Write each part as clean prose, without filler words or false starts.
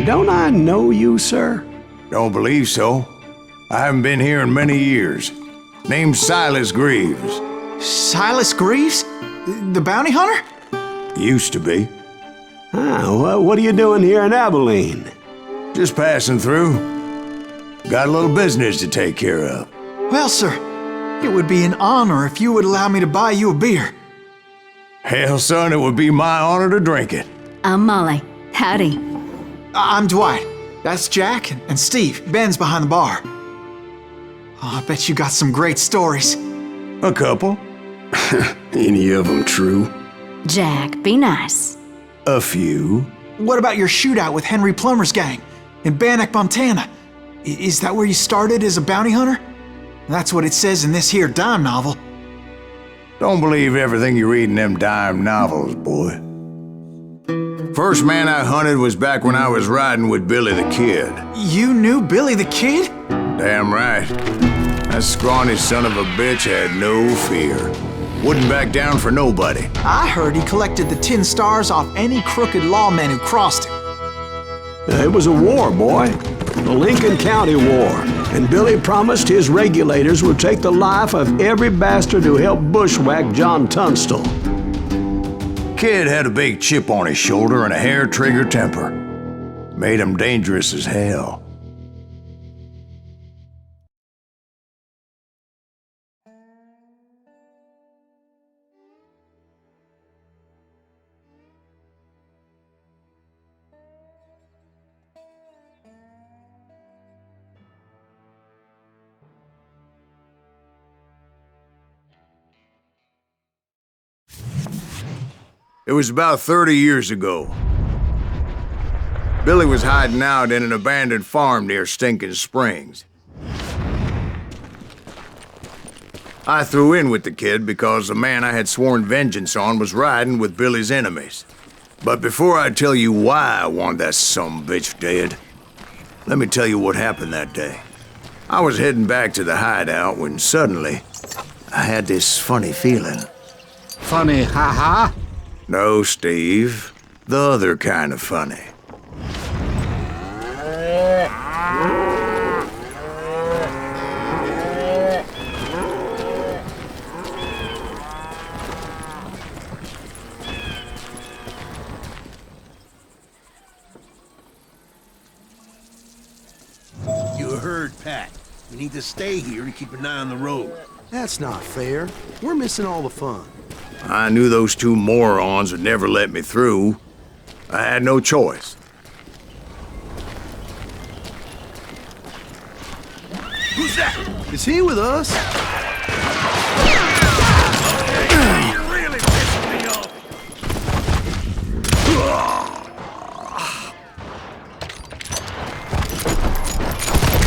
Don't I know you, sir? Don't believe so. I haven't been here in many years. Name's Silas Greaves. Silas Greaves? The bounty hunter? Used to be. Well, what are you doing here in Abilene? Just passing through. Got a little business to take care of. Well, sir, it would be an honor if you would allow me to buy you a beer. Hell, son, it would be my honor to drink it. I'm Molly. Howdy. I'm Dwight. That's Jack and Steve. Ben's behind the bar. Oh, I bet you got some great stories. A couple. Any of them true? Jack, be nice. A few. What about your shootout with Henry Plummer's gang in Bannock, Montana? Is that where you started as a bounty hunter? That's what it says in this here dime novel. Don't believe everything you read in them dime novels, boy. First man I hunted was back when I was riding with Billy the Kid. You knew Billy the Kid? Damn right. That scrawny son of a bitch had no fear. Wouldn't back down for nobody. I heard he collected the 10 stars off any crooked lawman who crossed him. It was a war, boy. The Lincoln County War. And Billy promised his regulators would take the life of every bastard who helped bushwhack John Tunstall. Kid had a big chip on his shoulder and a hair-trigger temper. Made him dangerous as hell. It was about 30 years ago. Billy was hiding out in an abandoned farm near Stinking Springs. I threw in with the kid because the man I had sworn vengeance on was riding with Billy's enemies. But before I tell you why I want that sumbitch dead, let me tell you what happened that day. I was heading back to the hideout when suddenly I had this funny feeling. Funny, ha-ha? No, Steve. The other kind of funny. You heard Pat. We need to stay here to keep an eye on the road. That's not fair. We're missing all the fun. I knew those two morons would never let me through. I had no choice. Who's that? Is he with us? You're really pissing me off.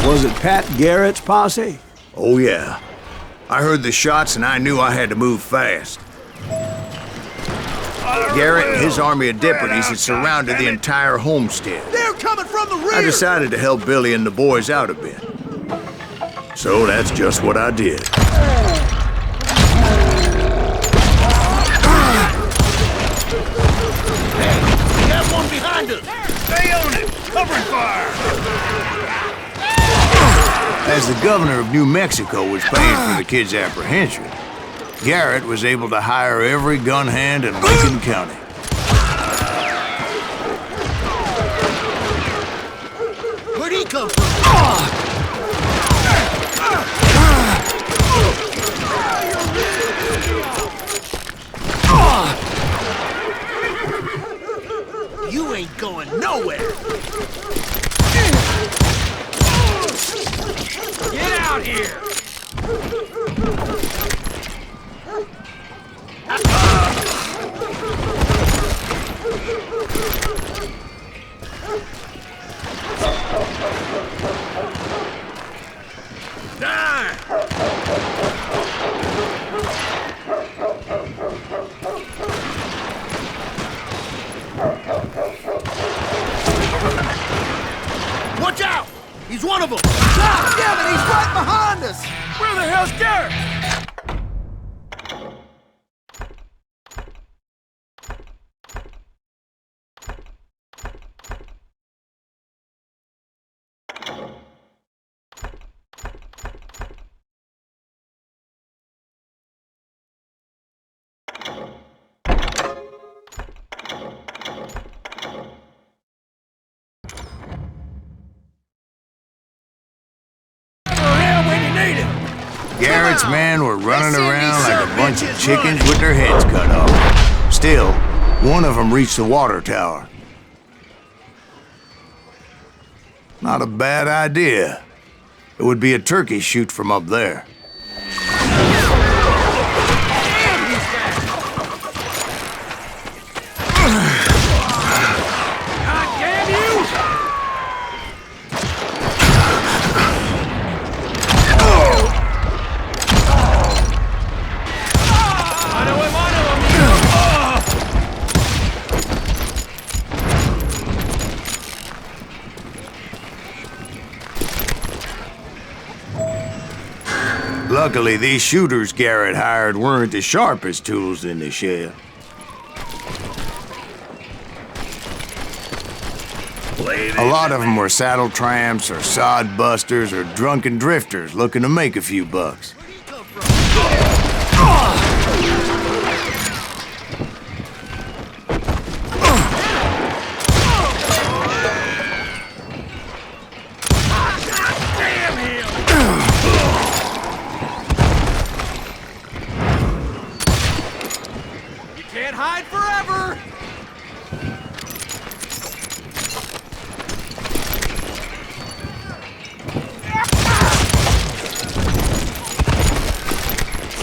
Was it Pat Garrett's posse? Oh, yeah. I heard the shots and I knew I had to move fast. Garrett and his army of deputies had surrounded the entire homestead. They're coming from the rear! I decided to help Billy and the boys out a bit. So that's just what I did. Hey, we got one behind us! Stay on it! Covering fire! As the governor of New Mexico was paying for the kid's apprehension, Garrett was able to hire every gun hand in Lincoln County. Where'd he come from? You ain't going nowhere! Get out here! Die! Watch out! He's one of them! God damn it, he's right behind us! Where the hell's Garrett? Garrett's men were running around like a bunch of chickens with their heads cut off. Still, one of them reached the water tower. Not a bad idea. It would be a turkey shoot from up there. Luckily, these shooters Garrett hired weren't the sharpest tools in the shed. A lot of them were saddle tramps or sod busters or drunken drifters looking to make a few bucks.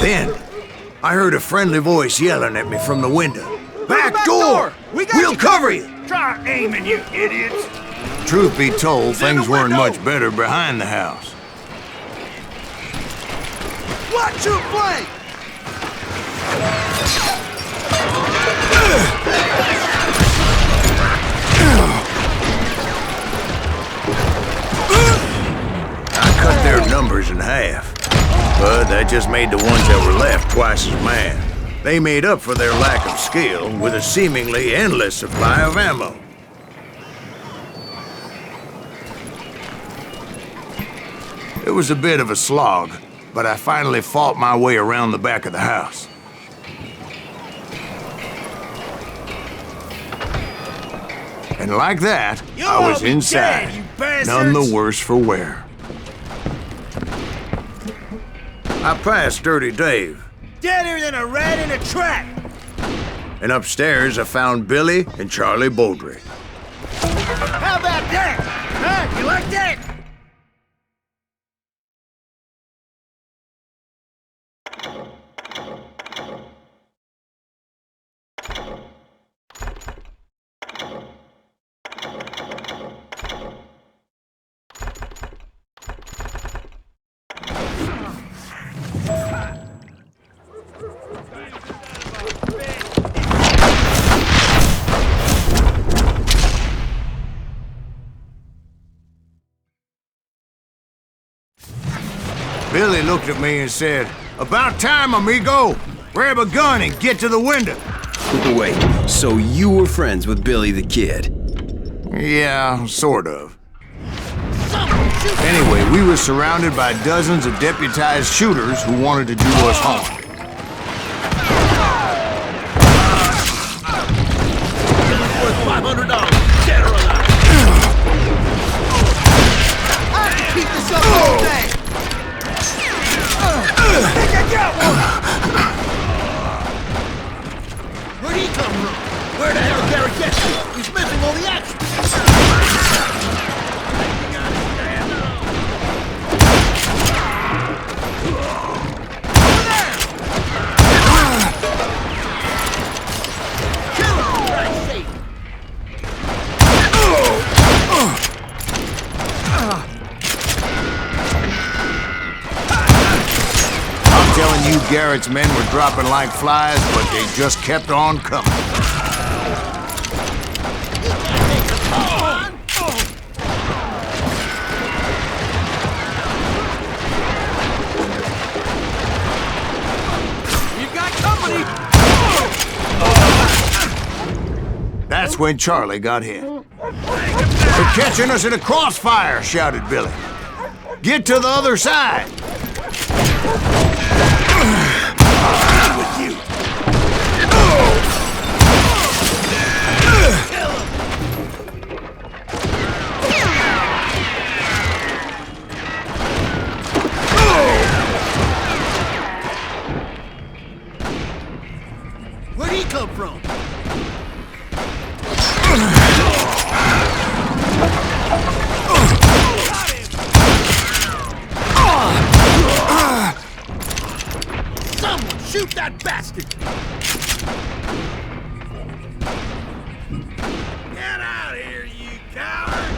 Then, I heard a friendly voice yelling at me from the window. Back door! We'll cover you! Try aiming, you idiots! Truth be told, things weren't much better behind the house. Watch your flank! I cut their numbers in half. But that just made the ones that were left twice as mad. They made up for their lack of skill with a seemingly endless supply of ammo. It was a bit of a slog, but I finally fought my way around the back of the house. And like that, I was inside, none the worse for wear. I passed Dirty Dave. Deader than a rat in a trap! And upstairs, I found Billy and Charlie Beaudry. How about that? Huh? You like that? Billy looked at me and said, "About time, amigo! Grab a gun and get to the window!" Wait, so you were friends with Billy the Kid? Yeah, sort of. Anyway, we were surrounded by dozens of deputized shooters who wanted to do us harm. $500, dead or alive! I can keep this up all day! I think I got one! Where'd he come from? Where the hell Garrett get to? He's missing all the action! Over there! Kill him, for Christ's sake! I'm telling you, Garrett's men were dropping like flies, but they just kept on coming. You've got company! That's when Charlie got hit. "They're catching us in a crossfire," shouted Billy. "Get to the other side!" come from? Someone shoot that bastard! Get out of here, you coward!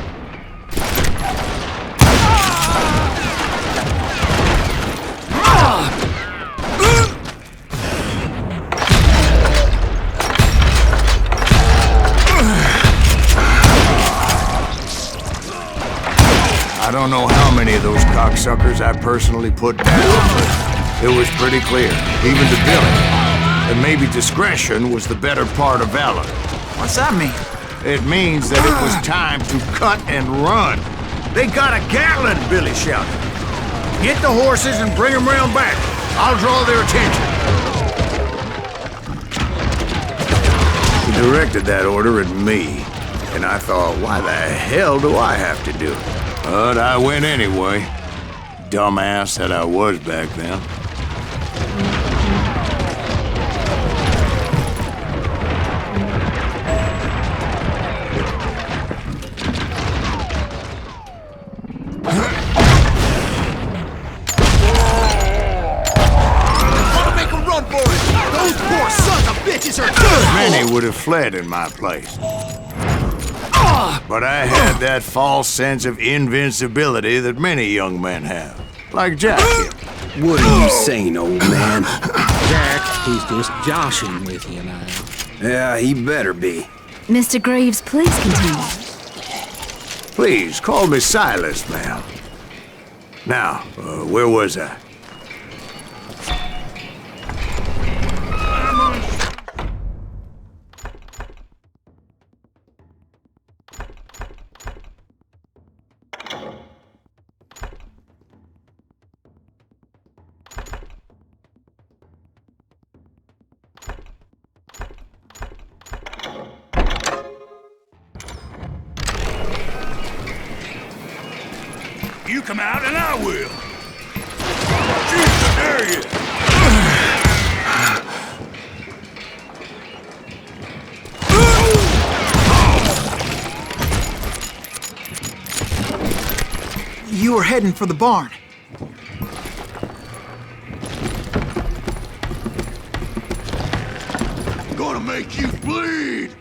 I don't know how many of those cocksuckers I personally put down, but it was pretty clear, even to Billy, that maybe discretion was the better part of valor. What's that mean? It means that it was time to cut and run. They got a Gatling, Billy shouted. Get the horses and bring them round back. I'll draw their attention. He directed that order at me, and I thought, why the hell do I have to do it? But I went anyway. Dumbass that I was back then. Many would have fled in my place. But I had that false sense of invincibility that many young men have. Like Jack here. What are you saying, old man? Jack, he's just joshing with you now. Yeah, he better be. Mr. Greaves, please continue. Please, call me Silas, ma'am. Now, where was I? You come out and I will. Jesus, there you. You were heading for the barn. Gonna make you bleed.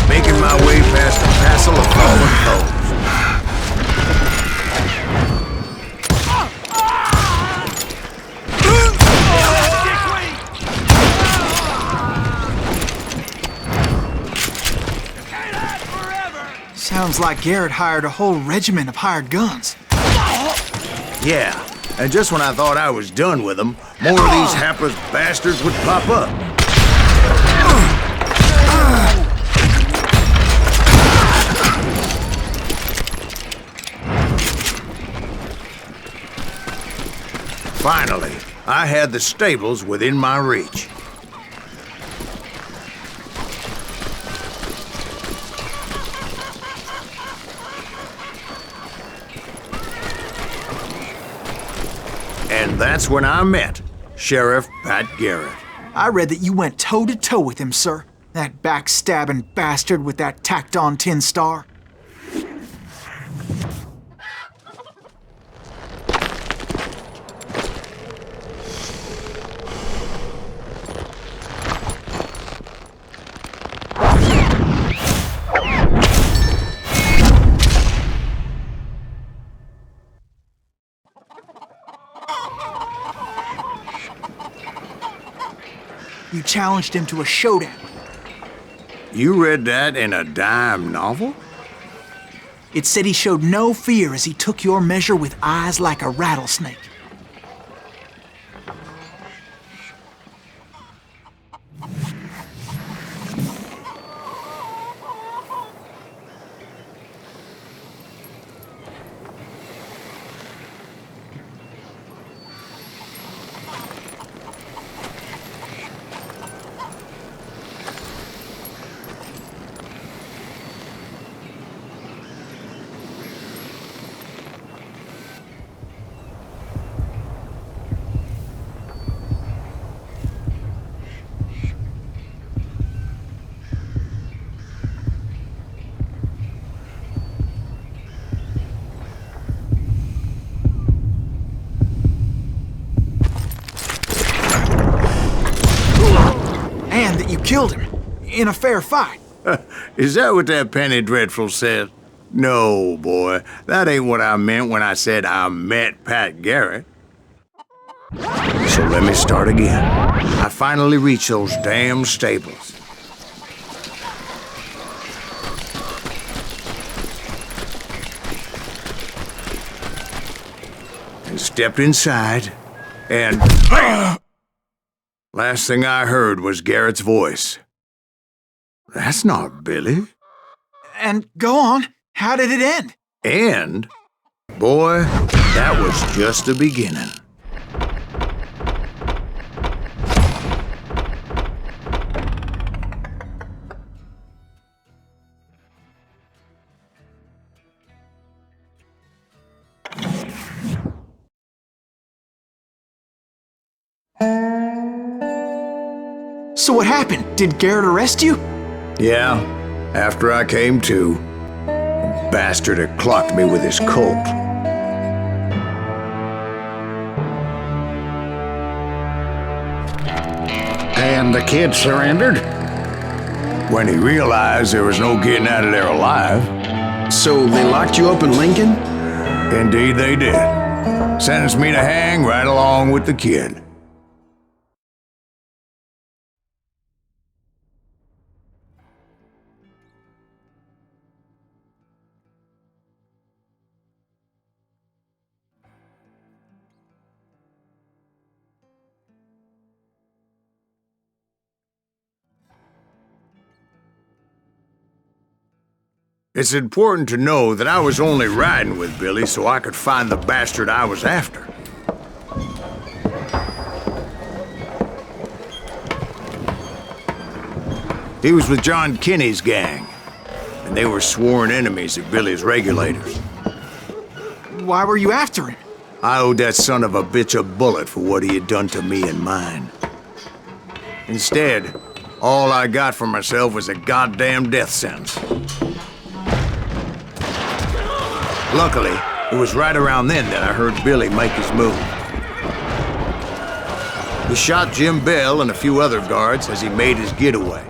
Making my way past the castle of fallen foes. Sounds like Garrett hired a whole regiment of hired guns. Yeah, and just when I thought I was done with them, more of these hapless bastards would pop up. Finally, I had the stables within my reach. And that's when I met Sheriff Pat Garrett. I read that you went toe-to-toe with him, sir. That backstabbing bastard with that tacked-on tin star. You challenged him to a showdown. You read that in a dime novel? It said he showed no fear as he took your measure with eyes like a rattlesnake. killed him. In a fair fight. Is that what that penny dreadful said? No, boy. That ain't what I meant when I said I met Pat Garrett. So let me start again. I finally reached those damn stables. And stepped inside, and... Last thing I heard was Garrett's voice. That's not Billy. And go on. How did it end? And, boy, that was just the beginning. So what happened? Did Garrett arrest you? Yeah, after I came to, the bastard had clocked me with his Colt. And the kid surrendered? When he realized there was no getting out of there alive. So they locked you up in Lincoln? Indeed they did. Sentenced me to hang right along with the kid. It's important to know that I was only riding with Billy so I could find the bastard I was after. He was with John Kinney's gang, and they were sworn enemies of Billy's regulators. Why were you after him? I owed that son of a bitch a bullet for what he had done to me and mine. Instead, all I got for myself was a goddamn death sentence. Luckily, it was right around then that I heard Billy make his move. He shot Jim Bell and a few other guards as he made his getaway.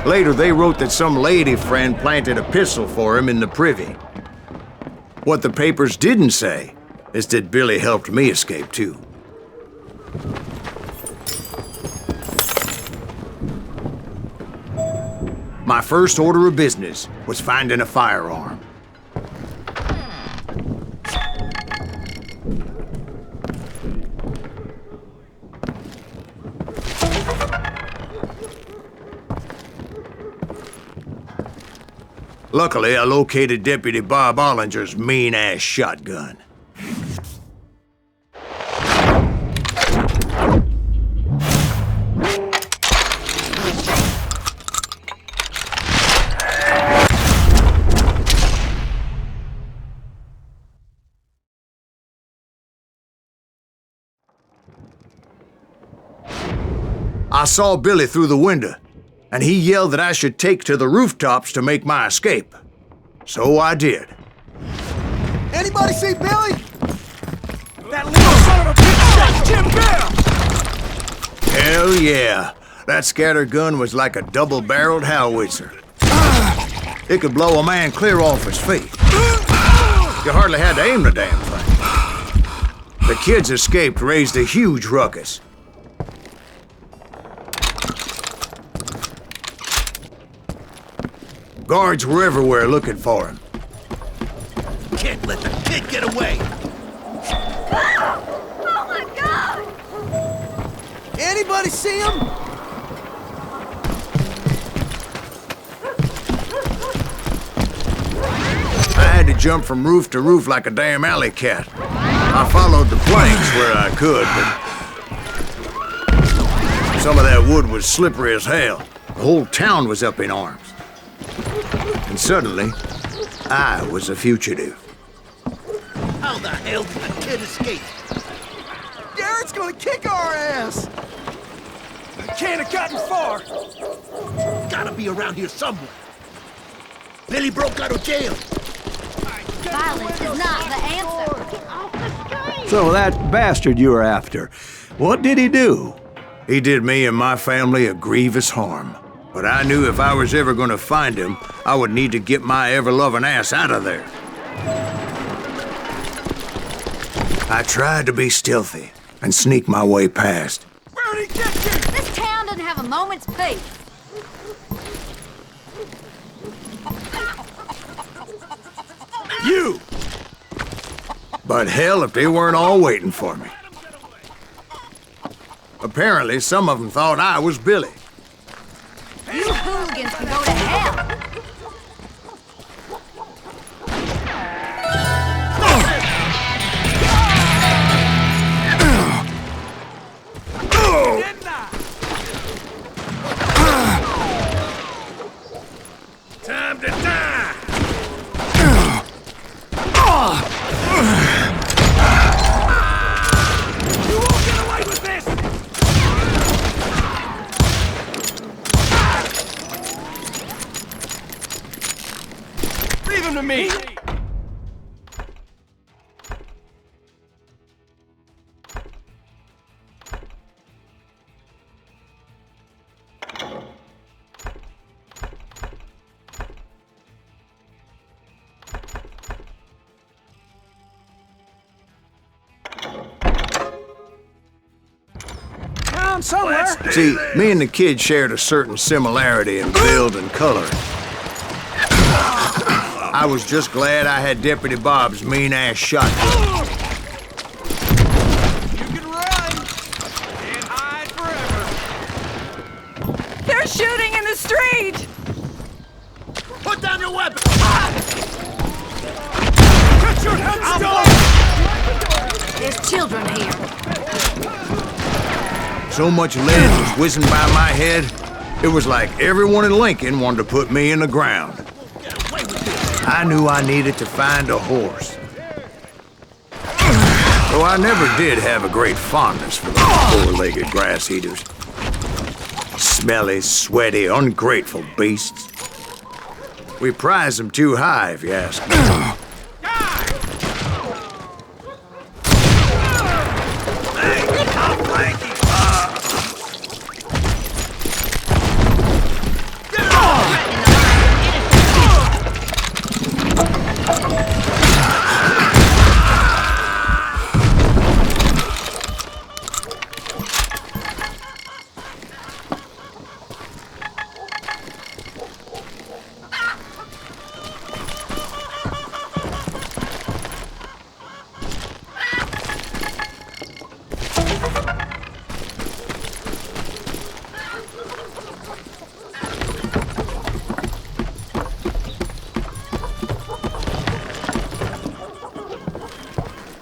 Later, they wrote that some lady friend planted a pistol for him in the privy. What the papers didn't say is that Billy helped me escape, too. My first order of business was finding a firearm. Luckily, I located Deputy Bob Ollinger's mean-ass shotgun. I saw Billy through the window, and he yelled that I should take to the rooftops to make my escape. So I did. Anybody see Billy? That little son of a bitch, Jim Bell! Hell yeah. That scatter gun was like a double-barreled howitzer. It could blow a man clear off his feet. You hardly had to aim the damn thing. The kids escaped raised a huge ruckus. Guards were everywhere looking for him. Can't let the kid get away! Oh my God! Anybody see him? I had to jump from roof to roof like a damn alley cat. I followed the planks where I could, but some of that wood was slippery as hell. The whole town was up in arms. And suddenly, I was a fugitive. How the hell did the kid escape? Garrett's gonna kick our ass! I can't have gotten far! Gotta be around here somewhere. Billy broke out of jail. Violence is not the answer. So that bastard you were after, what did he do? He did me and my family a grievous harm. But I knew if I was ever gonna find him, I would need to get my ever-loving ass out of there. I tried to be stealthy and sneak my way past. Where'd he get you? This town doesn't have a moment's peace. You! But hell if they weren't all waiting for me. Apparently, some of them thought I was Billy. You hooligans can go to hell. Time to die! You won't get away with this! Leave him to me! Somewhere. See, me and the kid shared a certain similarity in build and color. I was just glad I had Deputy Bob's mean-ass shotgun. You can run! Can't hide forever! They're shooting in the street! Put down your weapon! Cut your headstone! There's children here. So much lead was whizzing by my head, it was like everyone in Lincoln wanted to put me in the ground. I knew I needed to find a horse. Though I never did have a great fondness for those four-legged grass eaters. Smelly, sweaty, ungrateful beasts. We prize them too high, if you ask me.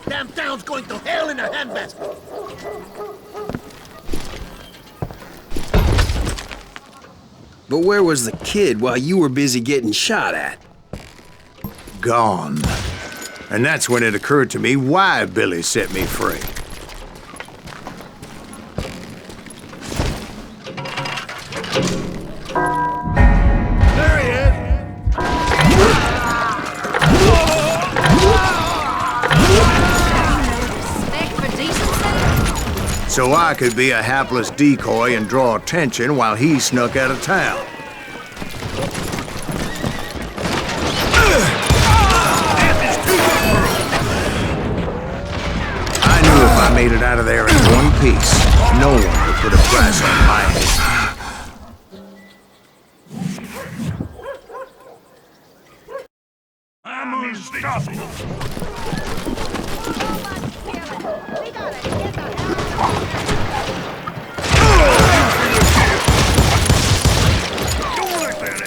Damn town's going to hell in a handbasket! But where was the kid while you were busy getting shot at? Gone. And that's when it occurred to me why Billy set me free. There he is! Respect for decency? So I could be a hapless decoy and draw attention while he snuck out of town. I knew if I made it out of there in one piece, no one would put a price on my head. I'm unstoppable! Don't let that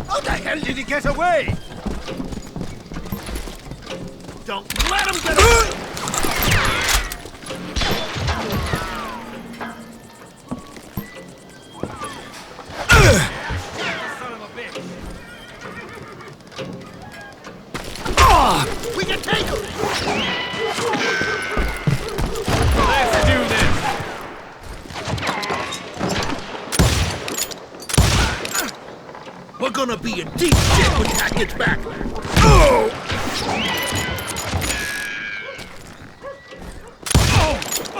How the hell did he get away? Don't let him get away! Son of a bitch! We can take him! Let's do this! We're gonna be in deep shit when Pat gets back! Oh!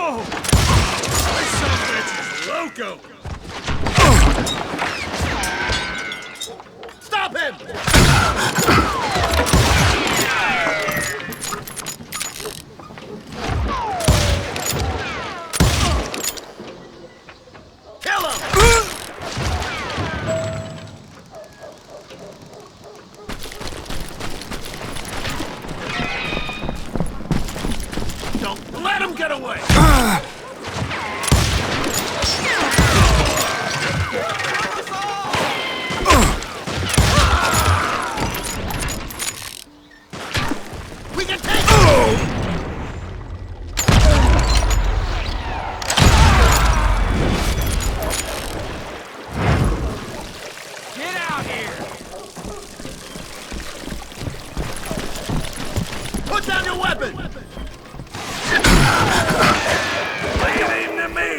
Oh! This son of a bitch is loco! Stop him! Kill him! Don't let him get away! We can take him! Get out here! Put down your weapon! Lay it aim to me!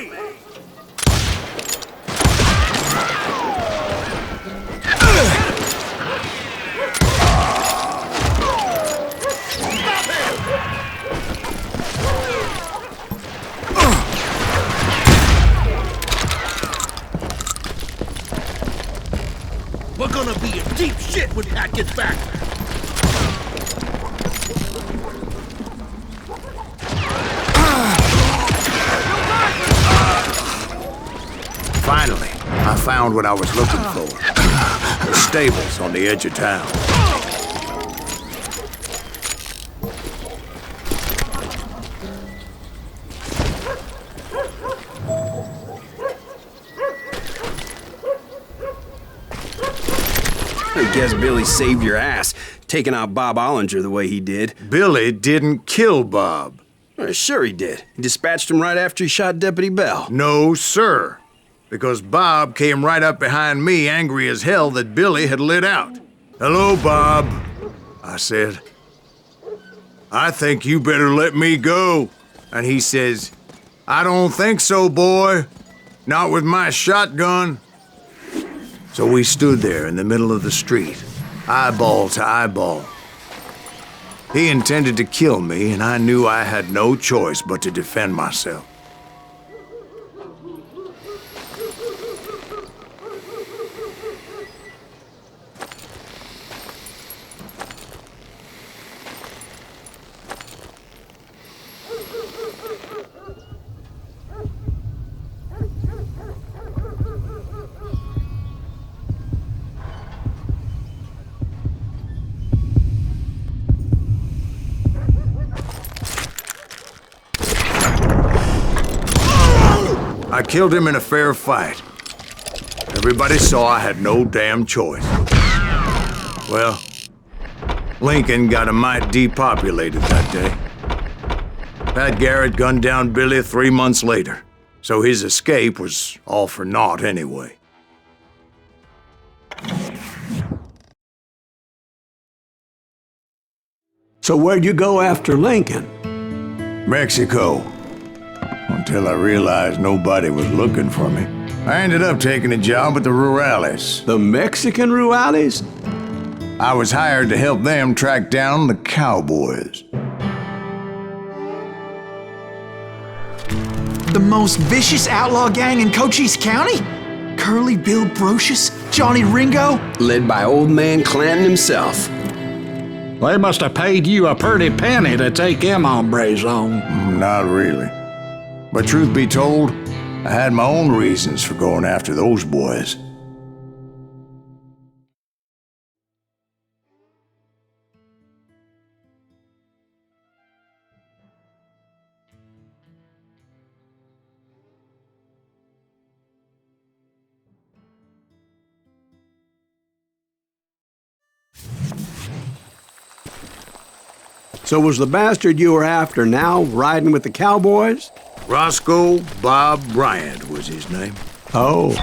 Stop him! We're gonna be in deep shit when Pat gets back! Finally, I found what I was looking for. The stables on the edge of town. I guess Billy saved your ass, taking out Bob Ollinger the way he did. Billy didn't kill Bob. Sure he did. He dispatched him right after he shot Deputy Bell. No, sir. Because Bob came right up behind me, angry as hell that Billy had lit out. "Hello, Bob," I said. "I think you better let me go." And he says, "I don't think so, boy. Not with my shotgun." So we stood there in the middle of the street, eyeball to eyeball. He intended to kill me, and I knew I had no choice but to defend myself. I killed him in a fair fight. Everybody saw I had no damn choice. Well, Lincoln got a mite depopulated that day. Pat Garrett gunned down Billy 3 months later, so his escape was all for naught anyway. So where'd you go after Lincoln? Mexico. Until I realized nobody was looking for me. I ended up taking a job at the Rurales. The Mexican Rurales? I was hired to help them track down the cowboys. The most vicious outlaw gang in Cochise County? Curly Bill Brocious? Johnny Ringo? Led by old man Clanton himself. They must have paid you a pretty penny to take them hombres on. Not really. But truth be told, I had my own reasons for going after those boys. So was the bastard you were after now riding with the cowboys? Roscoe Bob Bryant was his name. Oh.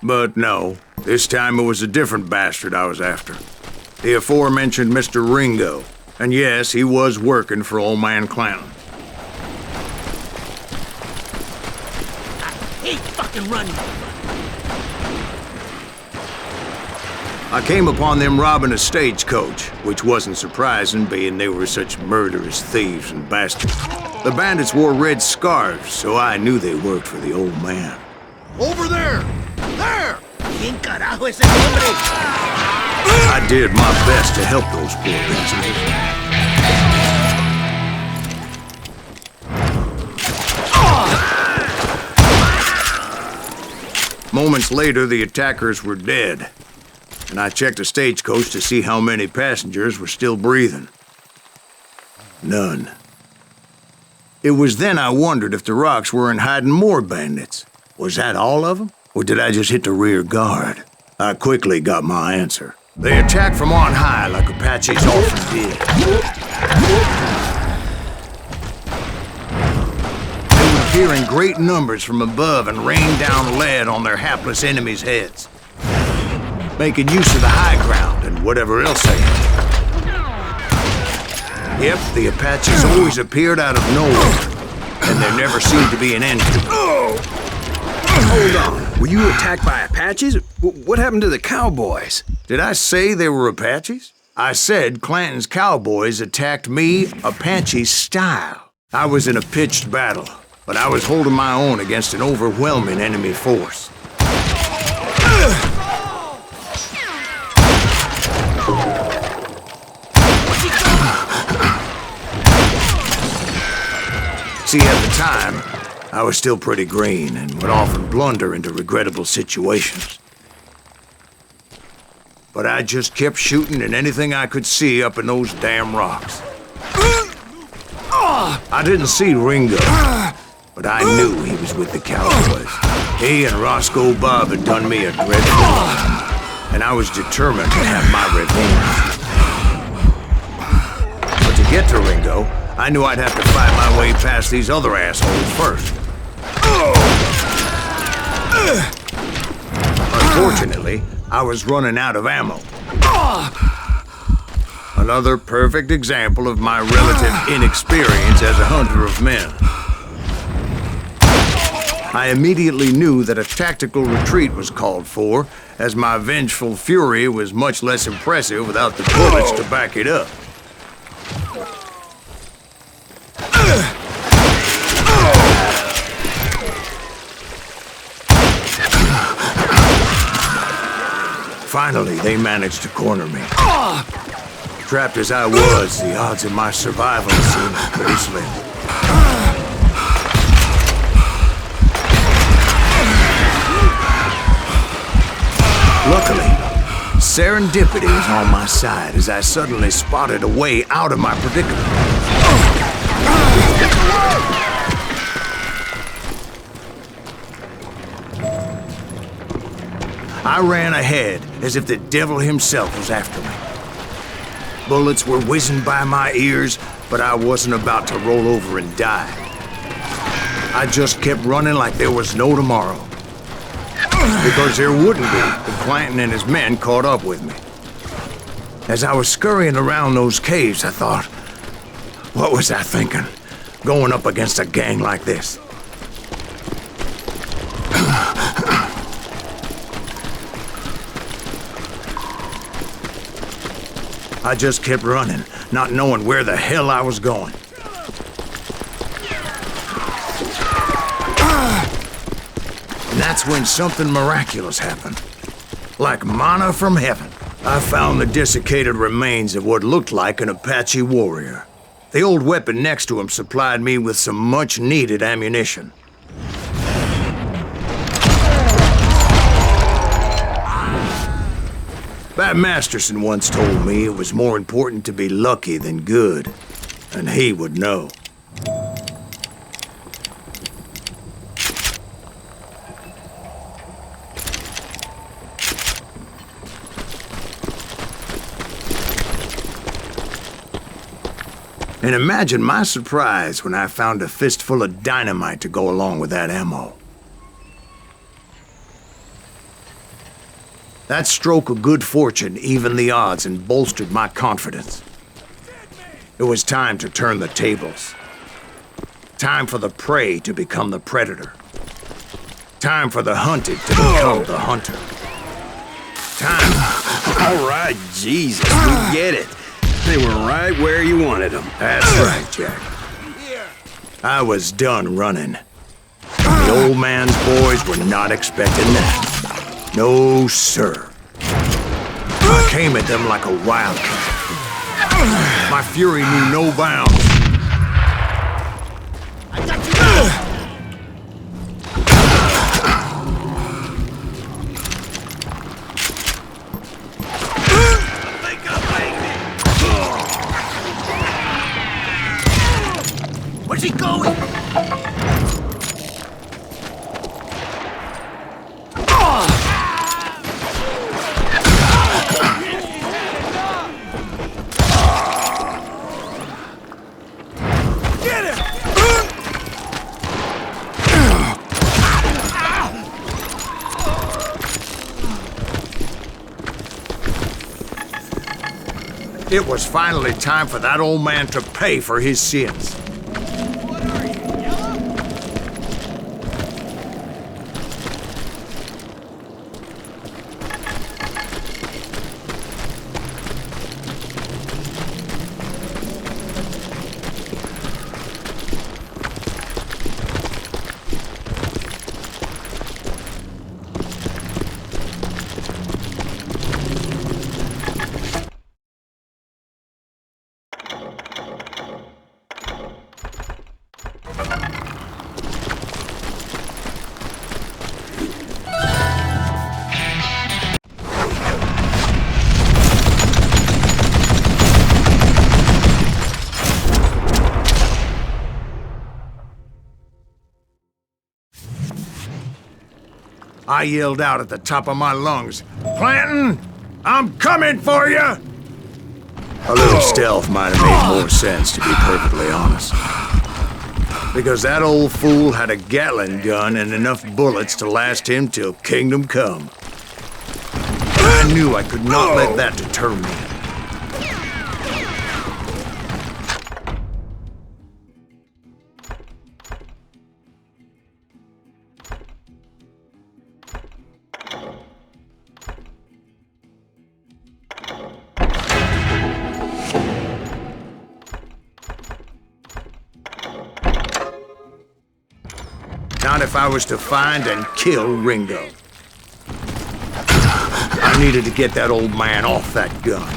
But no, this time it was a different bastard I was after. The aforementioned Mr. Ringo. And yes, he was working for old man Clanton. I hate fucking running. I came upon them robbing a stagecoach, which wasn't surprising, being they were such murderous thieves and bastards. The bandits wore red scarves, so I knew they worked for the old man. Over there! There! ¿Quién carajo es ese hombre? I did my best to help those poor bastards. Moments later, the attackers were dead, and I checked the stagecoach to see how many passengers were still breathing. None. It was then I wondered if the rocks weren't hiding more bandits. Was that all of them? Or did I just hit the rear guard? I quickly got my answer. They attacked from on high like Apaches often did. They would appear in great numbers from above and rain down lead on their hapless enemies' heads, making use of the high ground and whatever else they had. Yep, the Apaches always appeared out of nowhere, and there never seemed to be an end to them. Hold on. Were you attacked by Apaches? What happened to the cowboys? Did I say they were Apaches? I said Clanton's cowboys attacked me Apache style. I was in a pitched battle, but I was holding my own against an overwhelming enemy force. See, at the time, I was still pretty green and would often blunder into regrettable situations. But I just kept shooting at anything I could see up in those damn rocks. I didn't see Ringo, but I knew he was with the cowboys. He and Roscoe Bob had done me a dreadful wrong, and I was determined to have my revenge. But to get to Ringo, I knew I'd have to fight my way past these other assholes first. Unfortunately, I was running out of ammo. Another perfect example of my relative inexperience as a hunter of men. I immediately knew that a tactical retreat was called for, as my vengeful fury was much less impressive without the bullets to back it up. Finally, they managed to corner me. Trapped as I was, the odds of my survival seemed pretty slim. Luckily, serendipity was on my side as I suddenly spotted a way out of my predicament. I ran ahead as if the devil himself was after me. Bullets were whizzing by my ears, but I wasn't about to roll over and die. I just kept running like there was no tomorrow. Because there wouldn't be if Clanton and his men caught up with me. As I was scurrying around those caves, I thought, what was I thinking, going up against a gang like this? I just kept running, not knowing where the hell I was going. And that's when something miraculous happened. Like manna from heaven. I found the desiccated remains of what looked like an Apache warrior. The old weapon next to him supplied me with some much-needed ammunition. Bat Masterson once told me it was more important to be lucky than good, and he would know. And imagine my surprise when I found a fistful of dynamite to go along with that ammo. That stroke of good fortune evened the odds and bolstered my confidence. It was time to turn the tables. Time for the prey to become the predator. Time for the hunted to become the hunter. Time. All right, Jesus, we get it. They were right where you wanted them. That's right, Jack. I was done running. The old man's boys were not expecting that. No, sir. I came at them like a wildcat. My fury knew no bounds. I got you now! Where's he going? Get him! It was finally time for that old man to pay for his sins. I yelled out at the top of my lungs, "Clanton, I'm coming for you!" A little stealth might have made more sense, to be perfectly honest. Because that old fool had a Gatling gun and enough bullets to last him till kingdom come. I knew I could not let that deter me. Not if I was to find and kill Ringo. I needed to get that old man off that gun.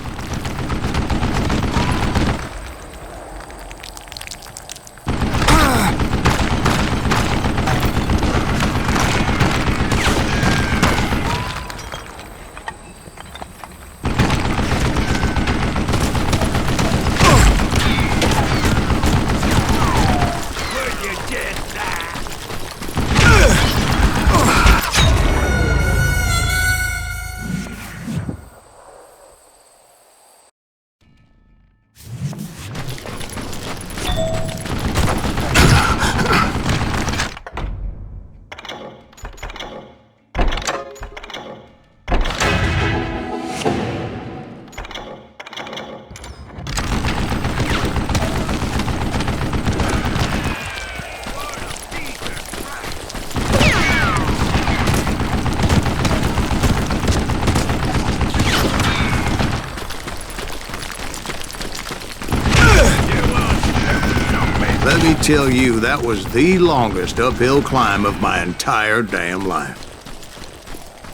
Let me tell you, that was the longest uphill climb of my entire damn life.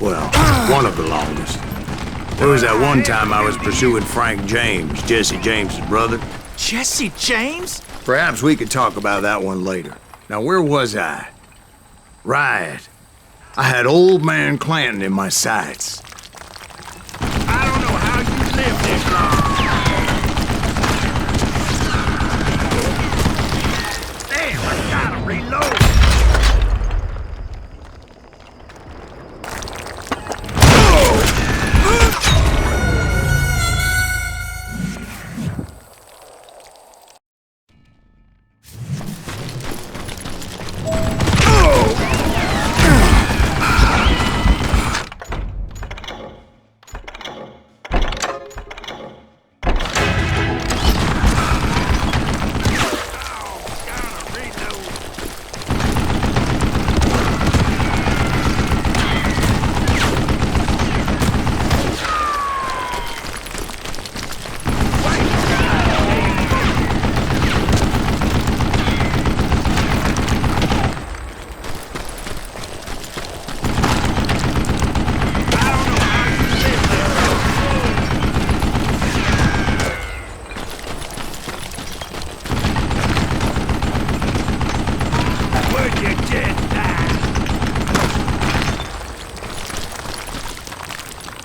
Well, one of the longest. There was that one time I was pursuing Frank James, Jesse James's brother. Jesse James? Perhaps we could talk about that one later. Now, where was I? Right. I had old man Clanton in my sights. I don't know how you live this long.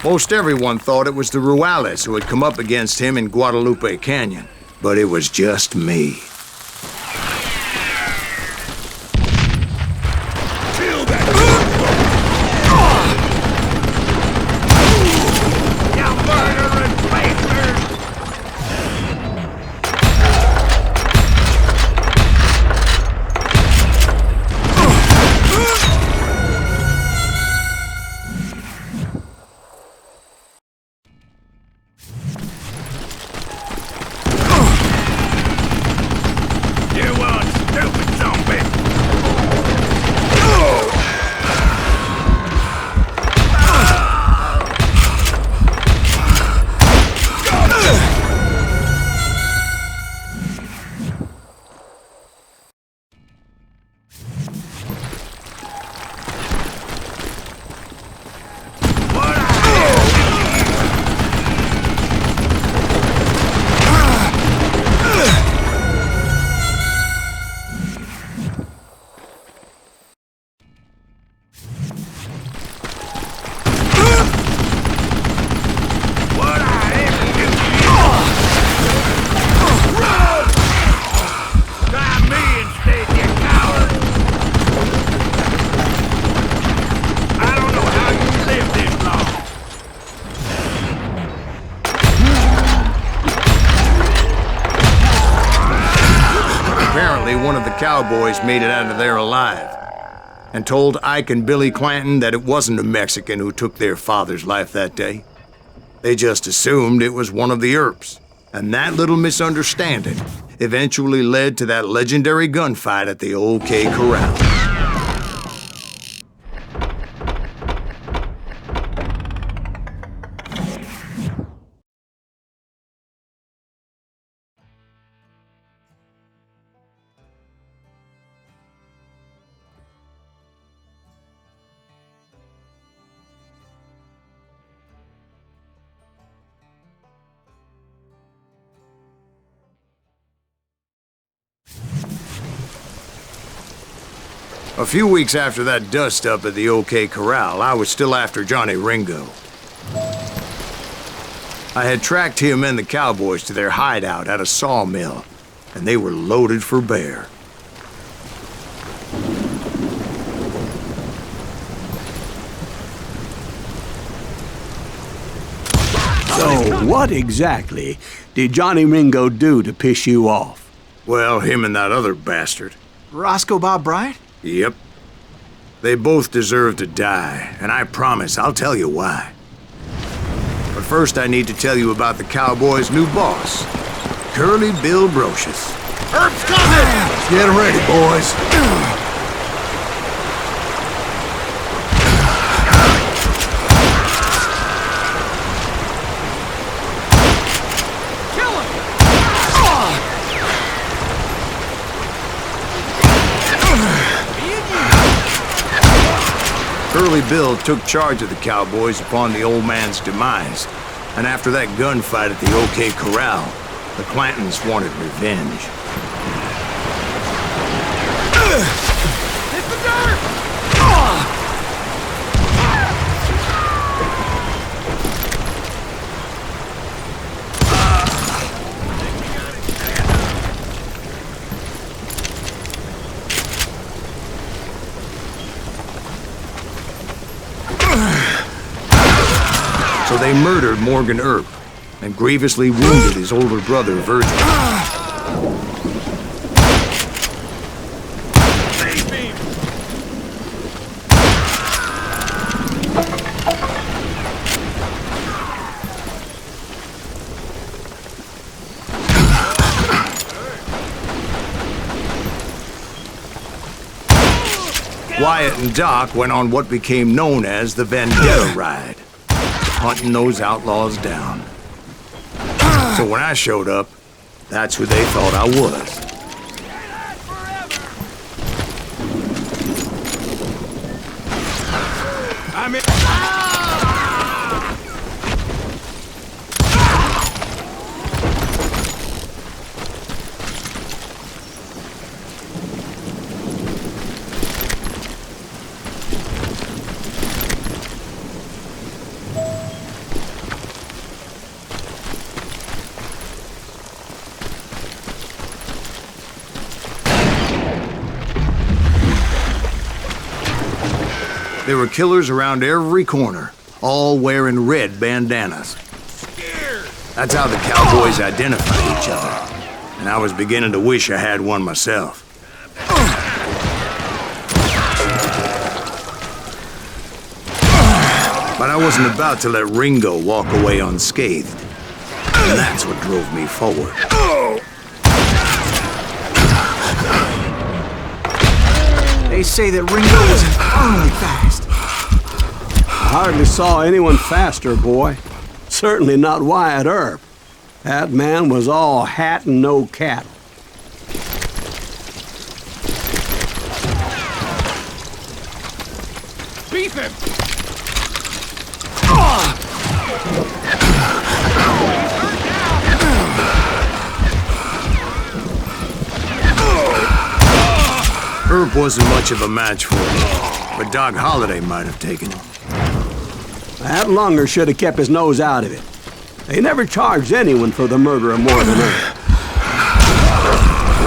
Most everyone thought it was the Ruales who had come up against him in Guadalupe Canyon, but it was just me. One of the cowboys made it out of there alive and told Ike and Billy Clanton that it wasn't a Mexican who took their father's life that day. They just assumed it was one of the Earps, and that little misunderstanding eventually led to that legendary gunfight at the OK Corral. A few weeks after that dust-up at the OK Corral, I was still after Johnny Ringo. I had tracked him and the cowboys to their hideout at a sawmill, and they were loaded for bear. So, what exactly did Johnny Ringo do to piss you off? Well, him and that other bastard. Roscoe Bob Bryant? Yep. They both deserve to die, and I promise I'll tell you why. But first I need to tell you about the Cowboys' new boss, Curly Bill Brocious. Herb's coming! Let's get ready, boys. Curly Bill took charge of the Cowboys upon the old man's demise, and after that gunfight at the OK Corral, the Clantons wanted revenge. Hit the dirt! So they murdered Morgan Earp and grievously wounded his older brother, Virgil. Wyatt and Doc went on what became known as the Vendetta Ride, hunting those outlaws down. So when I showed up, that's who they thought I was. I'm in. There were killers around every corner, all wearing red bandanas. That's how the cowboys identified each other. And I was beginning to wish I had one myself. But I wasn't about to let Ringo walk away unscathed. And that's what drove me forward. They say that Ringo was infernally fast. I hardly saw anyone faster, boy. Certainly not Wyatt Earp. That man was all hat and no cattle. Beat him! Earp wasn't much of a match for me, but Doc Holliday might have taken him. That Lunger should have kept his nose out of it. They never charged anyone for the murder of more than Earp.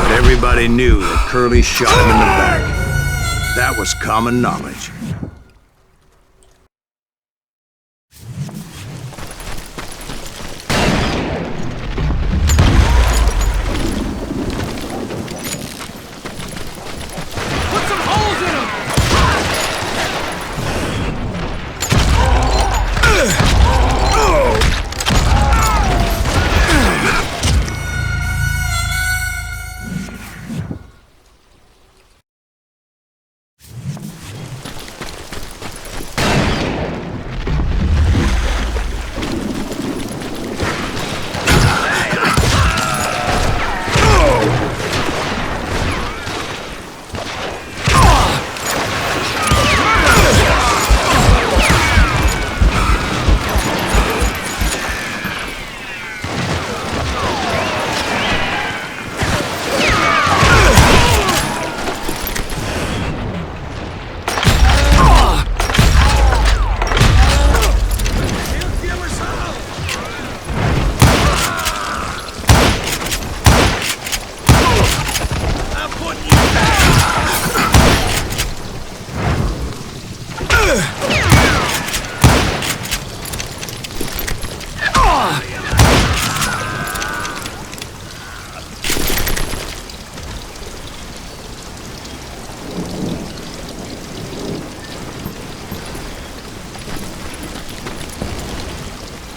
But everybody knew that Curly shot him in the back. That was common knowledge.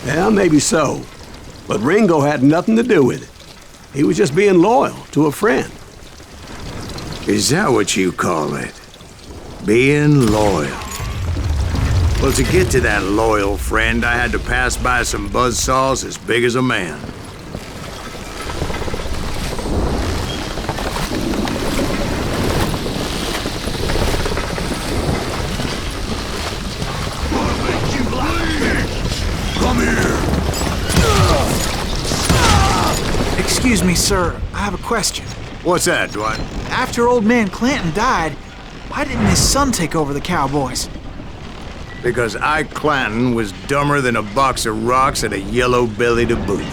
Yeah, maybe so. But Ringo had nothing to do with it. He was just being loyal to a friend. Is that what you call it? Being loyal? Well, to get to that loyal friend, I had to pass by some buzzsaws as big as a man. Excuse me, sir. I have a question. What's that, Dwight? After old man Clanton died, why didn't his son take over the Cowboys? Because Ike Clanton was dumber than a box of rocks and a yellow belly to boot.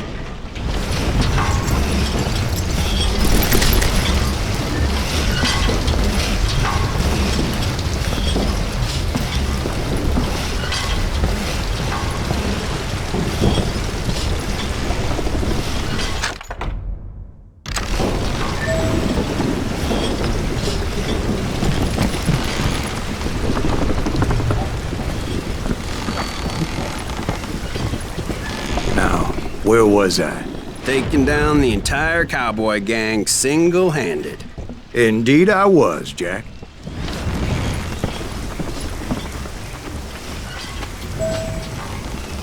Where was I? Taking down the entire cowboy gang single-handed. Indeed I was, Jack.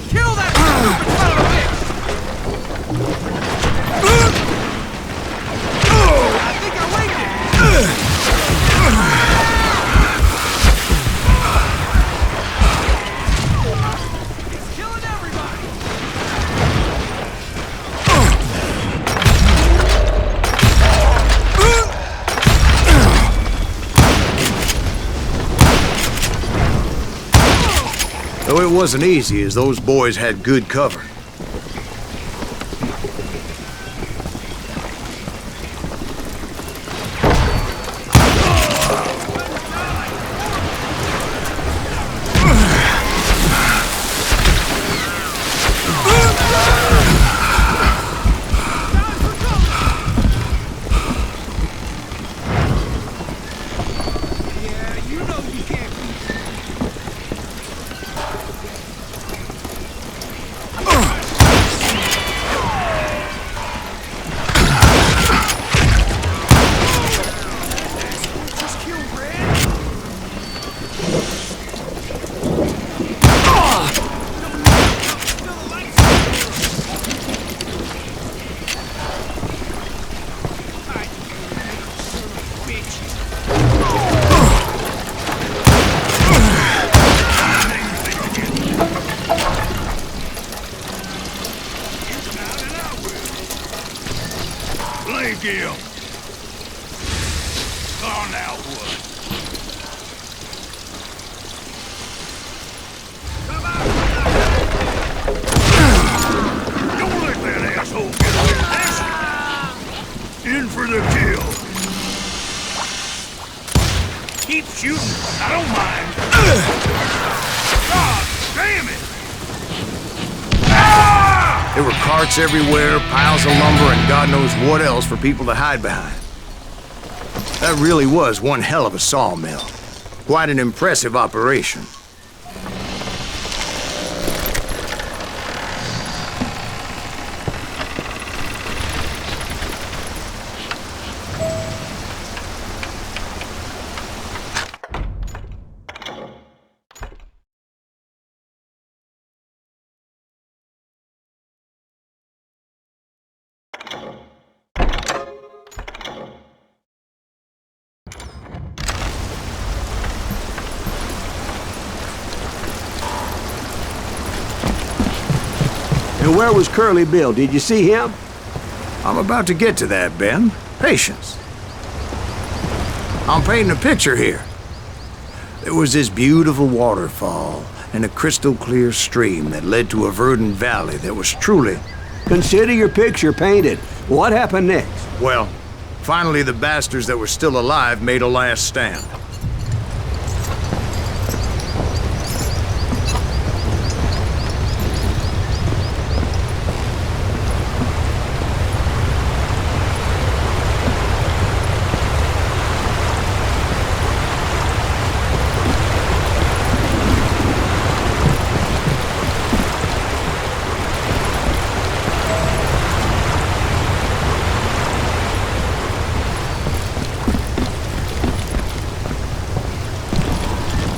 Kill that stupid son of a bitch! I think I winged it! He's killing everybody! Though it wasn't easy, as those boys had good cover. Hey, Gil. Oh, now what? Come out! Don't let that asshole get away with this! In for the kill. Keep shooting. I don't mind. God damn it! Ah! There were carts everywhere, piles of lumber, and God knows what else for people to hide behind. That really was one hell of a sawmill. Quite an impressive operation. And where was Curly Bill? Did you see him? I'm about to get to that, Ben. Patience. I'm painting a picture here. There was this beautiful waterfall and a crystal clear stream that led to a verdant valley that was truly... Consider your picture painted. What happened next? Well, finally the bastards that were still alive made a last stand.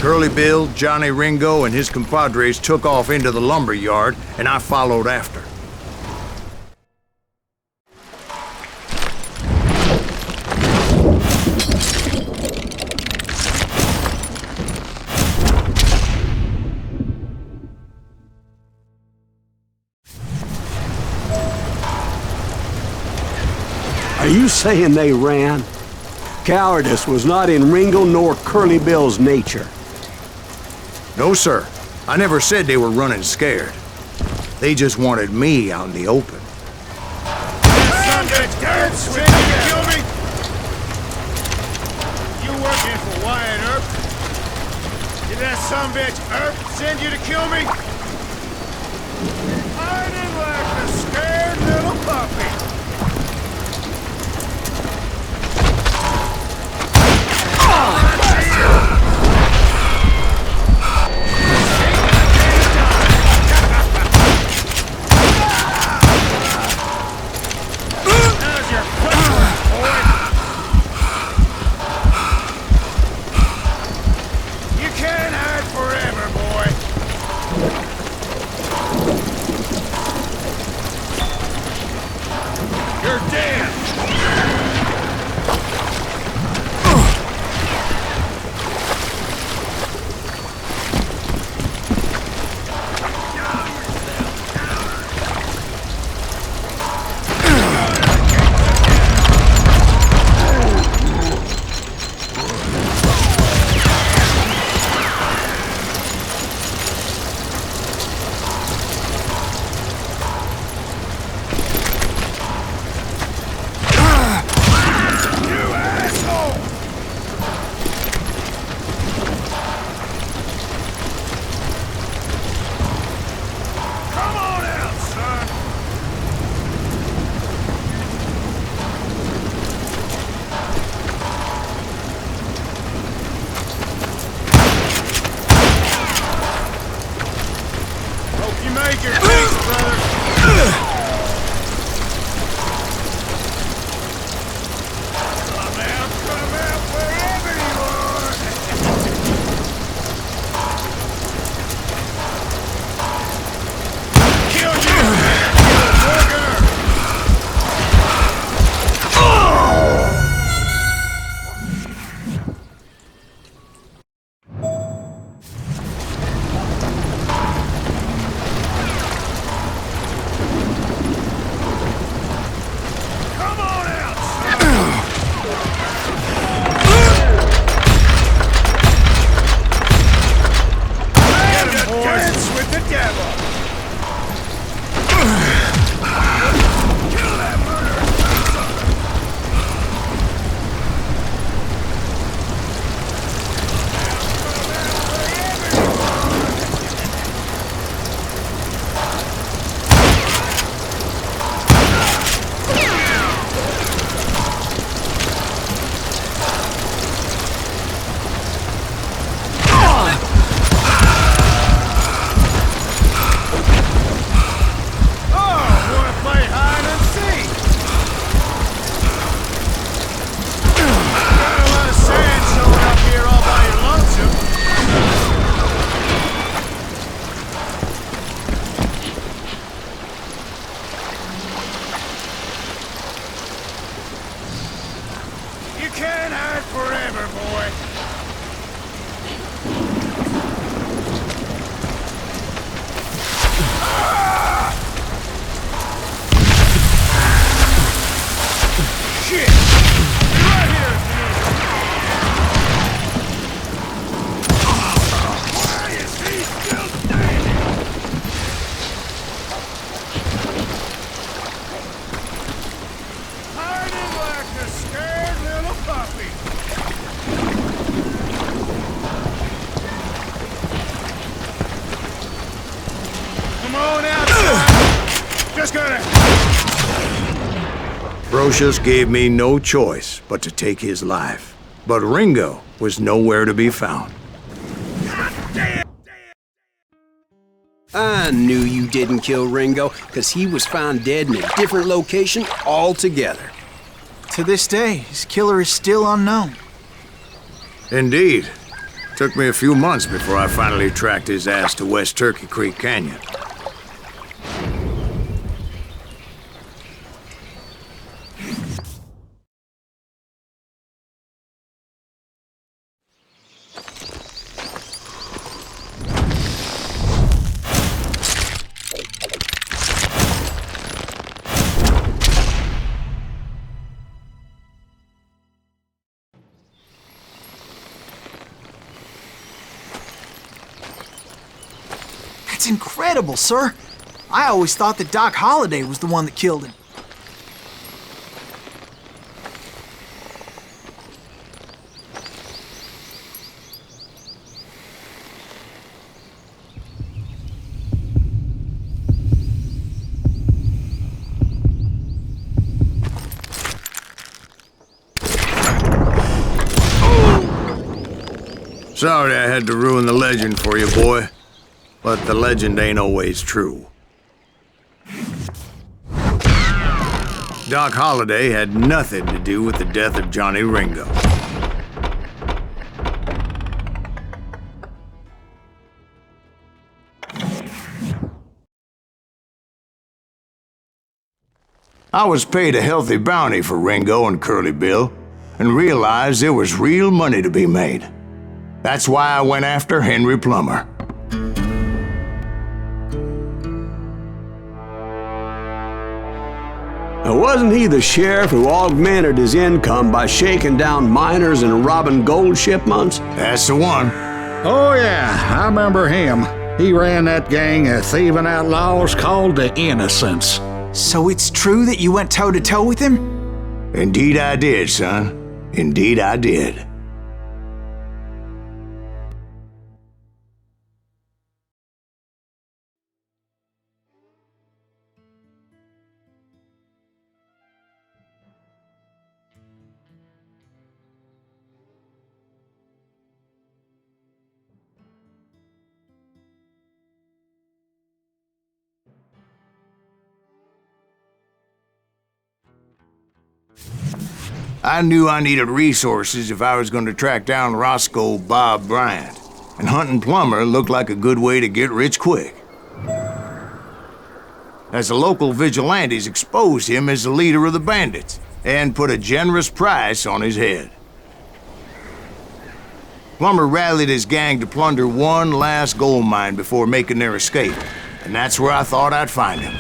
Curly Bill, Johnny Ringo, and his compadres took off into the lumber yard, and I followed after. Are you saying they ran? Cowardice was not in Ringo nor Curly Bill's nature. No, sir. I never said they were running scared. They just wanted me out in the open. Kill me! You working for Wyatt Earp? Did that sumbitch Earp send you to kill me? I didn't like the scared little puppy. You can't hide forever, boy. Brocious gave me no choice but to take his life. But Ringo was nowhere to be found. I knew you didn't kill Ringo, because he was found dead in a different location altogether. To this day, his killer is still unknown. Indeed. Took me a few months before I finally tracked his ass to West Turkey Creek Canyon. That's incredible, sir. I always thought that Doc Holliday was the one that killed him. Sorry I had to ruin the legend for you, boy. But the legend ain't always true. Doc Holliday had nothing to do with the death of Johnny Ringo. I was paid a healthy bounty for Ringo and Curly Bill, and realized there was real money to be made. That's why I went after Henry Plummer. Wasn't he the sheriff who augmented his income by shaking down miners and robbing gold shipments? That's the one. Oh, yeah, I remember him. He ran that gang of thieving outlaws called the Innocents. So it's true that you went toe-to-toe with him? Indeed I did, son. Indeed I did. I knew I needed resources if I was going to track down Roscoe Bob Bryant, and hunting Plummer looked like a good way to get rich quick. As the local vigilantes exposed him as the leader of the bandits, and put a generous price on his head. Plummer rallied his gang to plunder one last gold mine before making their escape, and that's where I thought I'd find him.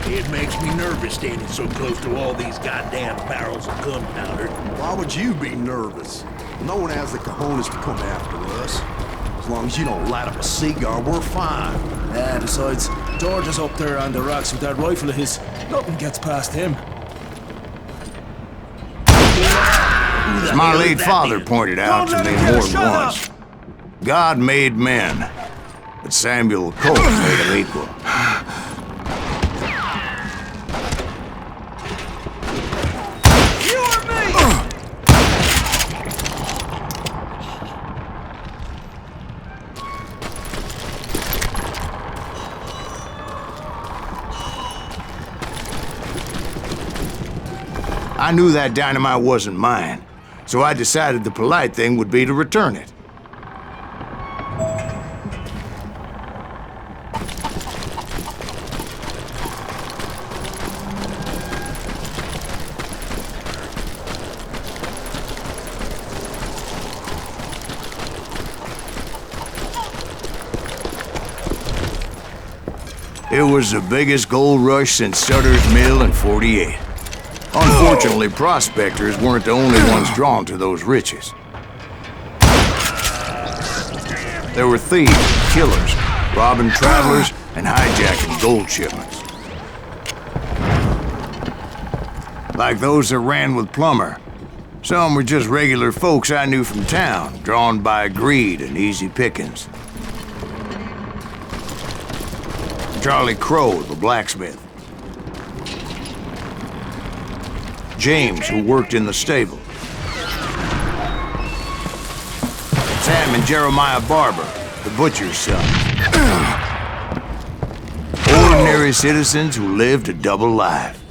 It makes me nervous standing so close to all these goddamn barrels of gunpowder. Why would you be nervous? No one has the cojones to come after us. As long as you don't light up a cigar, we're fine. Yeah, besides, George is up there on the rocks with that rifle of his. Nothing gets past him. As my late father pointed out to me more than once, God made men, but Samuel Colt made them equal. I knew that dynamite wasn't mine, so I decided the polite thing would be to return it. It was the biggest gold rush since Sutter's Mill in '48. Unfortunately, prospectors weren't the only ones drawn to those riches. There were thieves and killers, robbing travelers and hijacking gold shipments. Like those that ran with Plummer. Some were just regular folks I knew from town, drawn by greed and easy pickings. Charlie Crow, the blacksmith. James, who worked in the stable. Sam and Jeremiah Barber, the butcher's son. Ordinary citizens who lived a double life.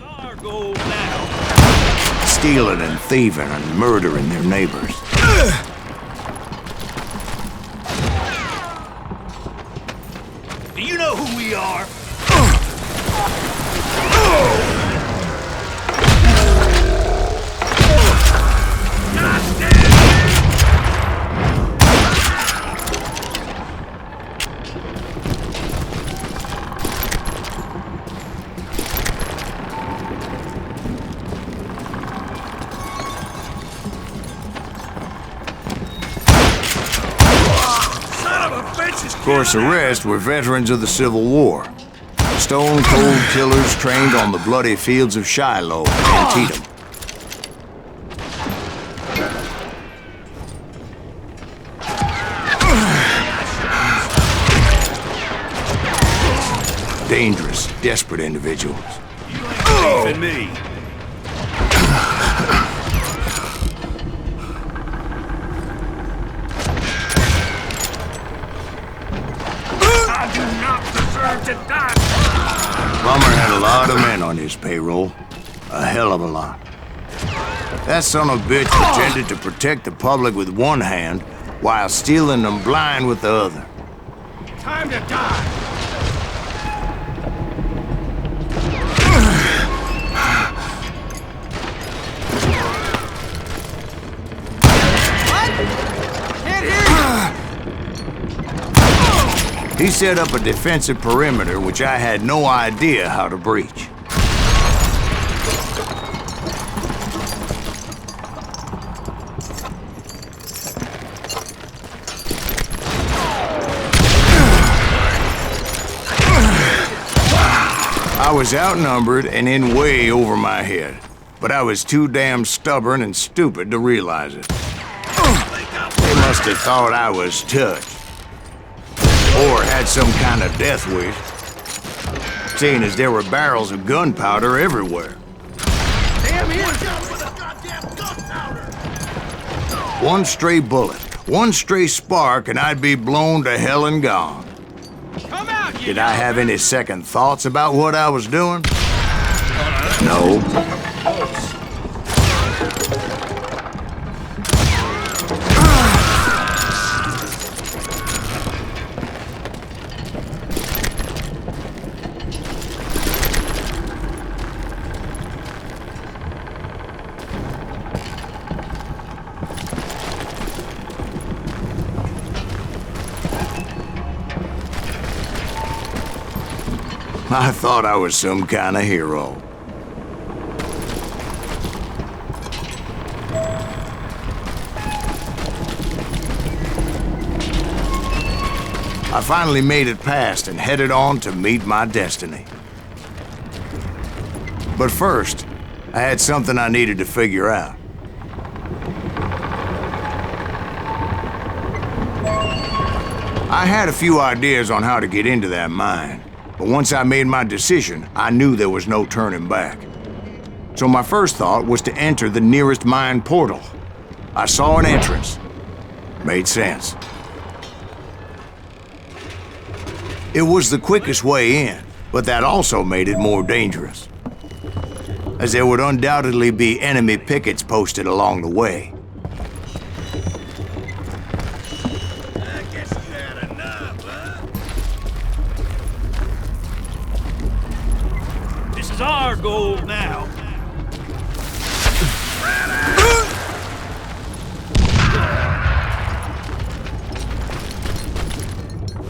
Stealing and thieving and murdering their neighbors. Do you know who we are? Of course, the rest were veterans of the Civil War. Stone-cold killers trained on the bloody fields of Shiloh and Antietam. Dangerous, desperate individuals. You ain't me. Plummer had a lot of men on his payroll. A hell of a lot. That son of a bitch pretended to protect the public with one hand while stealing them blind with the other. Time to die. He set up a defensive perimeter which I had no idea how to breach. I was outnumbered and in way over my head, but I was too damn stubborn and stupid to realize it. They must have thought I was touched. Or had some kind of death wish, seeing as there were barrels of gunpowder everywhere. Damn it! One stray bullet, one stray spark, and I'd be blown to hell and gone. Come out, you Did I have any second thoughts about what I was doing? No. I thought I was some kind of hero. I finally made it past and headed on to meet my destiny. But first, I had something I needed to figure out. I had a few ideas on how to get into that mine. But once I made my decision, I knew there was no turning back. So my first thought was to enter the nearest mine portal. I saw an entrance. Made sense. It was the quickest way in, but that also made it more dangerous, as there would undoubtedly be enemy pickets posted along the way. Our gold now.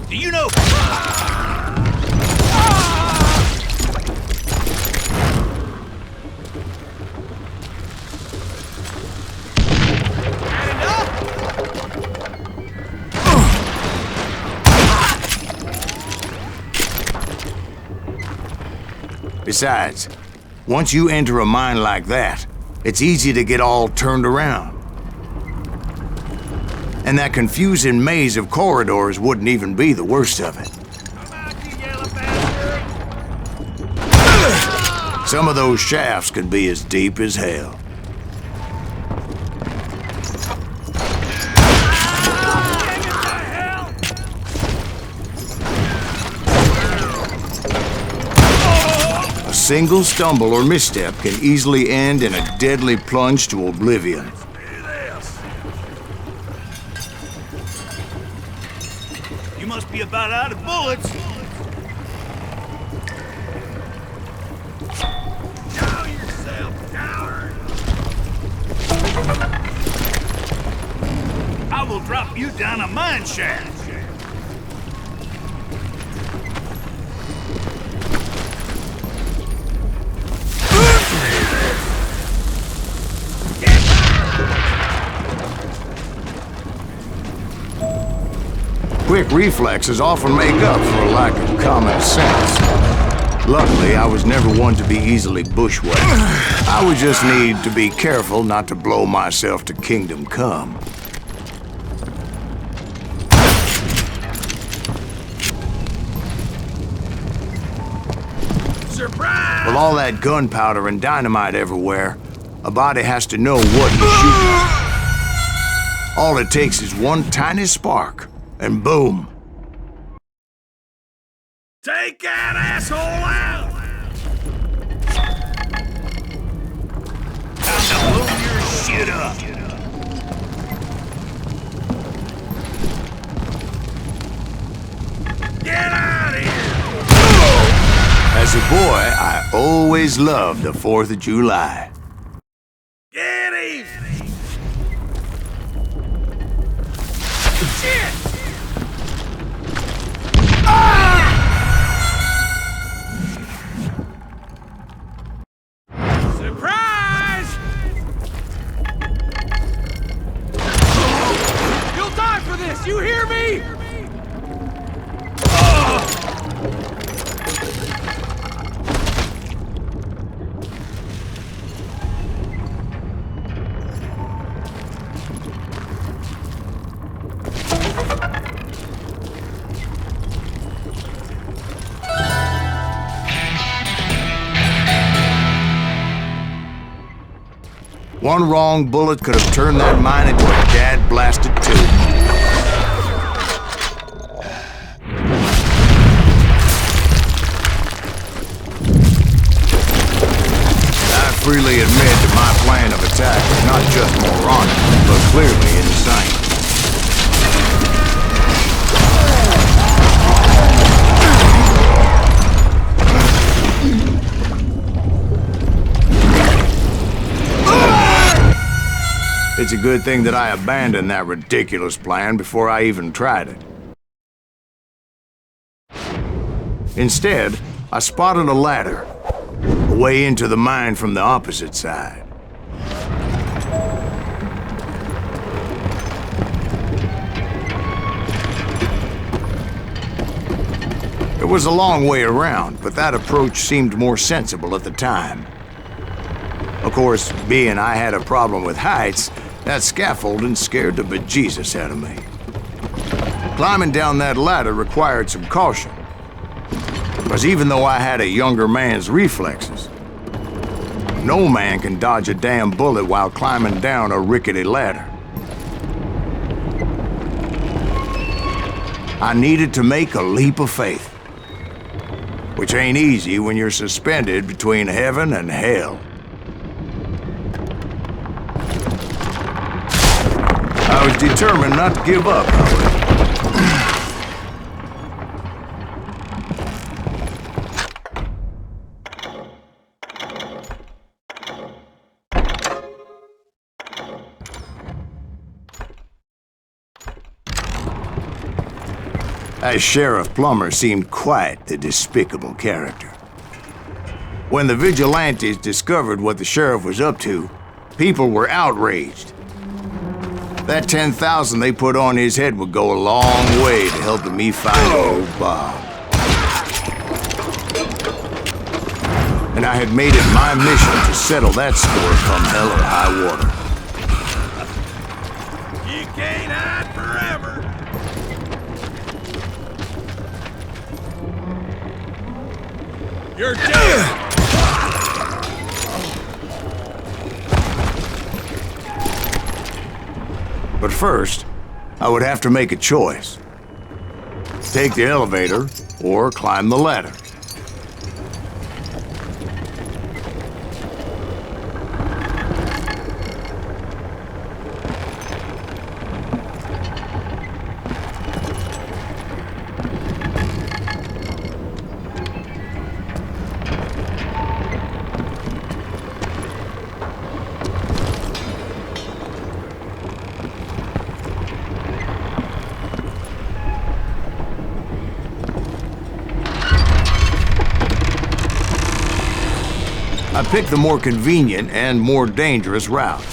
Do you know? Besides, once you enter a mine like that, it's easy to get all turned around. And that confusing maze of corridors wouldn't even be the worst of it. Some of those shafts could be as deep as hell. A single stumble or misstep can easily end in a deadly plunge to oblivion. You must be about out of bullets. Show yourself, coward! I will drop you down a mine shaft. Quick reflexes often make up for a lack of common sense. Luckily, I was never one to be easily bushwhacked. I would just need to be careful not to blow myself to kingdom come. Surprise! With all that gunpowder and dynamite everywhere, a body has to know what he's shooting. All it takes is one tiny spark, and boom. Take that asshole out! Time to blow your shit up! Get out of here! As a boy, I always loved the 4th of July. Get him! Shit! Surprise! You'll die for this, you hear me? One wrong bullet could have turned that mine into a dad-blasted tube. I freely admit that my plan of attack was not just moronic, but clearly insane. It's a good thing that I abandoned that ridiculous plan before I even tried it. Instead, I spotted a ladder, a way into the mine from the opposite side. It was a long way around, but that approach seemed more sensible at the time. Of course, being I had a problem with heights, that scaffolding scared the bejesus out of me. Climbing down that ladder required some caution, because even though I had a younger man's reflexes, no man can dodge a damn bullet while climbing down a rickety ladder. I needed to make a leap of faith, which ain't easy when you're suspended between heaven and hell. I was determined not to give up, however. That Sheriff Plummer seemed quite the despicable character. When the vigilantes discovered what the sheriff was up to, people were outraged. That 10,000 they put on his head would go a long way to helping me find old Bob. and I had made it my mission to settle that score come hell or high water. You can't hide forever. You're dead. But first, I would have to make a choice. Take the elevator or climb the ladder. I picked the more convenient and more dangerous route.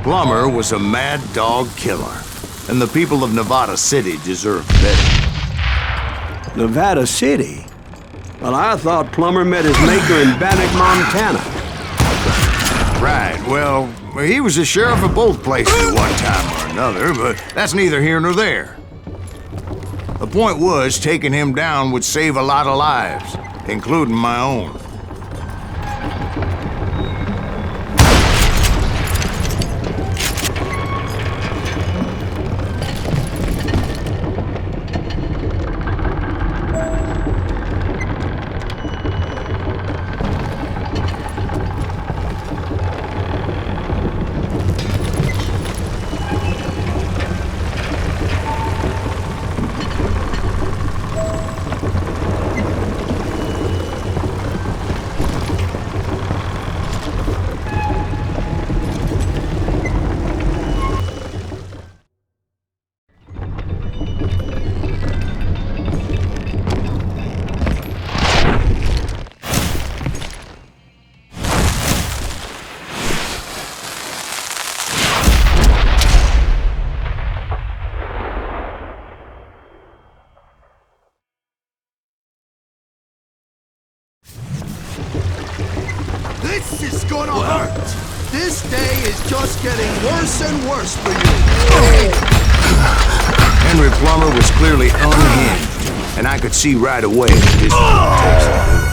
Plummer was a mad dog killer, and the people of Nevada City deserved better. Nevada City? Well, I thought Plummer met his maker in Bannock, Montana. Right, well, he was the sheriff of both places at one time or another, but that's neither here nor there. The point was, taking him down would save a lot of lives, including my own. This is gonna hurt! This day is just getting worse and worse for you! Henry Plummer was clearly unhinged, and I could see right away that this was Texas.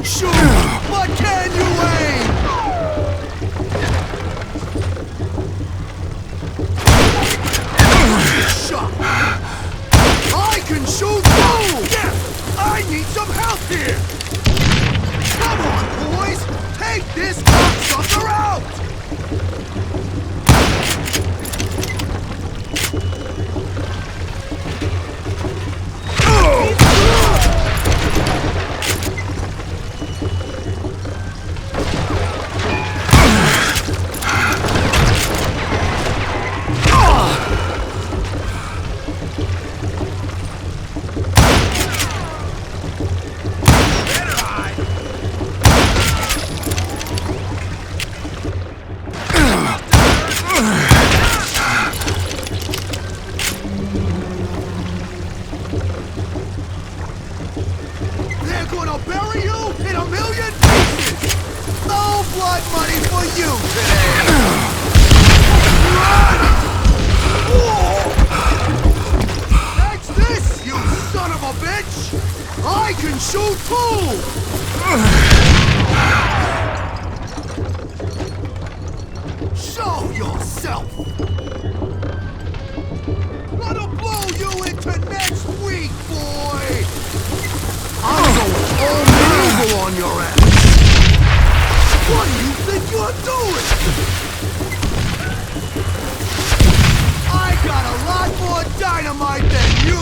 Shoot! But can you aim? Shot! I can shoot too! Yes! I need some help here! Come on, boys! Take this cocksucker out! I can shoot too! Gonna blow you into next week, boy! I'm going all medieval on your ass! What do you think you're doing? I got a lot more dynamite than you!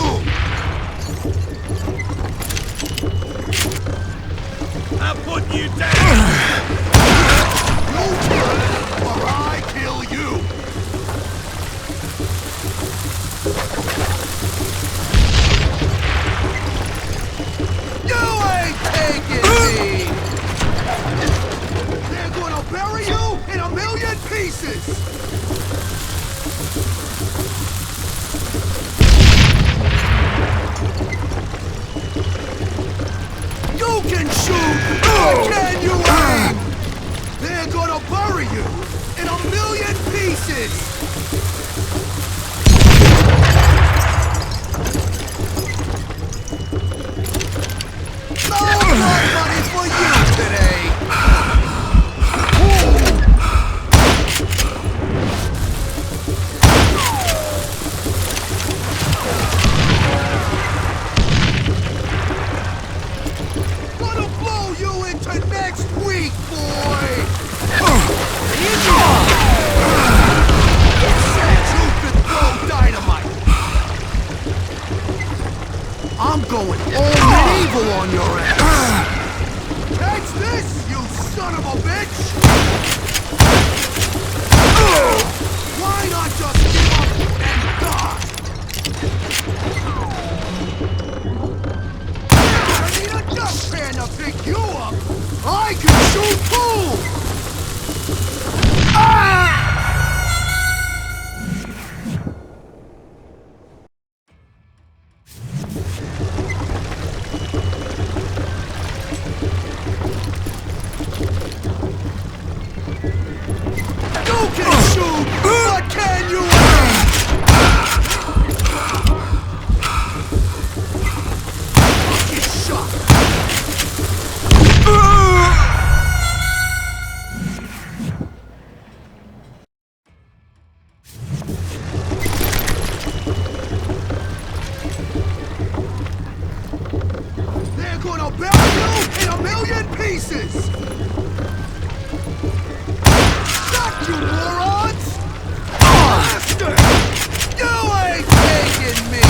I'm putting you down! You kill or I kill you! You ain't taking me! They're gonna bury you in a million pieces! You can shoot! Or can you aim? They're gonna bury you in a million pieces! No blood money for you today! Gonna blow you into next week, boy! You could throw dynamite! I'm going all medieval on your ass! Catch this, you son of a bitch! Why not just give up and die? I need a dustpan to pick you up! I can shoot too! You can shoot, but can you aim? Get shot. They're gonna bury you in a million pieces! Shut you morons! Bastard! You ain't taking me!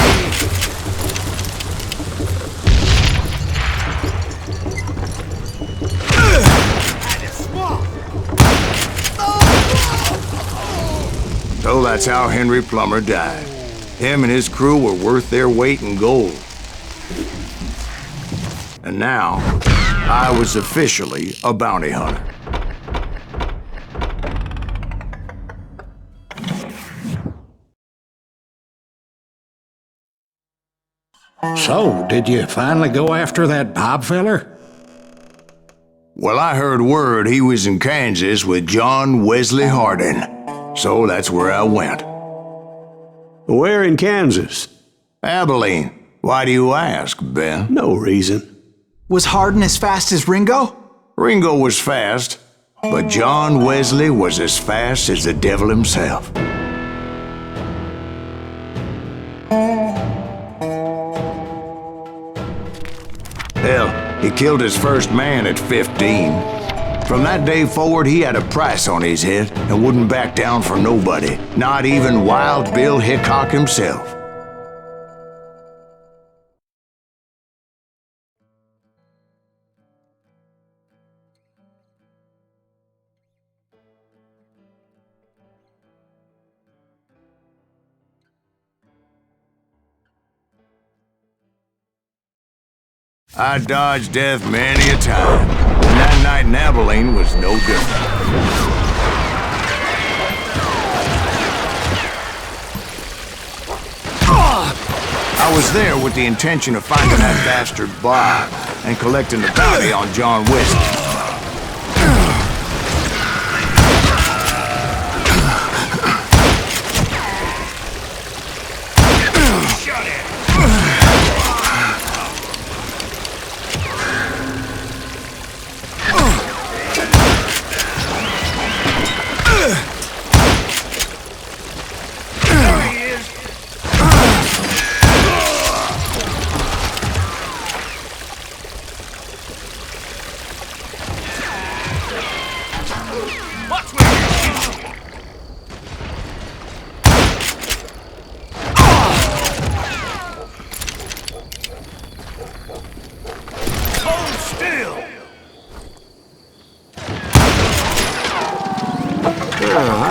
That is smart! So that's how Henry Plummer died. Him and his crew were worth their weight in gold. And now, I was officially a bounty hunter. So, did you finally go after that Bob feller? Well, I heard word he was in Kansas with John Wesley Hardin. So that's where I went. Where in Kansas? Abilene. Why do you ask, Ben? No reason. Was Hardin as fast as Ringo? Ringo was fast, but John Wesley was as fast as the devil himself. Hell, he killed his first man at 15. From that day forward, he had a price on his head and wouldn't back down for nobody, not even Wild Bill Hickok himself. I dodged death many a time, and that night in Abilene was no different. I was there with the intention of finding that bastard Bob and collecting the bounty on John Wesley.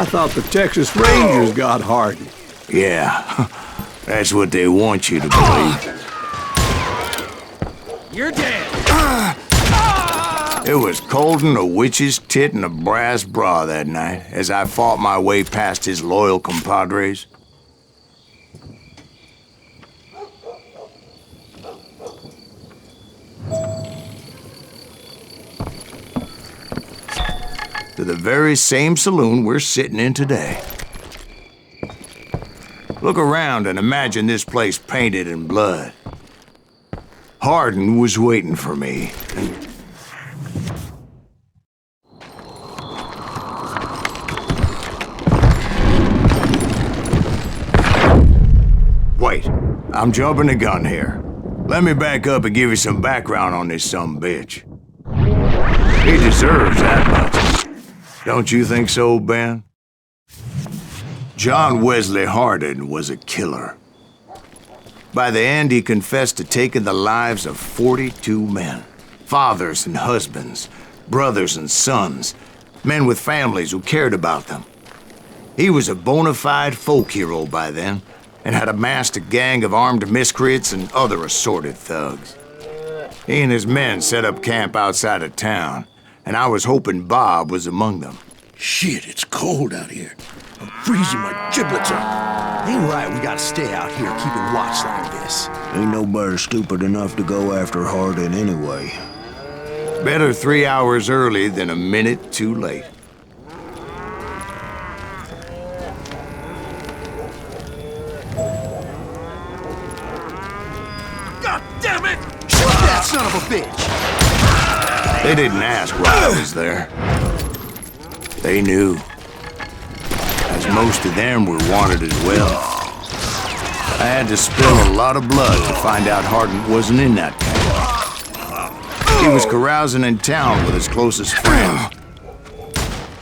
I thought the Texas Rangers got Hardin. Yeah, that's what they want you to believe. You're dead. It was cold'n a witch's tit in a brass bra that night as I fought my way past his loyal compadres. To the very same saloon we're sitting in today. Look around and imagine this place painted in blood. Hardin was waiting for me. Wait, I'm jumping the gun here. Let me back up and give you some background on this sumbitch. He deserves that much. Don't you think so, Ben? John Wesley Hardin was a killer. By the end, he confessed to taking the lives of 42 men. Fathers and husbands, brothers and sons, men with families who cared about them. He was a bona fide folk hero by then, and had amassed a gang of armed miscreants and other assorted thugs. He and his men set up camp outside of town, and I was hoping Bob was among them. Shit, it's cold out here. I'm freezing my giblets off. Ain't right we gotta stay out here keeping watch like this. Ain't nobody stupid enough to go after Hardin anyway. Better 3 hours early than a minute too late. God damn it! Shoot that son of a bitch! They didn't ask why I was there. They knew. As most of them were wanted as well. I had to spill a lot of blood to find out Hardin wasn't in that camp. He was carousing in town with his closest friends.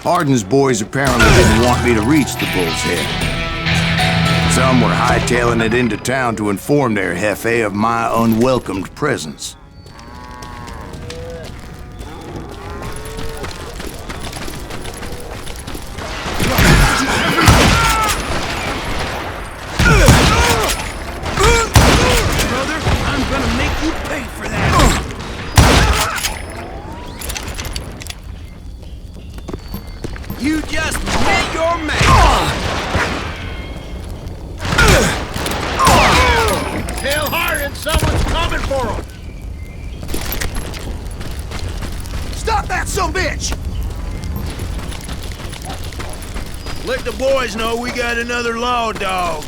Hardin's boys apparently didn't want me to reach the Bull's Head. Some were hightailing it into town to inform their jefe of my unwelcomed presence. You just met your man! Tell Hardin someone's coming for him! Stop that sumbitch! Let the boys know we got another law dog.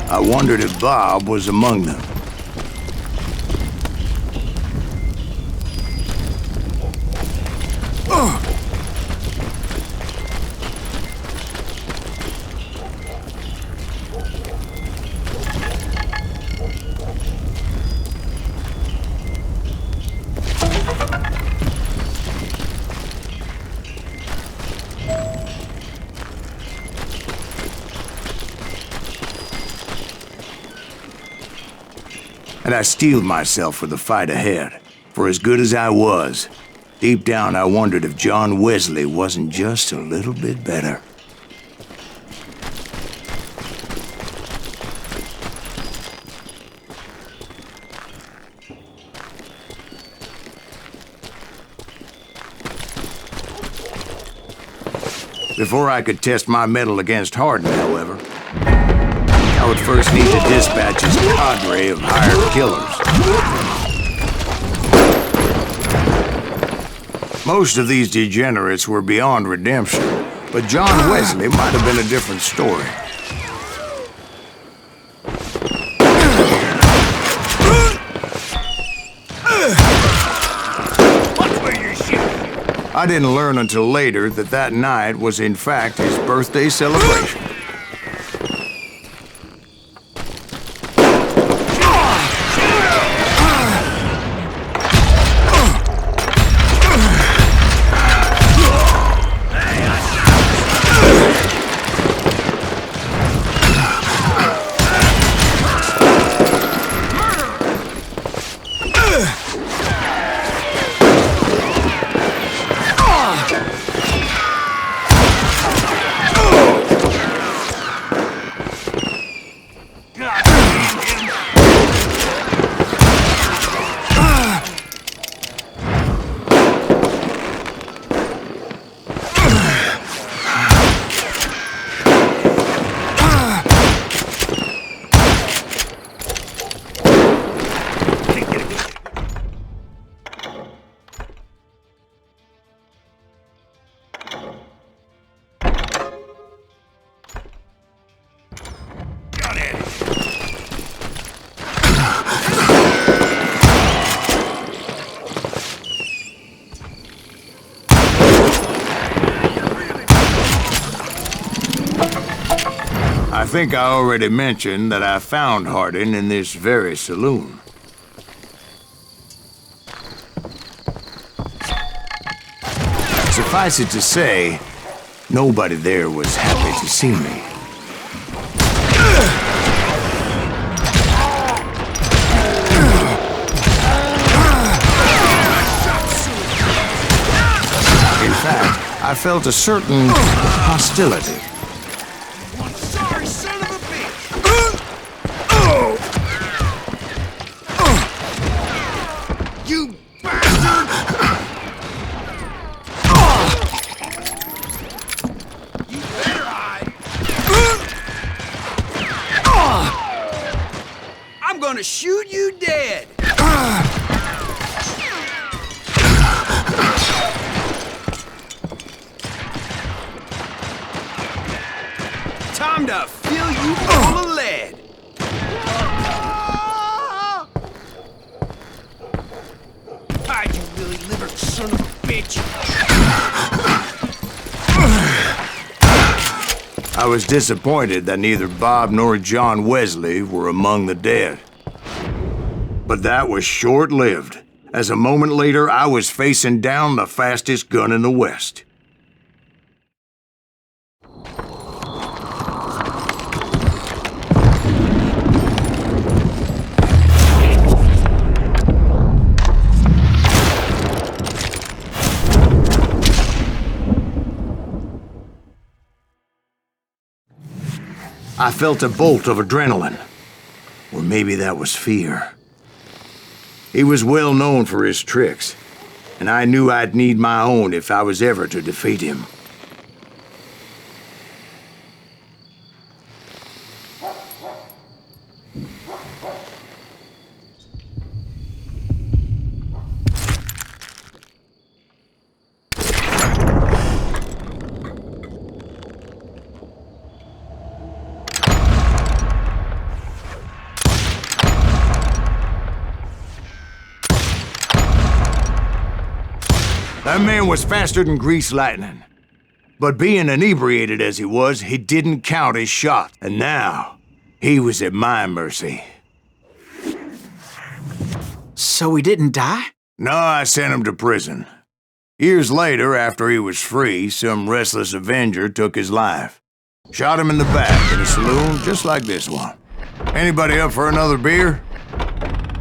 I wondered if Bob was among them. And I steeled myself for the fight ahead. For as good as I was, deep down I wondered if John Wesley wasn't just a little bit better. Before I could test my mettle against Hardin, however, I would first need to dispatch his cadre of hired killers. Most of these degenerates were beyond redemption, but John Wesley might have been a different story. I didn't learn until later that that night was in fact his birthday celebration. I think I already mentioned that I found Hardin in this very saloon. Suffice it to say, nobody there was happy to see me. In fact, I felt a certain hostility. One sorry son of a bitch! You bastard! You better hide! I'm gonna shoot you dead! Time to fill you full of lead! Hide, you lily-livered son of a bitch! I was disappointed that neither Bob nor John Wesley were among the dead. But that was short-lived, as a moment later I was facing down the fastest gun in the West. I felt a bolt of adrenaline. Or maybe that was fear. He was well known for his tricks, and I knew I'd need my own if I was ever to defeat him. That man was faster than greased lightning. But being inebriated as he was, he didn't count his shot. And now, he was at my mercy. So he didn't die? No, I sent him to prison. Years later, after he was free, some restless avenger took his life. Shot him in the back in a saloon just like this one. Anybody up for another beer?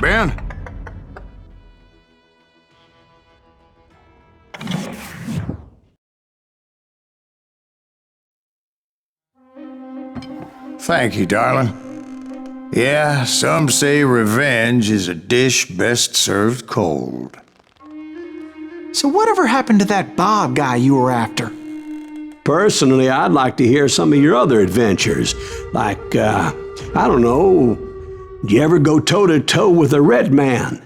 Ben? Thank you, darling. Yeah, some say revenge is a dish best served cold. So whatever happened to that Bob guy you were after? Personally, I'd like to hear some of your other adventures. Like, I don't know, did you ever go toe-to-toe with a red man?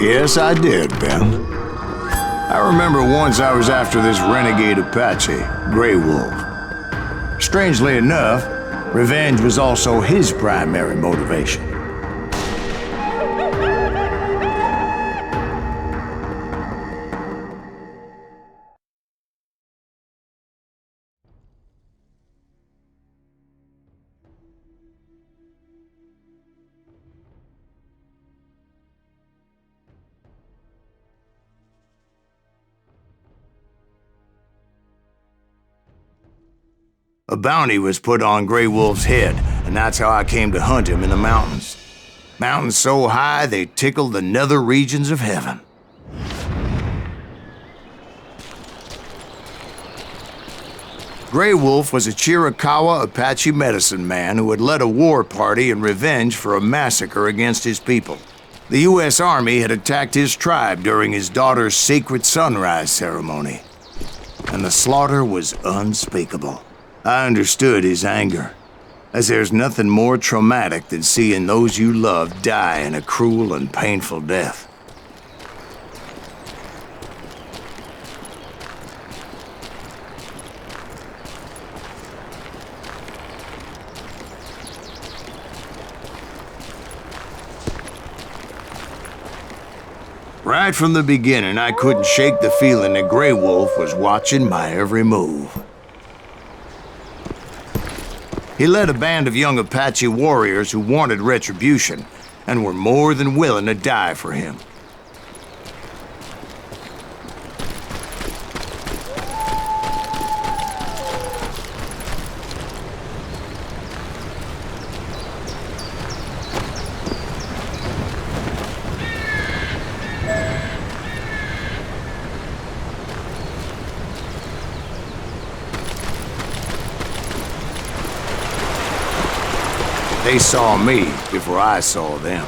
Yes, I did, Ben. I remember once I was after this renegade Apache, Grey Wolf. Strangely enough, revenge was also his primary motivation. A bounty was put on Grey Wolf's head, and that's how I came to hunt him in the mountains. Mountains so high they tickled the nether regions of heaven. Grey Wolf was a Chiricahua Apache medicine man who had led a war party in revenge for a massacre against his people. The U.S. Army had attacked his tribe during his daughter's sacred sunrise ceremony, and the slaughter was unspeakable. I understood his anger, as there's nothing more traumatic than seeing those you love die in a cruel and painful death. Right from the beginning, I couldn't shake the feeling that Grey Wolf was watching my every move. He led a band of young Apache warriors who wanted retribution and were more than willing to die for him. They saw me before I saw them.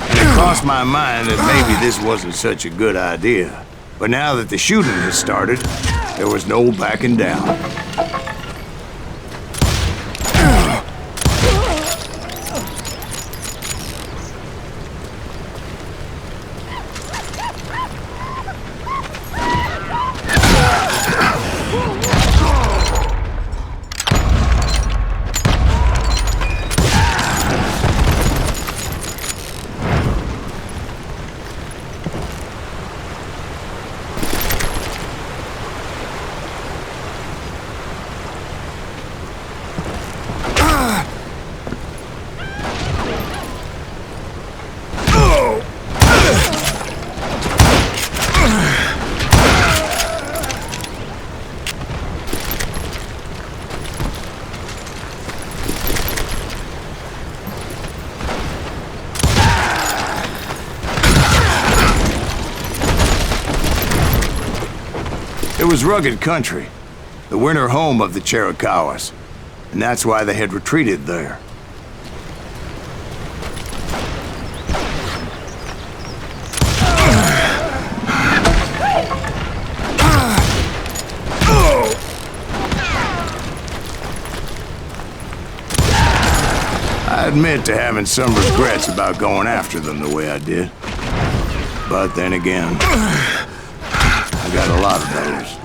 And it crossed my mind that maybe this wasn't such a good idea. But now that the shooting had started, there was no backing down. It was rugged country, the winter home of the Chiricahuas, and that's why they had retreated there. I admit to having some regrets about going after them the way I did. But then again, I got a lot of those.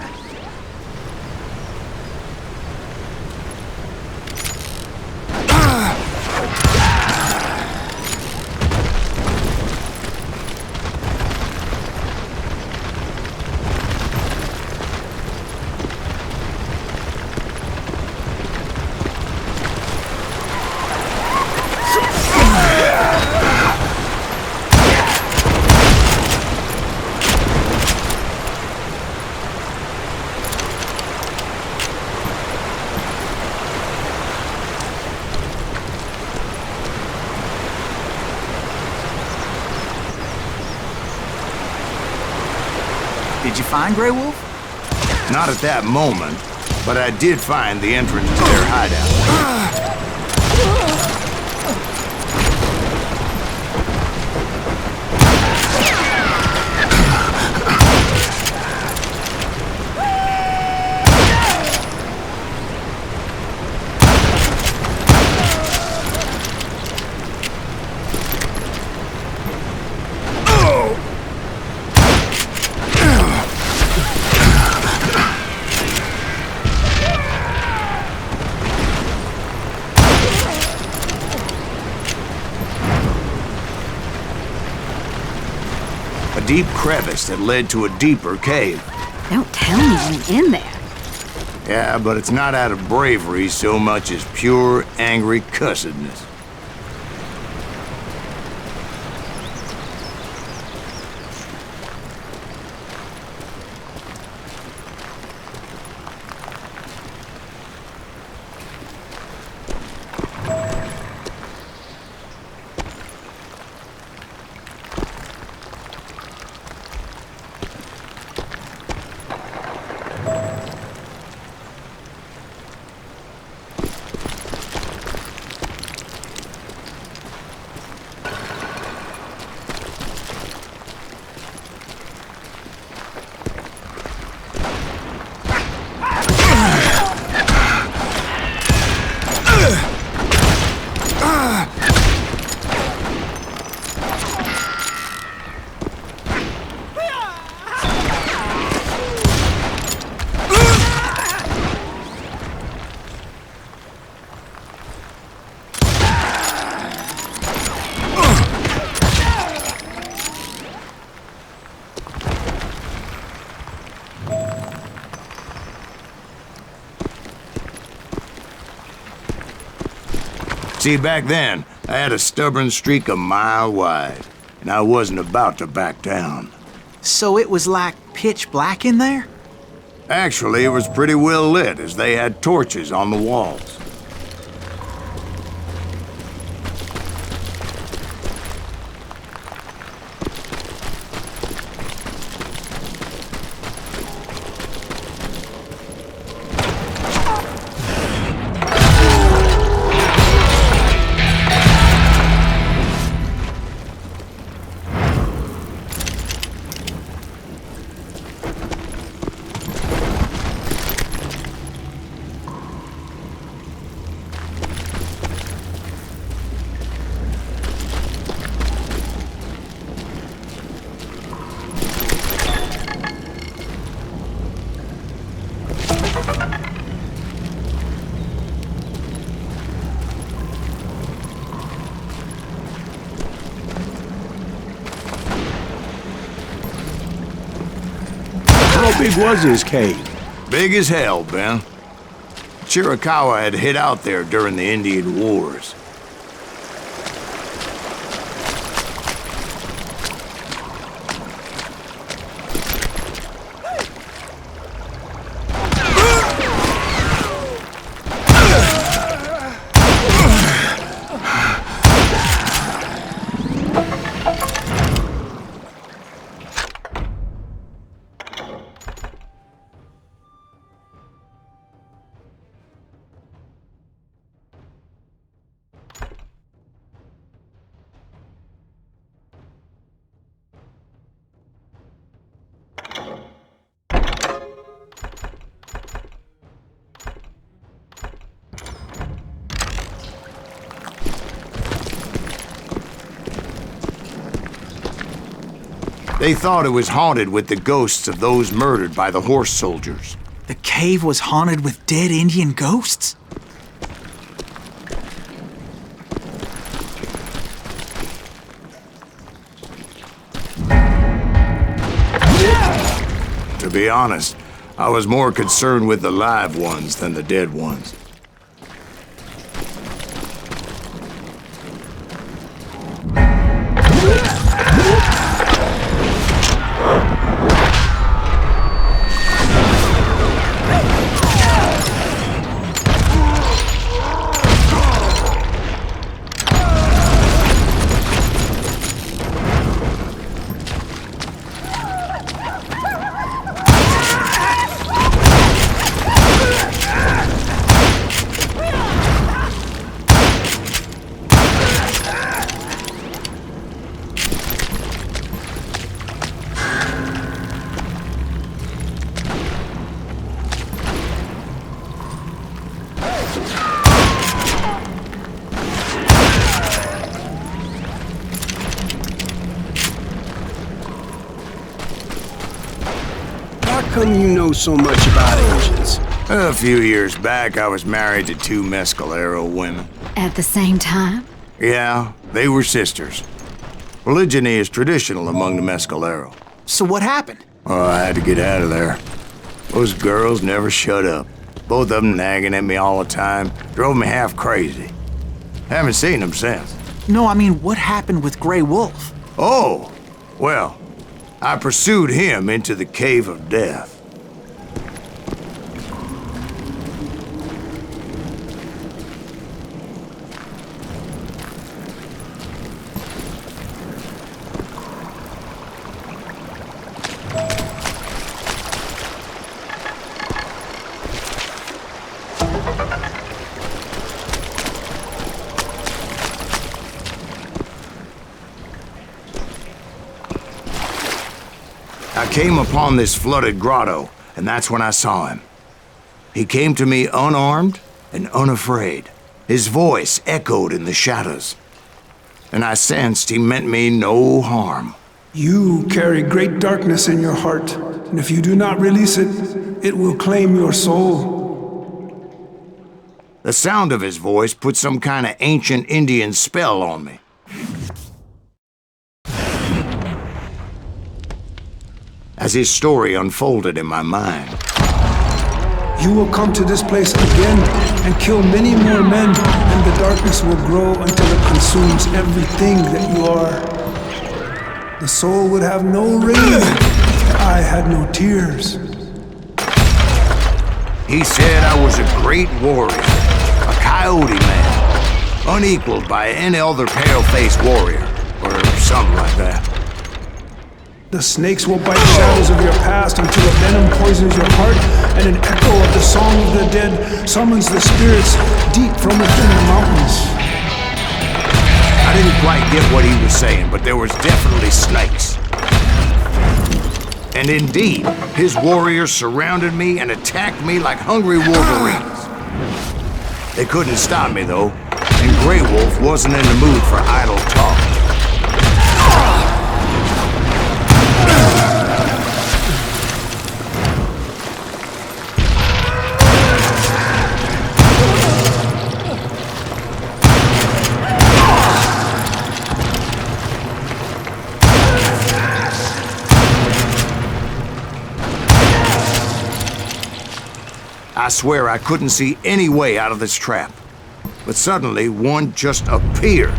Did you find Grey Wolf? Not at that moment, but I did find the entrance to their hideout. A deep crevice that led to a deeper cave. Don't tell me you went in there. Yeah, but it's not out of bravery so much as pure, angry cussedness. See, back then, I had a stubborn streak a mile wide, and I wasn't about to back down. So it was like pitch black in there? Actually, it was pretty well lit, as they had torches on the walls. How big was his cave? Big as hell, Ben. Chiricahua had hid out there during the Indian Wars. They thought it was haunted with the ghosts of those murdered by the horse soldiers. The cave was haunted with dead Indian ghosts? To be honest, I was more concerned with the live ones than the dead ones. How come you know so much about Indians? A few years back, I was married to 2 Mescalero women. At the same time? Yeah, they were sisters. Polygyny is traditional among the Mescalero. So what happened? Oh, I had to get out of there. Those girls never shut up. Both of them nagging at me all the time. Drove me half crazy. Haven't seen them since. No, I mean, what happened with Grey Wolf? Oh, well, I pursued him into the Cave of Death. I came upon this flooded grotto, and that's when I saw him. He came to me unarmed and unafraid. His voice echoed in the shadows, and I sensed he meant me no harm. You carry great darkness in your heart, and if you do not release it, it will claim your soul. The sound of his voice put some kind of ancient Indian spell on me. As his story unfolded in my mind. You will come to this place again and kill many more men, and the darkness will grow until it consumes everything that you are. The soul would have no rain if I had no tears. He said I was a great warrior, a coyote man, unequaled by any other pale-faced warrior, or something like that. The snakes will bite shadows of your past until a venom poisons your heart, and an echo of the song of the dead summons the spirits deep from within the mountains. I didn't quite get what he was saying, but there was definitely snakes. And indeed, his warriors surrounded me and attacked me like hungry wolverines. They couldn't stop me, though, and Grey Wolf wasn't in the mood for idle talk. I swear I couldn't see any way out of this trap. But suddenly, one just appeared.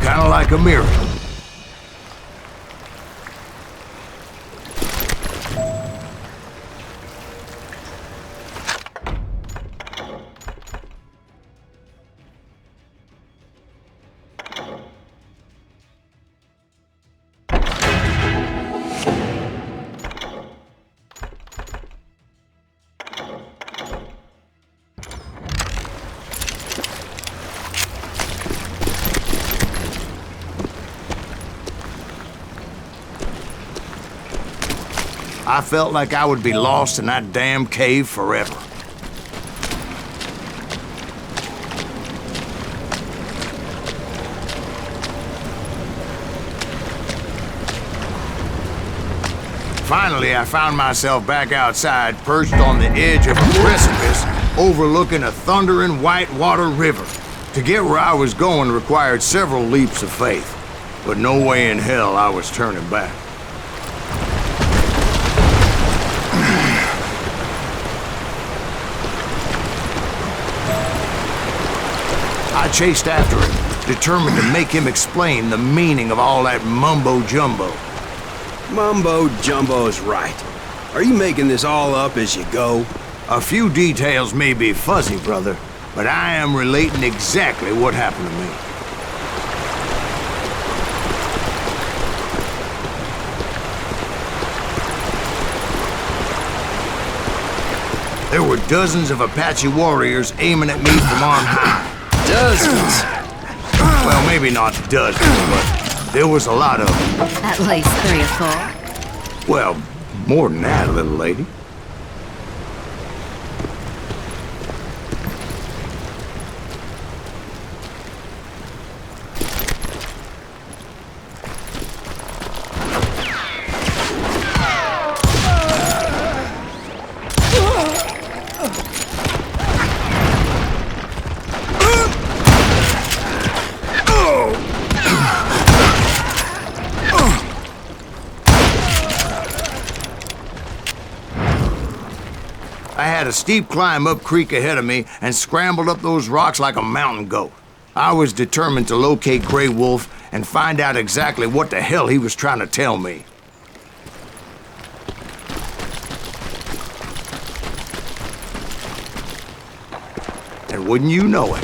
Kinda like a miracle. I felt like I would be lost in that damn cave forever. Finally, I found myself back outside, perched on the edge of a precipice, overlooking a thundering whitewater river. To get where I was going required several leaps of faith, but no way in hell I was turning back. I chased after him, determined to make him explain the meaning of all that mumbo-jumbo. Mumbo-jumbo's right. Are you making this all up as you go? A few details may be fuzzy, brother, but I am relating exactly what happened to me. There were dozens of Apache warriors aiming at me from on high. Dozens? Well, maybe not dozens, but there was a lot of them. At least 3 or 4. Well, more than that, little lady. I had a steep climb up creek ahead of me and scrambled up those rocks like a mountain goat. I was determined to locate Grey Wolf and find out exactly what the hell he was trying to tell me. And wouldn't you know it,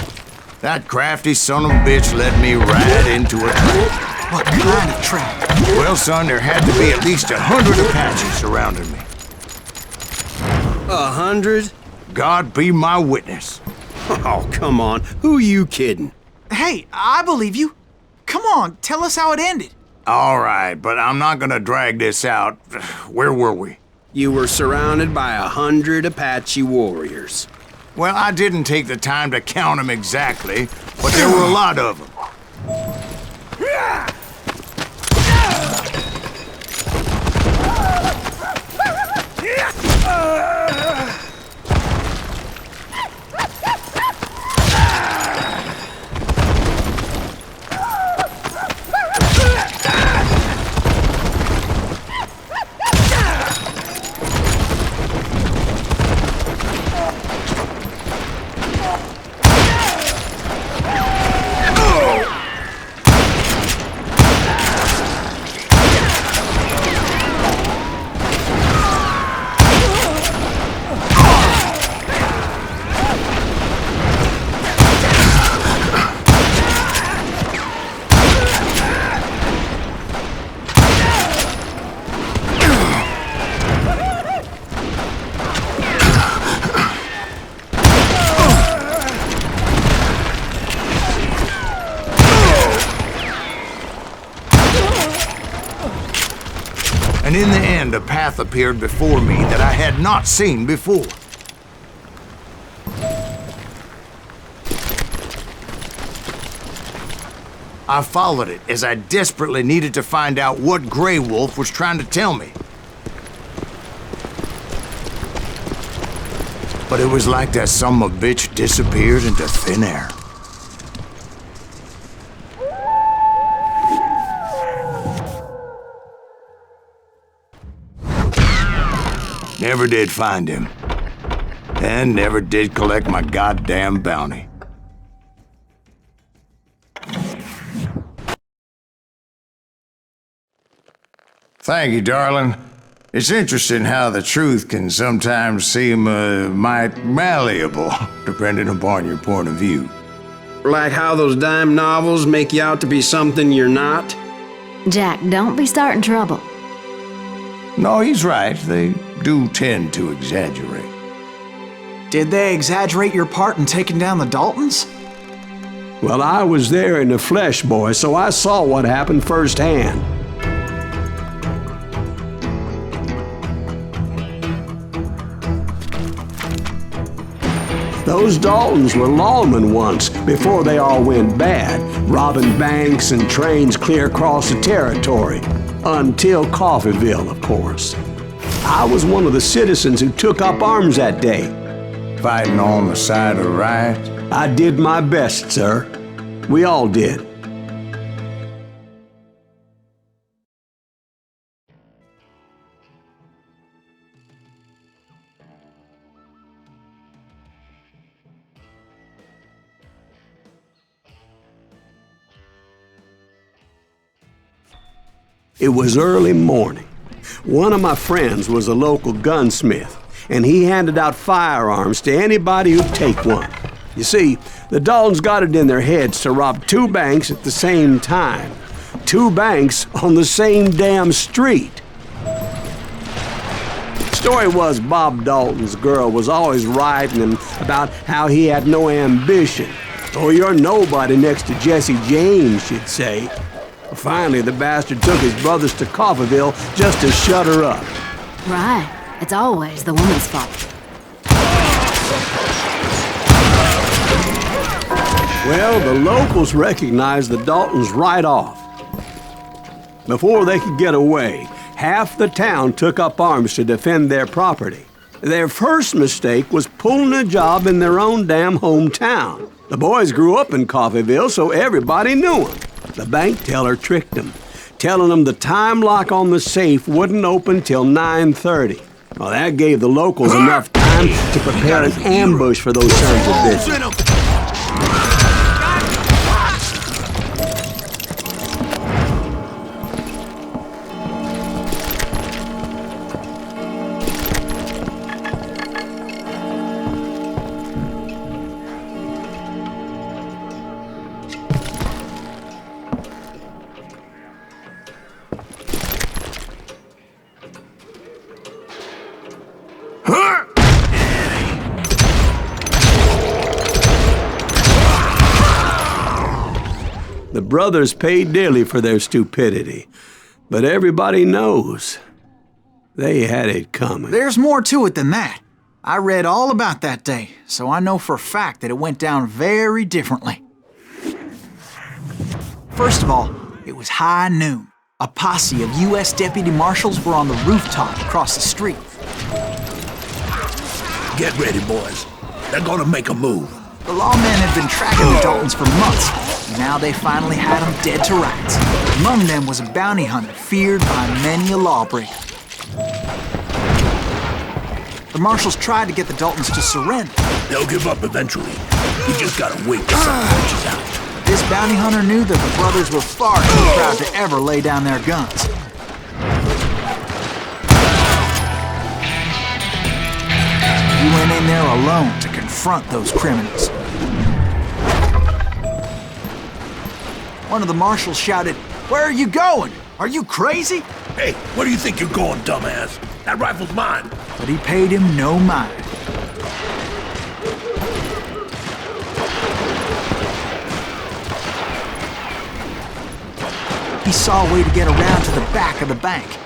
that crafty son of a bitch led me right into a trap. What kind of trap? Well, son, there had to be at least 100 Apaches surrounding me. 100? God be my witness. Oh, come on. Who are you kidding? Hey, I believe you. Come on, tell us how it ended. All right, but I'm not gonna drag this out. Where were we? You were surrounded by 100 Apache warriors. Well, I didn't take the time to count them exactly, but there were a lot of them. And in the end, a path appeared before me that I had not seen before. I followed it as I desperately needed to find out what Grey Wolf was trying to tell me. But it was like that son of a bitch disappeared into thin air. Never did find him. And never did collect my goddamn bounty. Thank you, darling. It's interesting how the truth can sometimes seem might malleable, depending upon your point of view. Like how those dime novels make you out to be something you're not? Jack, don't be starting trouble. No, he's right. They do tend to exaggerate. Did they exaggerate your part in taking down the Daltons? Well, I was there in the flesh, boy, so I saw what happened firsthand. Those Daltons were lawmen once, before they all went bad, robbing banks and trains clear across the territory. Until Coffeeville, of course. I was one of the citizens who took up arms that day. Fighting on the side of right? I did my best, sir. We all did. It was early morning. One of my friends was a local gunsmith, and he handed out firearms to anybody who'd take one. You see, the Daltons got it in their heads to rob 2 banks at the same time. 2 banks on the same damn street. Story was Bob Dalton's girl was always writing him about how he had no ambition. Oh, you're nobody next to Jesse James, she'd say. Finally, the bastard took his brothers to Coffeeville just to shut her up. Right. It's always the woman's fault. Well, the locals recognized the Daltons right off. Before they could get away, half the town took up arms to defend their property. Their first mistake was pulling a job in their own damn hometown. The boys grew up in Coffeeville, so everybody knew them. The bank teller tricked them, telling them the time lock on the safe wouldn't open till 9:30. Well, that gave the locals enough time to prepare an ambush for those sons of bitches. The brothers paid dearly for their stupidity, but everybody knows they had it coming. There's more to it than that. I read all about that day, so I know for a fact that it went down very differently. First of all, it was high noon. A posse of U.S. deputy marshals were on the rooftop across the street. Get ready, boys. They're gonna make a move. The lawmen had been tracking the Daltons for months, and now they finally had them dead to rights. Among them was a bounty hunter feared by many a lawbreaker. The marshals tried to get the Daltons to surrender. They'll give up eventually. You just gotta wait till something reaches out. This bounty hunter knew that the brothers were far too proud to ever lay down their guns. He went in there alone to confront those criminals. One of the marshals shouted, "Where are you going? Are you crazy?" Hey, where do you think you're going, dumbass? That rifle's mine. But he paid him no mind. He saw a way to get around to the back of the bank.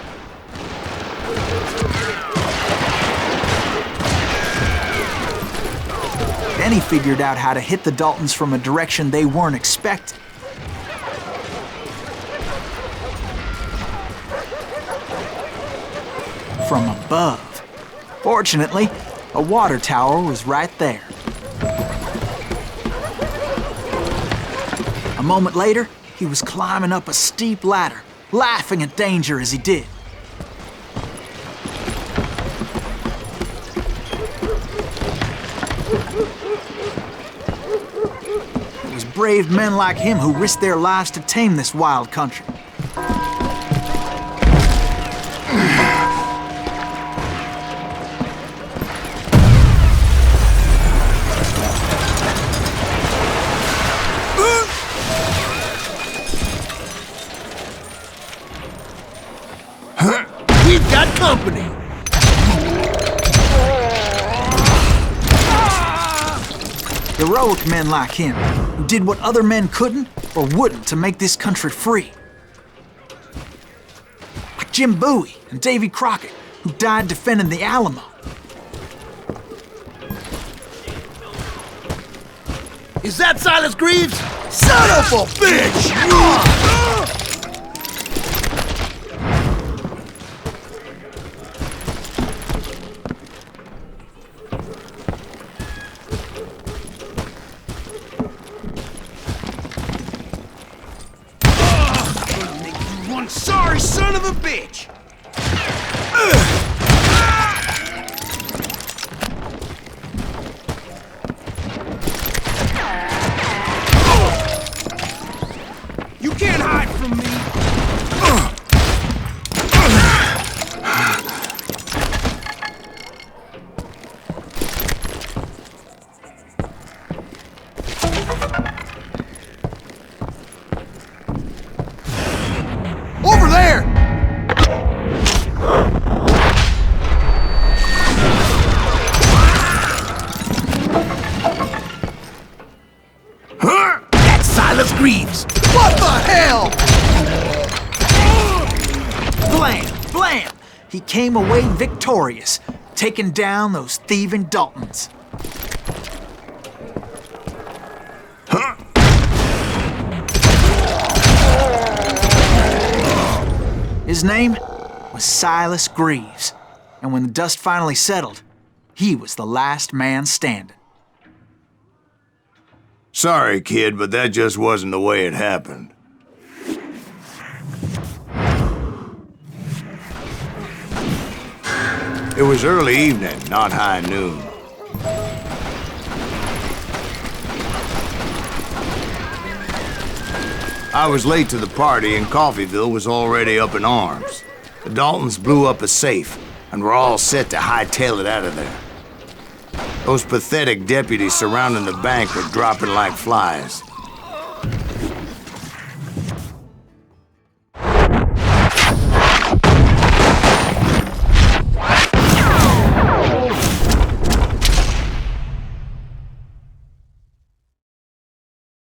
Then he figured out how to hit the Daltons from a direction they weren't expecting. From above. Fortunately, a water tower was right there. A moment later, he was climbing up a steep ladder, laughing at danger as he did. It was brave men like him who risked their lives to tame this wild country. We've got company! Heroic men like him, who did what other men couldn't or wouldn't to make this country free. Like Jim Bowie and Davy Crockett, who died defending the Alamo. Is that Silas Greaves? Son of a bitch! One sorry son of a bitch! You can't hide from me! Over there! That's Silas Greaves! What the hell? Blam! Blam! He came away victorious, taking down those thieving Daltons. His name was Silas Greaves, and when the dust finally settled, he was the last man standing. Sorry, kid, but that just wasn't the way it happened. It was early evening, not high noon. I was late to the party and Coffeyville was already up in arms. The Daltons blew up a safe and were all set to hightail it out of there. Those pathetic deputies surrounding the bank were dropping like flies.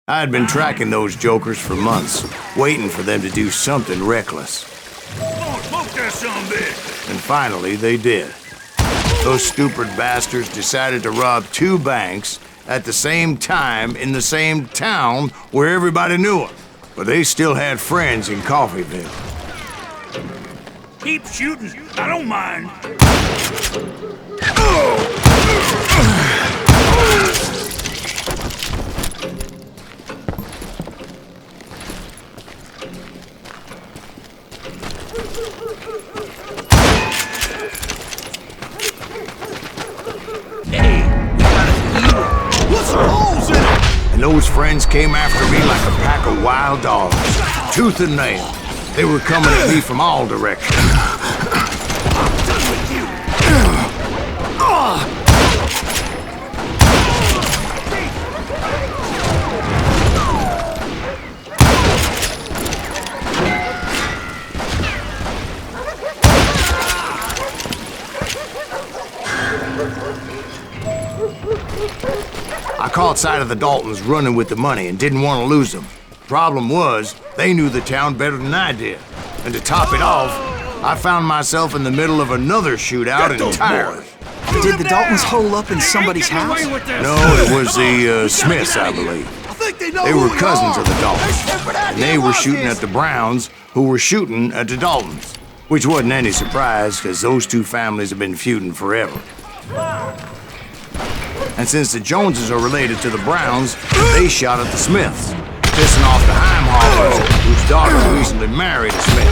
I had been tracking those jokers for months, waiting for them to do something reckless. Oh, smoke that sumbitch! And finally, they did. Those stupid bastards decided to rob 2 banks at the same time in the same town where everybody knew them. But they still had friends in Coffeyville. Keep shooting. I don't mind. And those friends came after me like a pack of wild dogs, tooth and nail. They were coming at me from all directions. I'm done with you! I caught sight of the Daltons running with the money and didn't want to lose them. Problem was, they knew the town better than I did. And to top it off, I found myself in the middle of another shootout entirely. Did the Daltons hole up in somebody's house? No, it was the Smiths, I believe. They were cousins of the Daltons, and they were shooting at the Browns, who were shooting at the Daltons. Which wasn't any surprise, because those two families have been feuding forever. And since the Joneses are related to the Browns, they shot at the Smiths, pissing off the Heimhoffers, whose daughter recently married a Smith.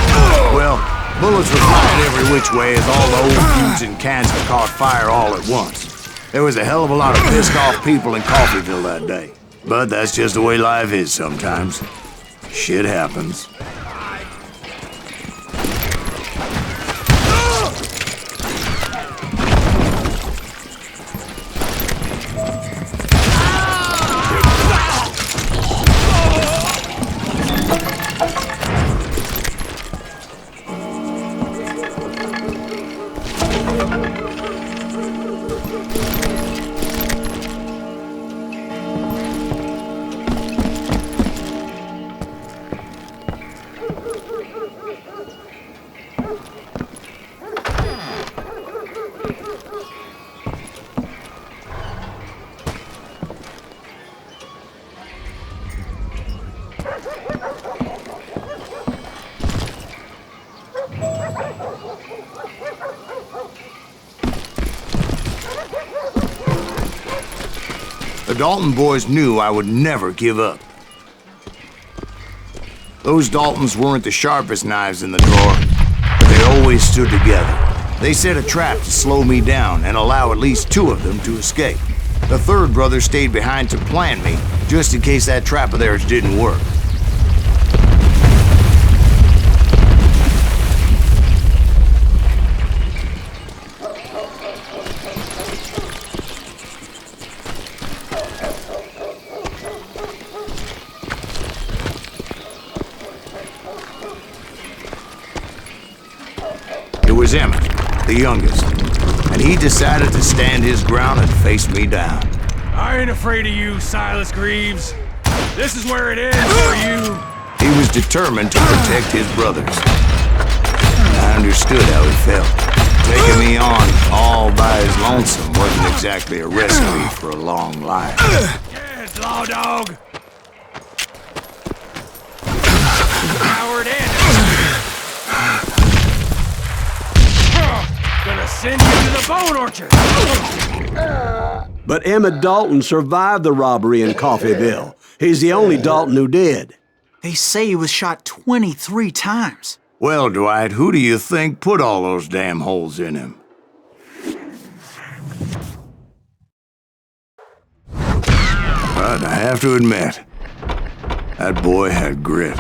Well, bullets were flying every which way as all the old feuds in Kansas caught fire all at once. There was a hell of a lot of pissed-off people in Coffeyville that day. But that's just the way life is sometimes. Shit happens. The Dalton boys knew I would never give up. Those Daltons weren't the sharpest knives in the drawer, but they always stood together. They set a trap to slow me down and allow at least two of them to escape. The third brother stayed behind to plant me, just in case that trap of theirs didn't work. It was Emmett, the youngest, and he decided to stand his ground and face me down. I ain't afraid of you, Silas Greaves. This is where it ends for you. He was determined to protect his brothers. I understood how he felt. Taking me on all by his lonesome wasn't exactly a recipe for a long life. Yes, law dog. Howard Gonna send you to the bone orchard. But Emmett Dalton survived the robbery in Coffeyville. He's the only Dalton who did. They say he was shot 23 times. Well, Dwight, who do you think put all those damn holes in him? But I have to admit, that boy had grit.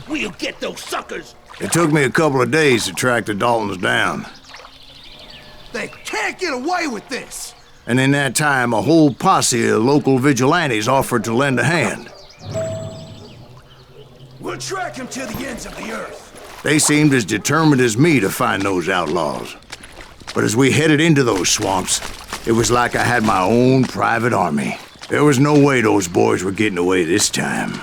We'll get those suckers! It took me a couple of days to track the Daltons down. They can't get away with this! And in that time, a whole posse of local vigilantes offered to lend a hand. We'll track him to the ends of the earth. They seemed as determined as me to find those outlaws. But as we headed into those swamps, it was like I had my own private army. There was no way those boys were getting away this time.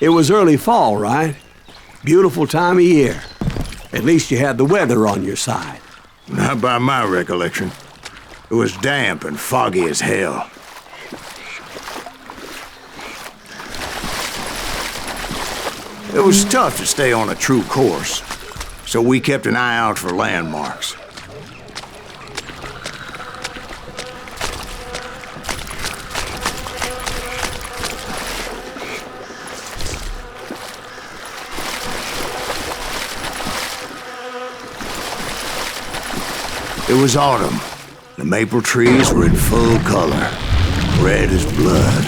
It was early fall, right? Beautiful time of year. At least you had the weather on your side. Not by my recollection. It was damp and foggy as hell. It was tough to stay on a true course, so we kept an eye out for landmarks. It was autumn. The maple trees were in full color, red as blood.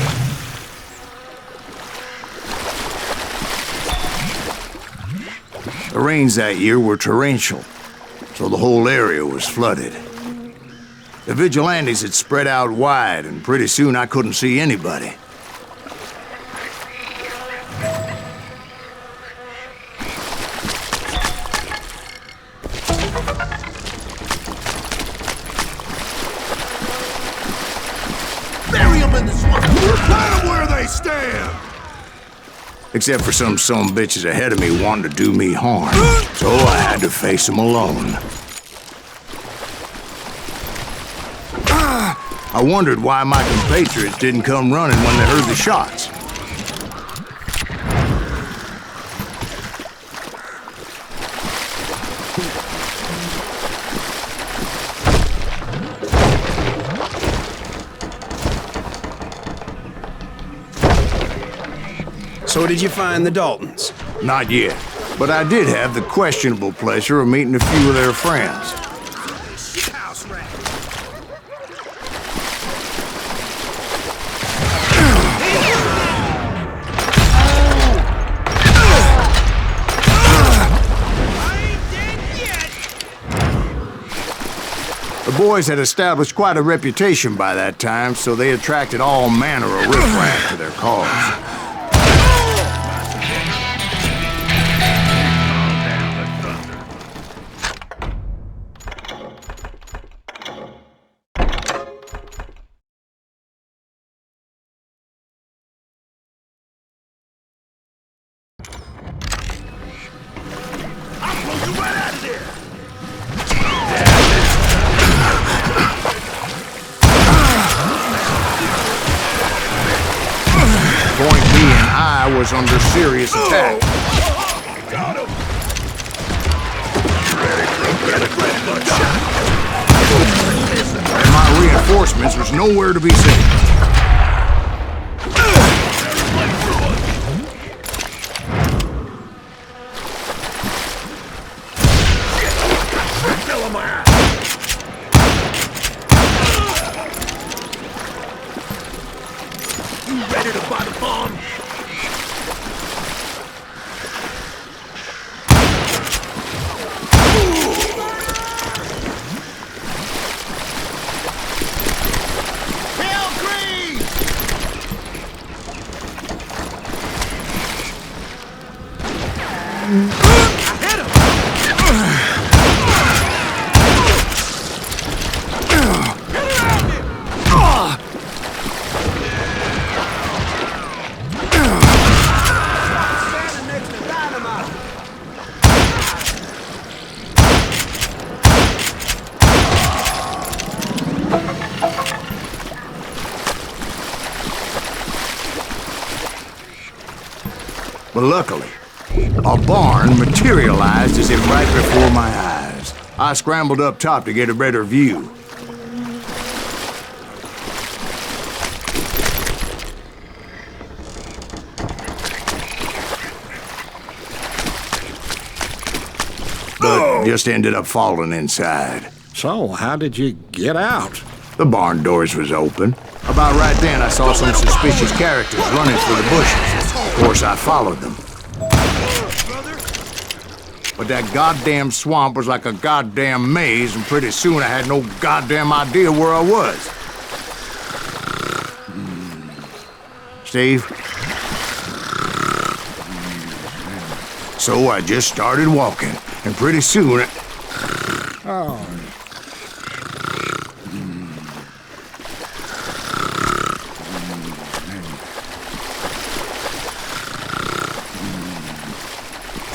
The rains that year were torrential, so the whole area was flooded. The vigilantes had spread out wide, and pretty soon I couldn't see anybody. Except for some bitches ahead of me wanting to do me harm. So I had to face them alone. I wondered why my compatriots didn't come running when they heard the shots. So did you find the Daltons? Not yet, but I did have the questionable pleasure of meeting a few of their friends. The boys had established quite a reputation by that time, so they attracted all manner of riffraff to their cause. Point being, I was under serious attack. Got him. And my reinforcements was nowhere to be seen. Ready to buy the bomb? But luckily, a barn materialized as if right before my eyes. I scrambled up top to get a better view. But just ended up falling inside. So, how did you get out? The barn doors was open. About right then, I saw some suspicious characters running through the bushes. Of course, I followed them. But that goddamn swamp was like a goddamn maze, and pretty soon I had no goddamn idea where I was. Steve? So I just started walking, and pretty soon...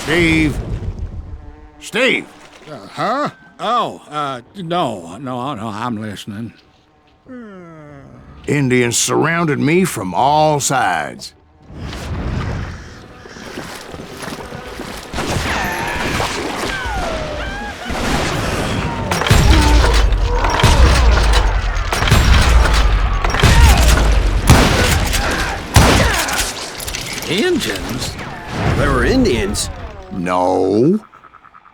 Steve? Steve! Huh? No, I'm listening. Indians surrounded me from all sides. Indians? There were Indians? No.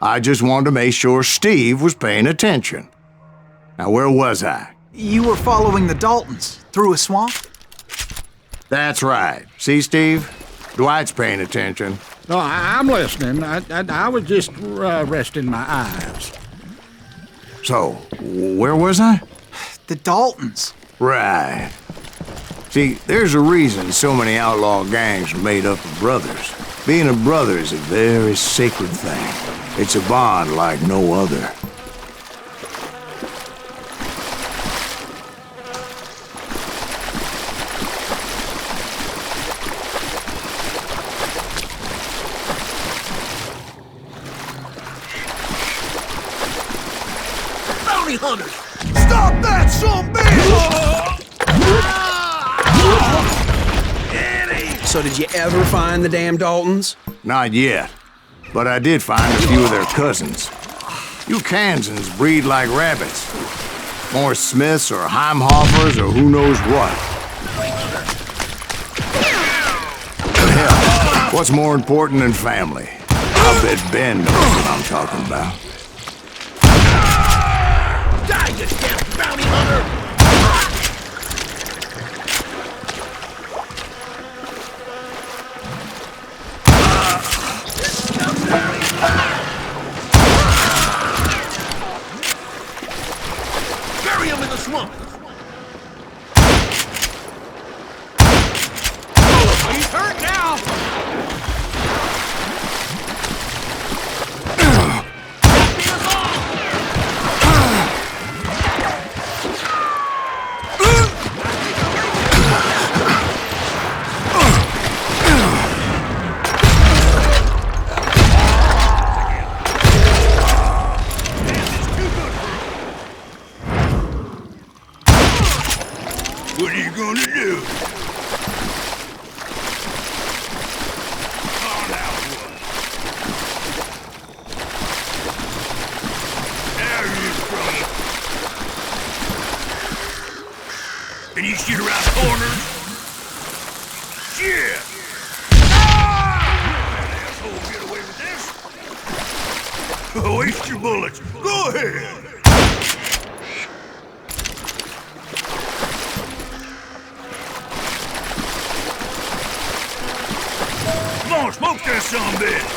I just wanted to make sure Steve was paying attention. Now, where was I? You were following the Daltons through a swamp? That's right. See, Steve? Dwight's paying attention. No, I'm listening. I was just resting my eyes. So, where was I? The Daltons. Right. See, there's a reason so many outlaw gangs are made up of brothers. Being a brother is a very sacred thing. It's a bond like no other. Bounty hunters! Stop that, son So did you ever find the damn Daltons? Not yet. But I did find a few of their cousins. You Kansans breed like rabbits. More Smiths or Heimhoffers or who knows what. But hell, what's more important than family? I bet Ben knows what I'm talking about. Die, you damn bounty hunter! Bury him in the swamp! He's hurt now! What are you gonna do? Oh, now what? There you go. Can you shoot around corners? Shit! Ah! That asshole get away with this? Waste your bullets. Go ahead. Come on, smoke that sumbitch!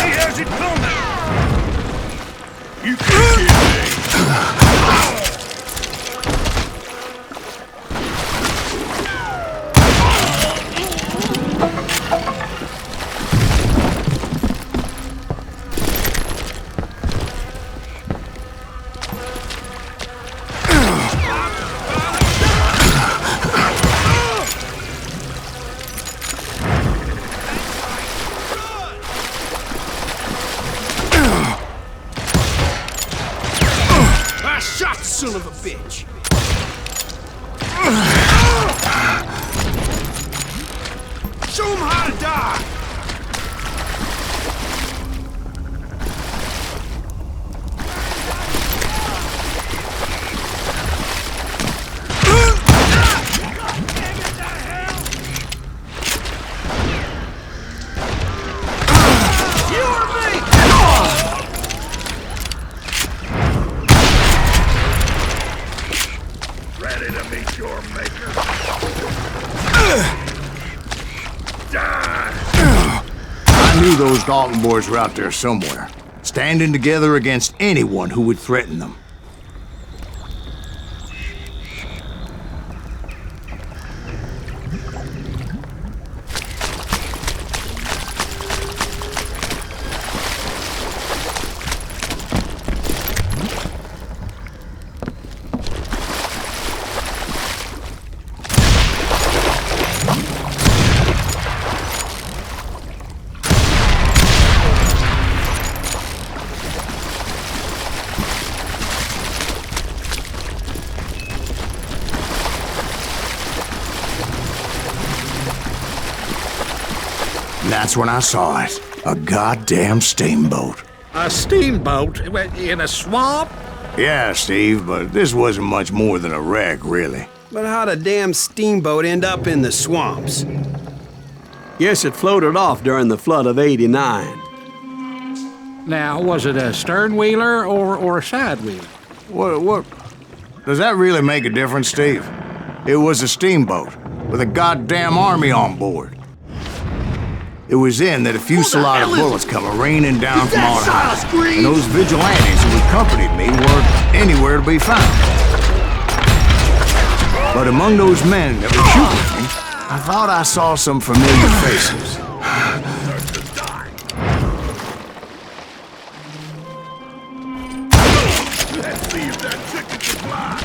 He has it coming! You can't get me! Shot, son of a bitch! Show him how to die! Ready to meet your maker. Die! I knew those Dalton boys were out there somewhere, standing together against anyone who would threaten them. That's when I saw it. A goddamn steamboat. A steamboat in a swamp? Yeah, Steve, but this wasn't much more than a wreck, really. But how'd a damn steamboat end up in the swamps? Yes, it floated off during the flood of '89. Now, was it a stern wheeler or a side wheeler? What? Does that really make a difference, Steve? It was a steamboat with a goddamn army on board. It was then that a fusillade of bullets come raining down from on high, and those vigilantes who accompanied me weren't anywhere to be found. But among those men that were shooting me, I thought I saw some familiar faces. Let's see if that chicken can fly.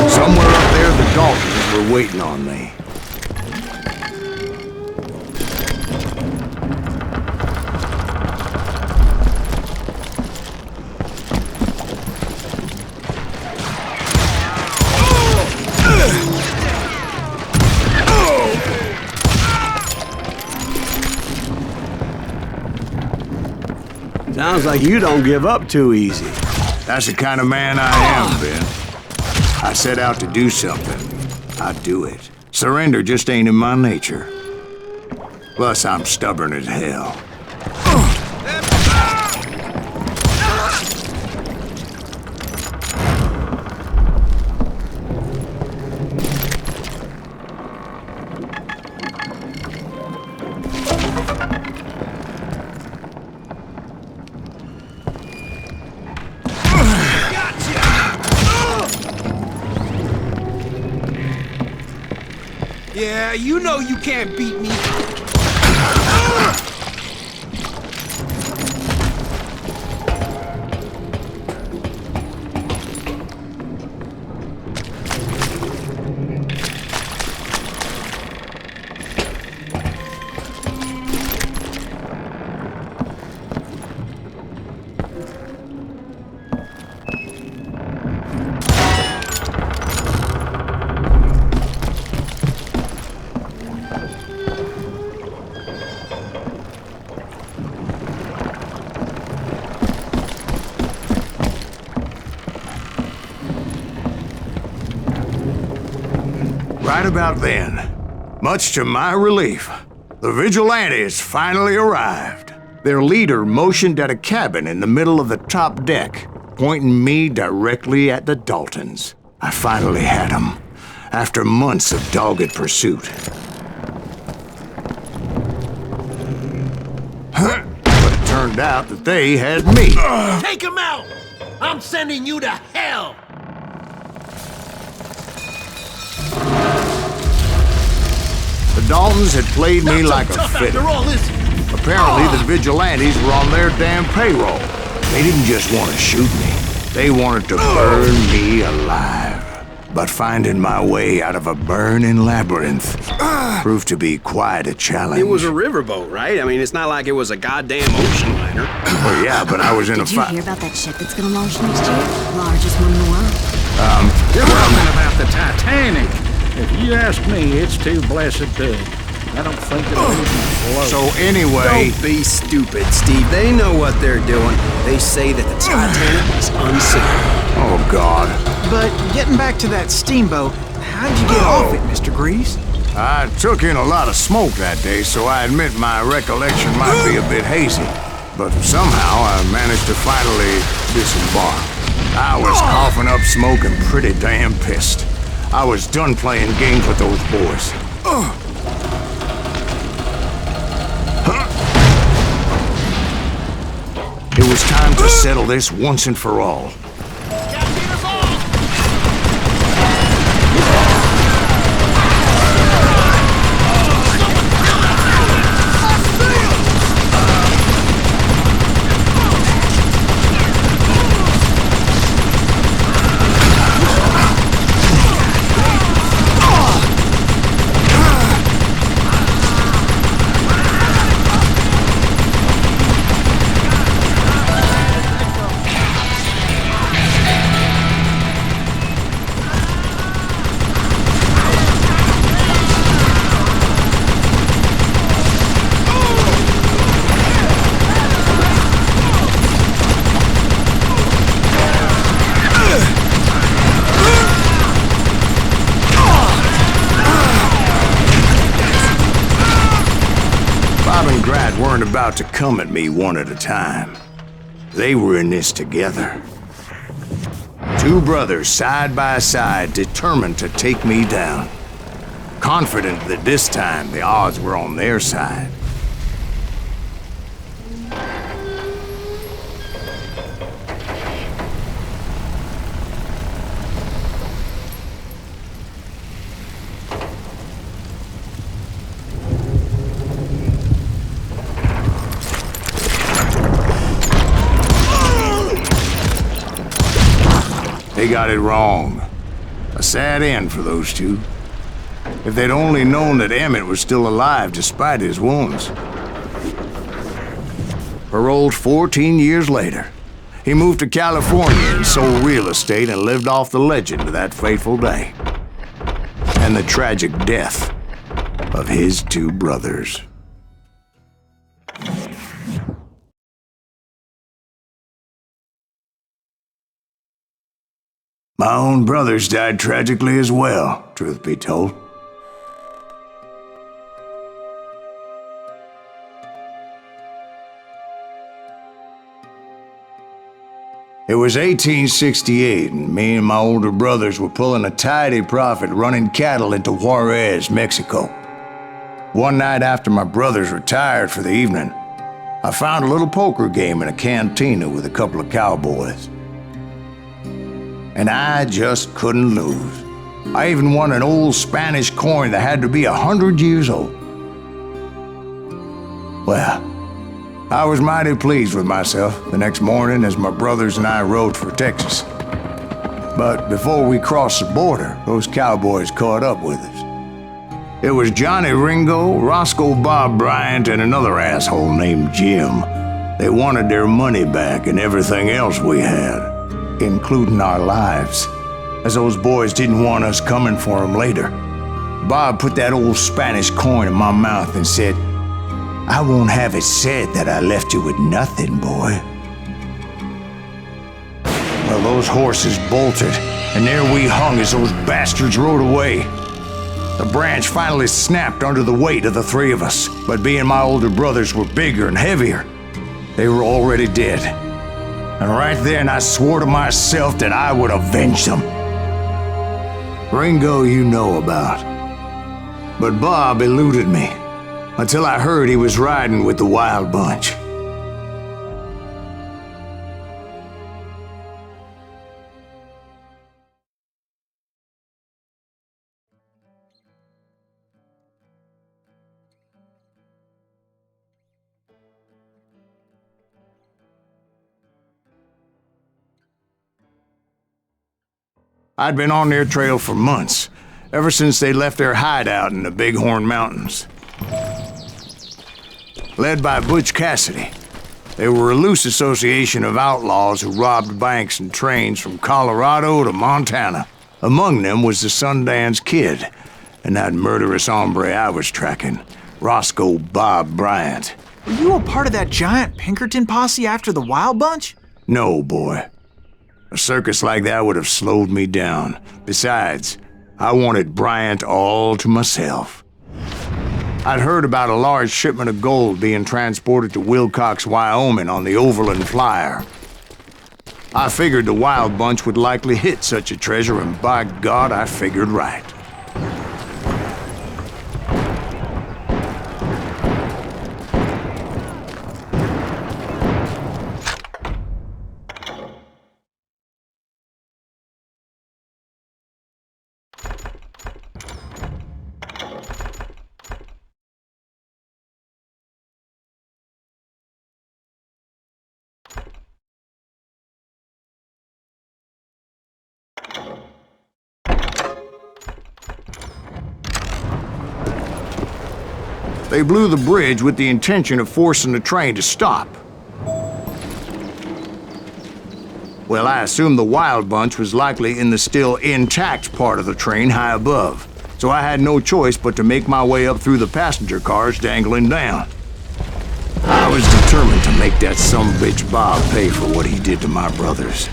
Somewhere up there, the Daltons were waiting on me. Sounds like you don't give up too easy. That's the kind of man I am, Ben. I set out to do something. I do it. Surrender just ain't in my nature. Plus, I'm stubborn as hell. Yeah, you know you can't beat me. Right about then, much to my relief, the vigilantes finally arrived. Their leader motioned at a cabin in the middle of the top deck, pointing me directly at the Daltons. I finally had them, after months of dogged pursuit. But it turned out that they had me. Take him out! I'm sending you to hell! The Daltons had played me like a fiddle. Apparently, the vigilantes were on their damn payroll. They didn't just want to shoot me. They wanted to burn me alive. But finding my way out of a burning labyrinth proved to be quite a challenge. It was a riverboat, right? I mean, it's not like it was a goddamn ocean liner. Oh, yeah, but I was in a fight. Did you hear about that ship that's gonna launch next year? Largest one in the world. You're talking about the Titanic. If you ask me, it's too blessed big. I don't think it'll even float. So anyway... Don't be stupid, Steve. They know what they're doing. They say that the Titanic is unsafe. Oh, God. But getting back to that steamboat, how'd you get off it, Mr. Grease? I took in a lot of smoke that day, so I admit my recollection might be a bit hazy. But somehow I managed to finally disembark. I was coughing up smoke and pretty damn pissed. I was done playing games with those boys. It was time to settle this once and for all. Bob and Grad weren't about to come at me one at a time. They were in this together. Two brothers side by side, determined to take me down. Confident that this time the odds were on their side. They got it wrong. A sad end for those two. If they'd only known that Emmett was still alive despite his wounds. Paroled 14 years later, he moved to California and sold real estate and lived off the legend of that fateful day. And the tragic death of his two brothers. My own brothers died tragically as well, truth be told. It was 1868, and me and my older brothers were pulling a tidy profit running cattle into Juarez, Mexico. One night after my brothers retired for the evening, I found a little poker game in a cantina with a couple of cowboys. And I just couldn't lose. I even won an old Spanish coin that had to be 100 years old. Well, I was mighty pleased with myself the next morning as my brothers and I rode for Texas. But before we crossed the border, those cowboys caught up with us. It was Johnny Ringo, Roscoe Bob Bryant, and another asshole named Jim. They wanted their money back and everything else we had, including our lives, as those boys didn't want us coming for them later. Bob put that old Spanish coin in my mouth and said, "I won't have it said that I left you with nothing, boy." Well, those horses bolted, and there we hung as those bastards rode away. The branch finally snapped under the weight of the three of us, but being my older brothers were bigger and heavier, they were already dead. And right then I swore to myself that I would avenge them. Ringo you know about. But Bob eluded me, until I heard he was riding with the Wild Bunch. I'd been on their trail for months, ever since they left their hideout in the Bighorn Mountains. Led by Butch Cassidy, they were a loose association of outlaws who robbed banks and trains from Colorado to Montana. Among them was the Sundance Kid, and that murderous hombre I was tracking, Roscoe Bob Bryant. Were you a part of that giant Pinkerton posse after the Wild Bunch? No, boy. A circus like that would have slowed me down. Besides, I wanted Bryant all to myself. I'd heard about a large shipment of gold being transported to Wilcox, Wyoming on the Overland Flyer. I figured the Wild Bunch would likely hit such a treasure, and by God, I figured right. They blew the bridge with the intention of forcing the train to stop. Well, I assumed the Wild Bunch was likely in the still intact part of the train high above, so I had no choice but to make my way up through the passenger cars dangling down. I was determined to make that sumbitch Bob pay for what he did to my brothers.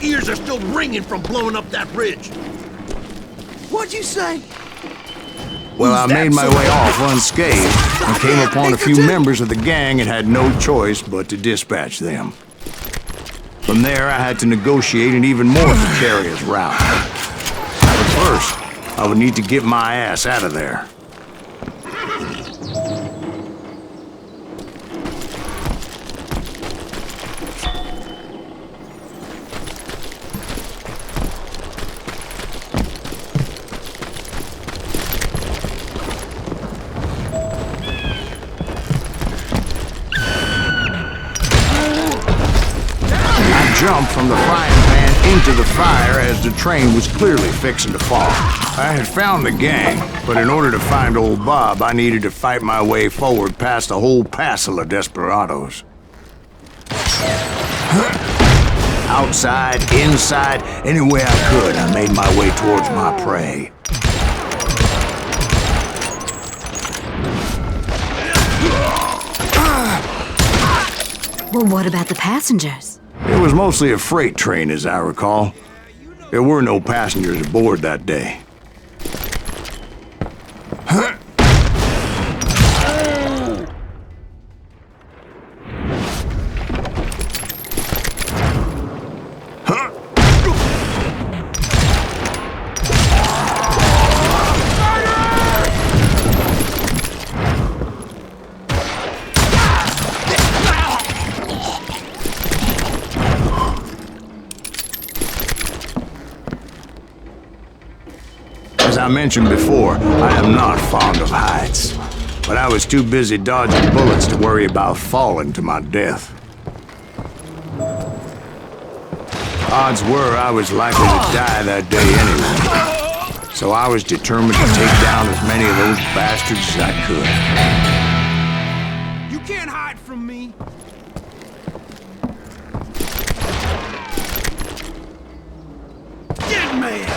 Ears are still ringing from blowing up that bridge. What'd you say? Well, I made my way off unscathed and came upon a few members of the gang and had no choice but to dispatch them. From there, I had to negotiate an even more precarious route. But first, I would need to get my ass out of there. Jumped from the frying pan into the fire as the train was clearly fixing to fall. I had found the gang, but in order to find old Bob, I needed to fight my way forward past a whole passel of desperados. Outside, inside, any way I could, I made my way towards my prey. Well, what about the passengers? It was mostly a freight train, as I recall. There were no passengers aboard that day. As I mentioned before, I am not fond of heights, but I was too busy dodging bullets to worry about falling to my death. Odds were I was likely to die that day anyway, so I was determined to take down as many of those bastards as I could. You can't hide from me! Dead man!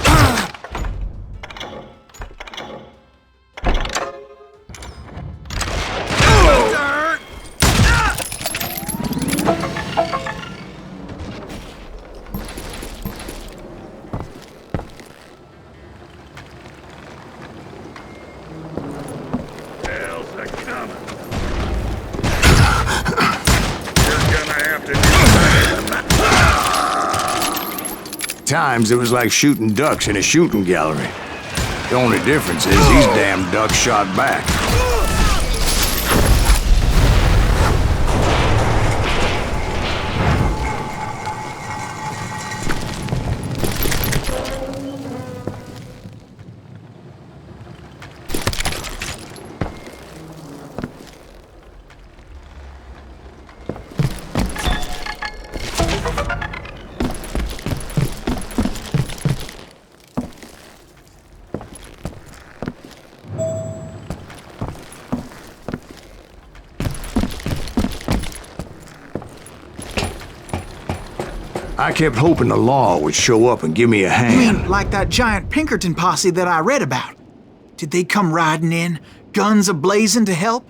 Times it was like shooting ducks in a shooting gallery. The only difference is these damn ducks shot back. I kept hoping the law would show up and give me a hand. You mean like that giant Pinkerton posse that I read about? Did they come riding in, guns a-blazing to help?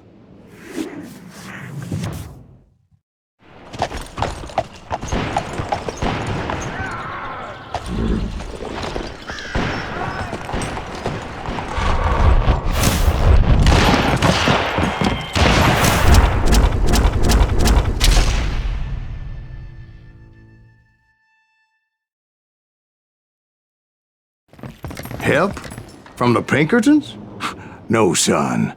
Help? From the Pinkertons? No, son.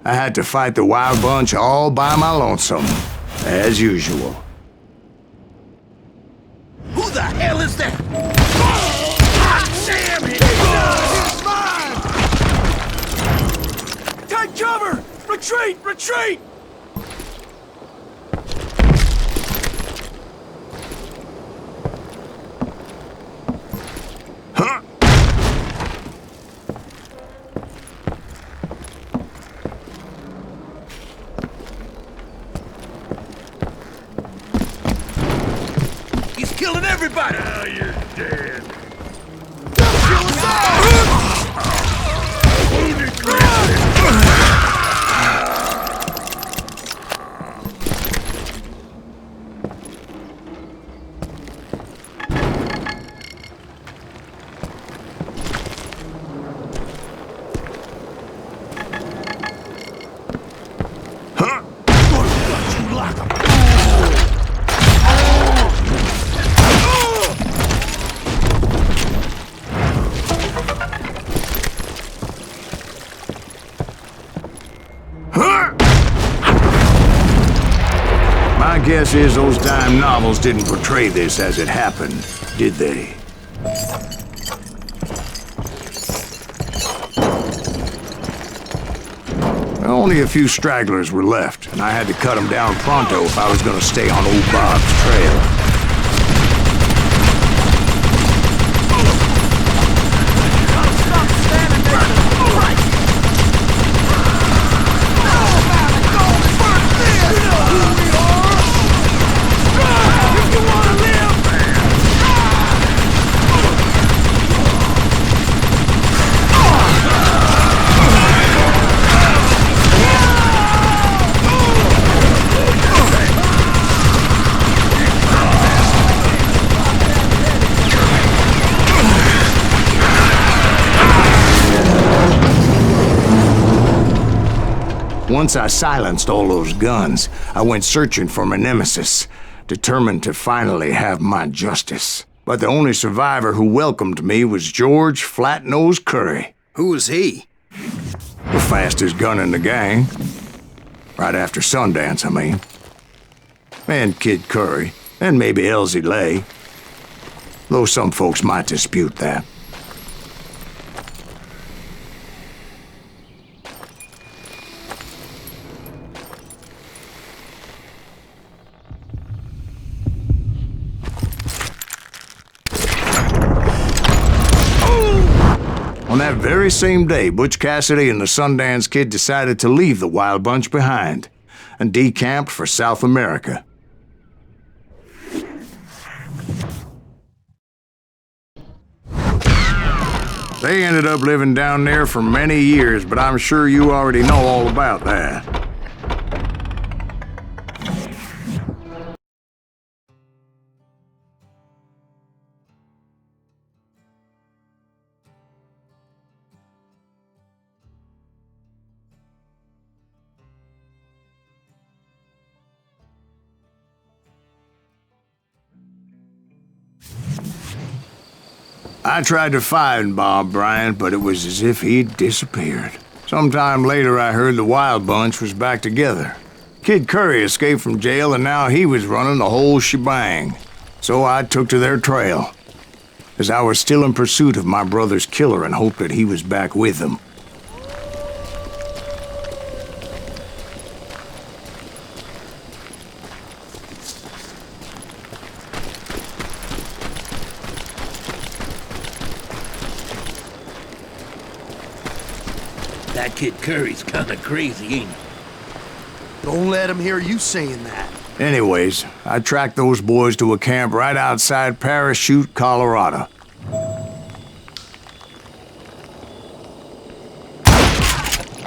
I had to fight the wild bunch all by my lonesome. as usual. Who the hell is that? God damn it! He's mine! Take cover! Retreat! Retreat! He's killing everybody! Now you're dead. Kill us all! Wounded grizzly. My guess is those dime novels didn't portray this as it happened, did they? Only a few stragglers were left, and I had to cut them down pronto if I was going to stay on old Bob's trail. Once I silenced all those guns, I went searching for my nemesis, determined to finally have my justice. But the only survivor who welcomed me was George Flat-Nosed Curry. Who was he? The fastest gun in the gang. Right after Sundance, I mean. And Kid Curry, and maybe Elsie Lay. Though some folks might dispute that. On that very same day, Butch Cassidy and the Sundance Kid decided to leave the Wild Bunch behind and decamped for South America. They ended up living down there for many years, but I'm sure you already know all about that. I tried to find Bob Bryant, but it was as if he'd disappeared. Sometime later, I heard the Wild Bunch was back together. Kid Curry escaped from jail, and now he was running the whole shebang. So I took to their trail, as I was still in pursuit of my brother's killer and hoped that he was back with them. That Kid Curry's kinda crazy, ain't he? Don't let him hear you saying that. Anyways, I tracked those boys to a camp right outside Parachute, Colorado.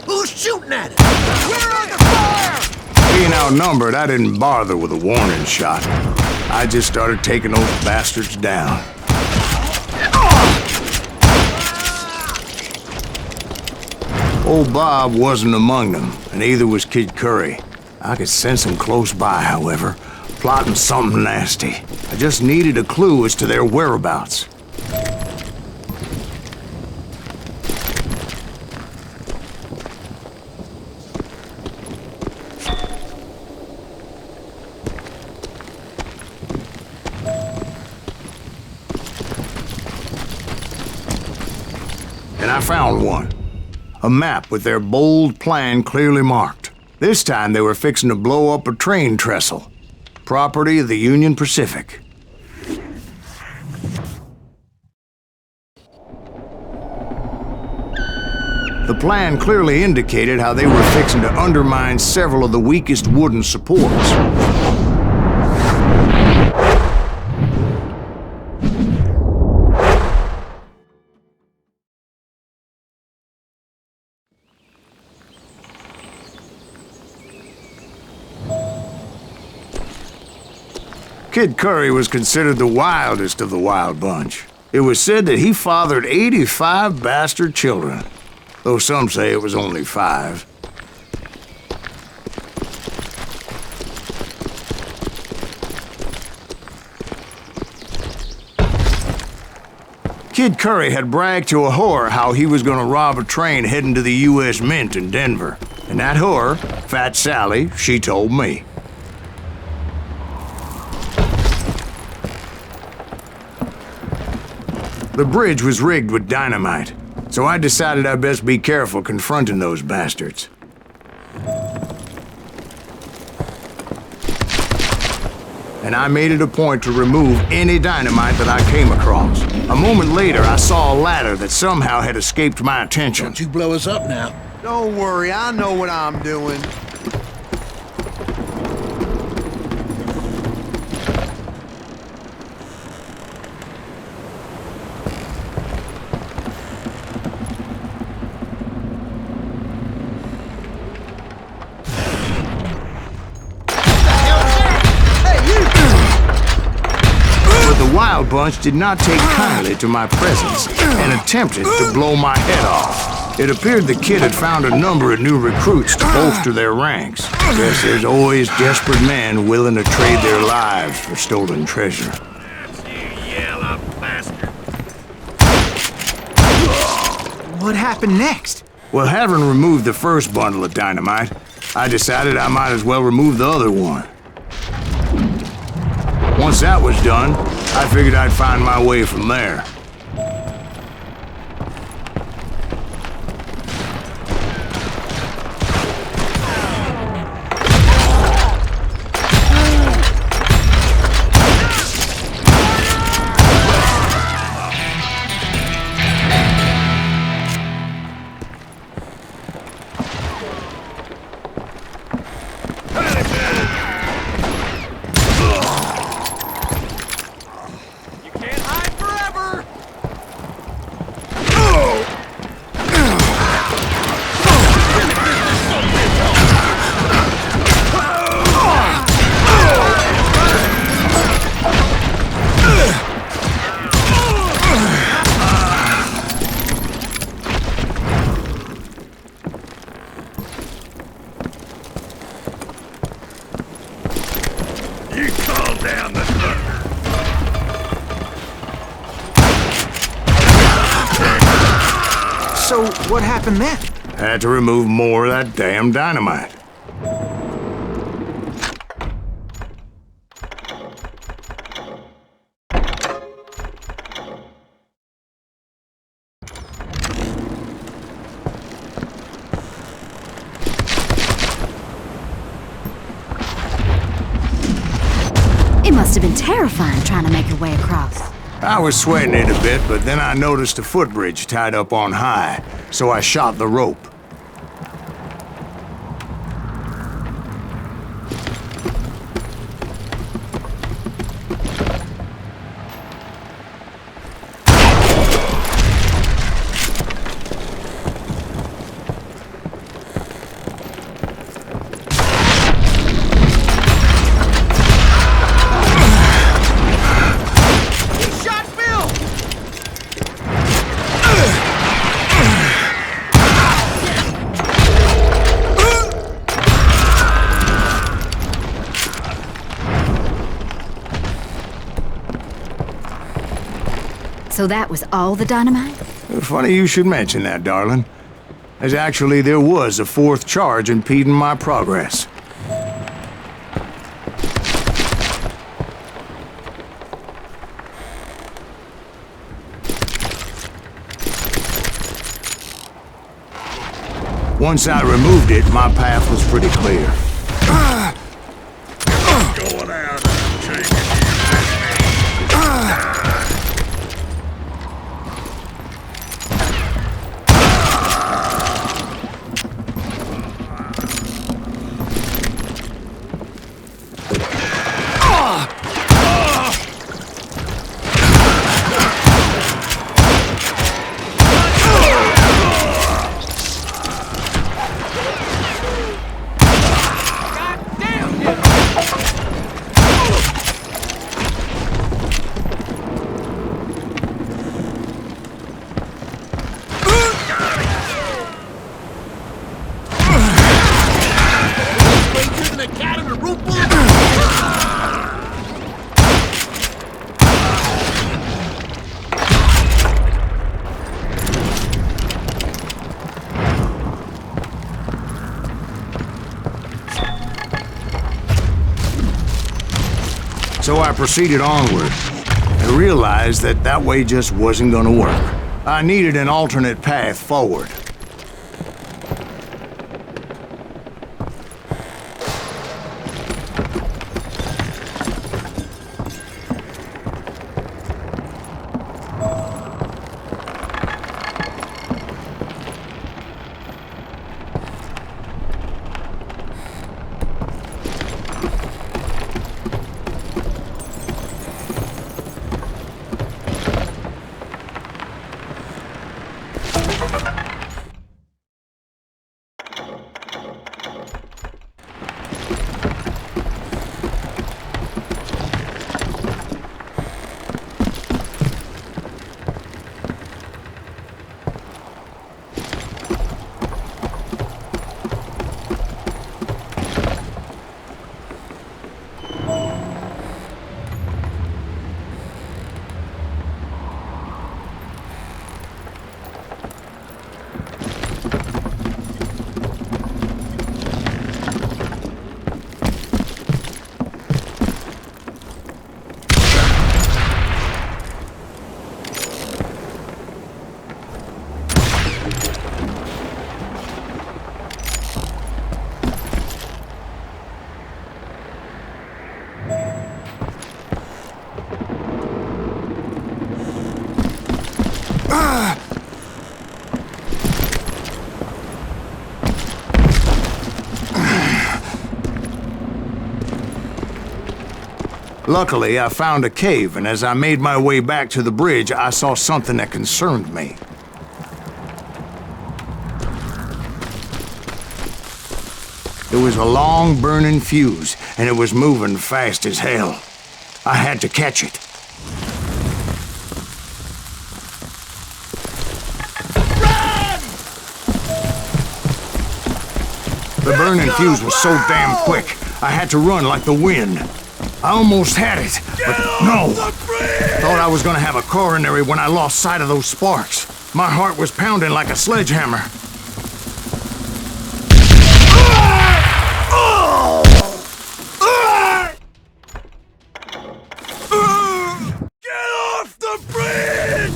Who's shooting at us? We're under fire! Being outnumbered, I didn't bother with a warning shot. I just started taking those bastards down. Old Bob wasn't among them, and neither was Kid Curry. I could sense him close by, however, plotting something nasty. I just needed a clue as to their whereabouts. and I found one. A map with their bold plan clearly marked. This time they were fixing to blow up a train trestle. Property of the Union Pacific. The plan clearly indicated how they were fixing to undermine several of the weakest wooden supports. Kid Curry was considered the wildest of the wild bunch. It was said that he fathered 85 bastard children, though some say it was only 5. Kid Curry had bragged to a whore how he was gonna rob a train heading to the U.S. Mint in Denver. And that whore, Fat Sally, she told me. The bridge was rigged with dynamite, so I decided I'd best be careful confronting those bastards. And I made it a point to remove any dynamite that I came across. A moment later, I saw a ladder that somehow had escaped my attention. Don't you blow us up now. Don't worry, I know what I'm doing. Wild Bunch did not take kindly to my presence and attempted to blow my head off. It appeared the kid had found a number of new recruits to bolster their ranks. Guess there's always desperate men willing to trade their lives for stolen treasure. What happened next? Well, having removed the first bundle of dynamite, I decided I might as well remove the other one. Once that was done, I figured I'd find my way from there. So, what happened then? Had to remove more of that damn dynamite. It must have been terrifying trying to make your way across. I was sweating it a bit, but then I noticed a footbridge tied up on high, so I shot the rope. So that was all the dynamite? Funny you should mention that, darling. As actually there was a fourth charge impeding my progress. Once I removed it, my path was pretty clear. Going out and taking So I proceeded onward and realized that that way just wasn't gonna work. I needed an alternate path forward. Luckily, I found a cave, and as I made my way back to the bridge, I saw something that concerned me. It was a long burning fuse, and it was moving fast as hell. I had to catch it. Run! The burning fuse was so damn quick, I had to run like the wind. I almost had it, but no. Thought I was gonna have a coronary when I lost sight of those sparks. My heart was pounding like a sledgehammer. Get off the bridge!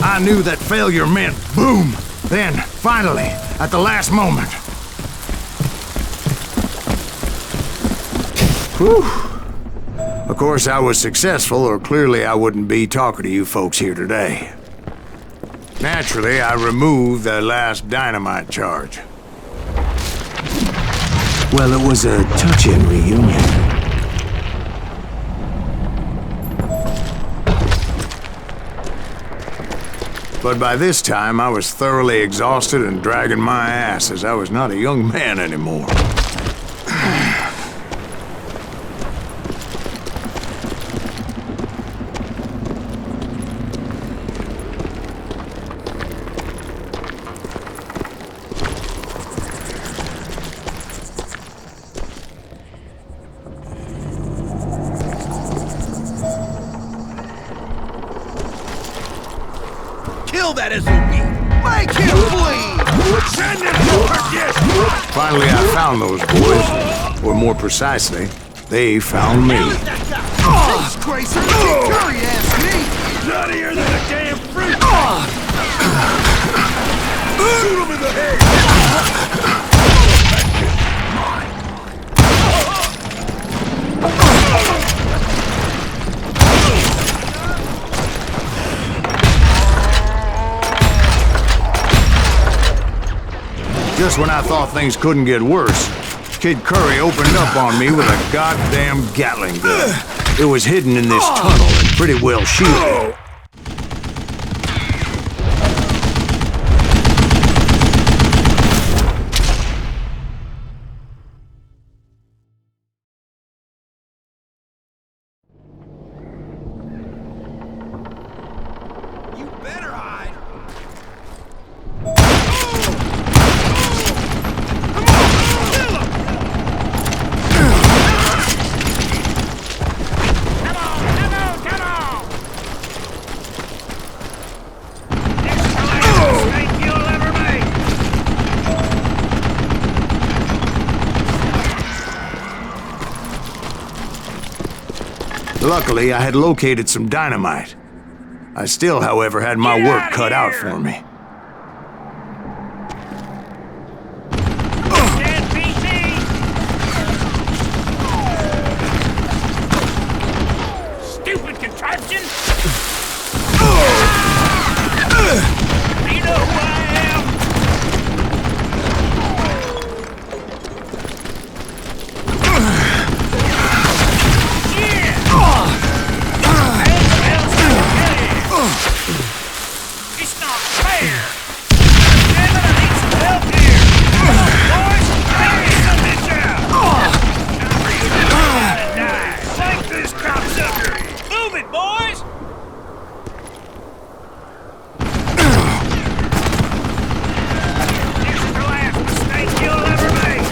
I knew that failure meant boom. Then, finally, at the last moment. Whew. Of course, I was successful, or clearly I wouldn't be talking to you folks here today. Naturally, I removed the last dynamite charge. Well, it was a touching reunion. But by this time, I was thoroughly exhausted and dragging my ass, as I was not a young man anymore. Kill that SOB! Make him bleed! Send him to perdition! Finally, I found those boys. Or more precisely, they found me. Disgracer! Curry asked me! Nuttier than a damn fruit! Shoot him in the head! Just when I thought things couldn't get worse, Kid Curry opened up on me with a goddamn Gatling gun. It was hidden in this tunnel and pretty well shielded. Luckily, I had located some dynamite. I still, however, had my work cut out for me. Stupid contraption! You know who I am? It's not fair! Damn it, I need some help here! Come on, boys! Figure some bitch out! Time for you to die and die! Flank this cocksucker! Move it, boys! This is the last mistake you'll ever make!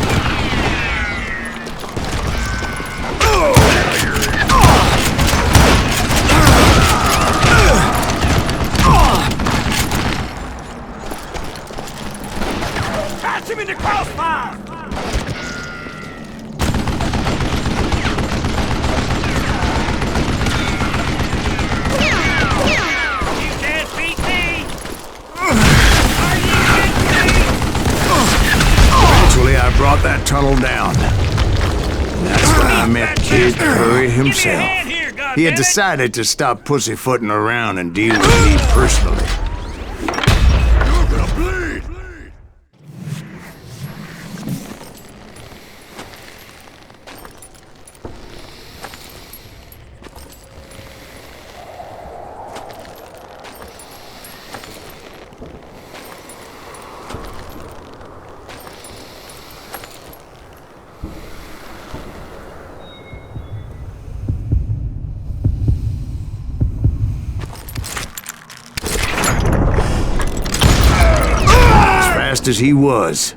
Catch him in the crossfire! You can't beat me! Are you kidding me? Eventually, I brought that tunnel down. And that's when I met Kid Curry himself. He had decided to stop pussyfooting around and deal with me personally. You're gonna bleed! Fast as he was,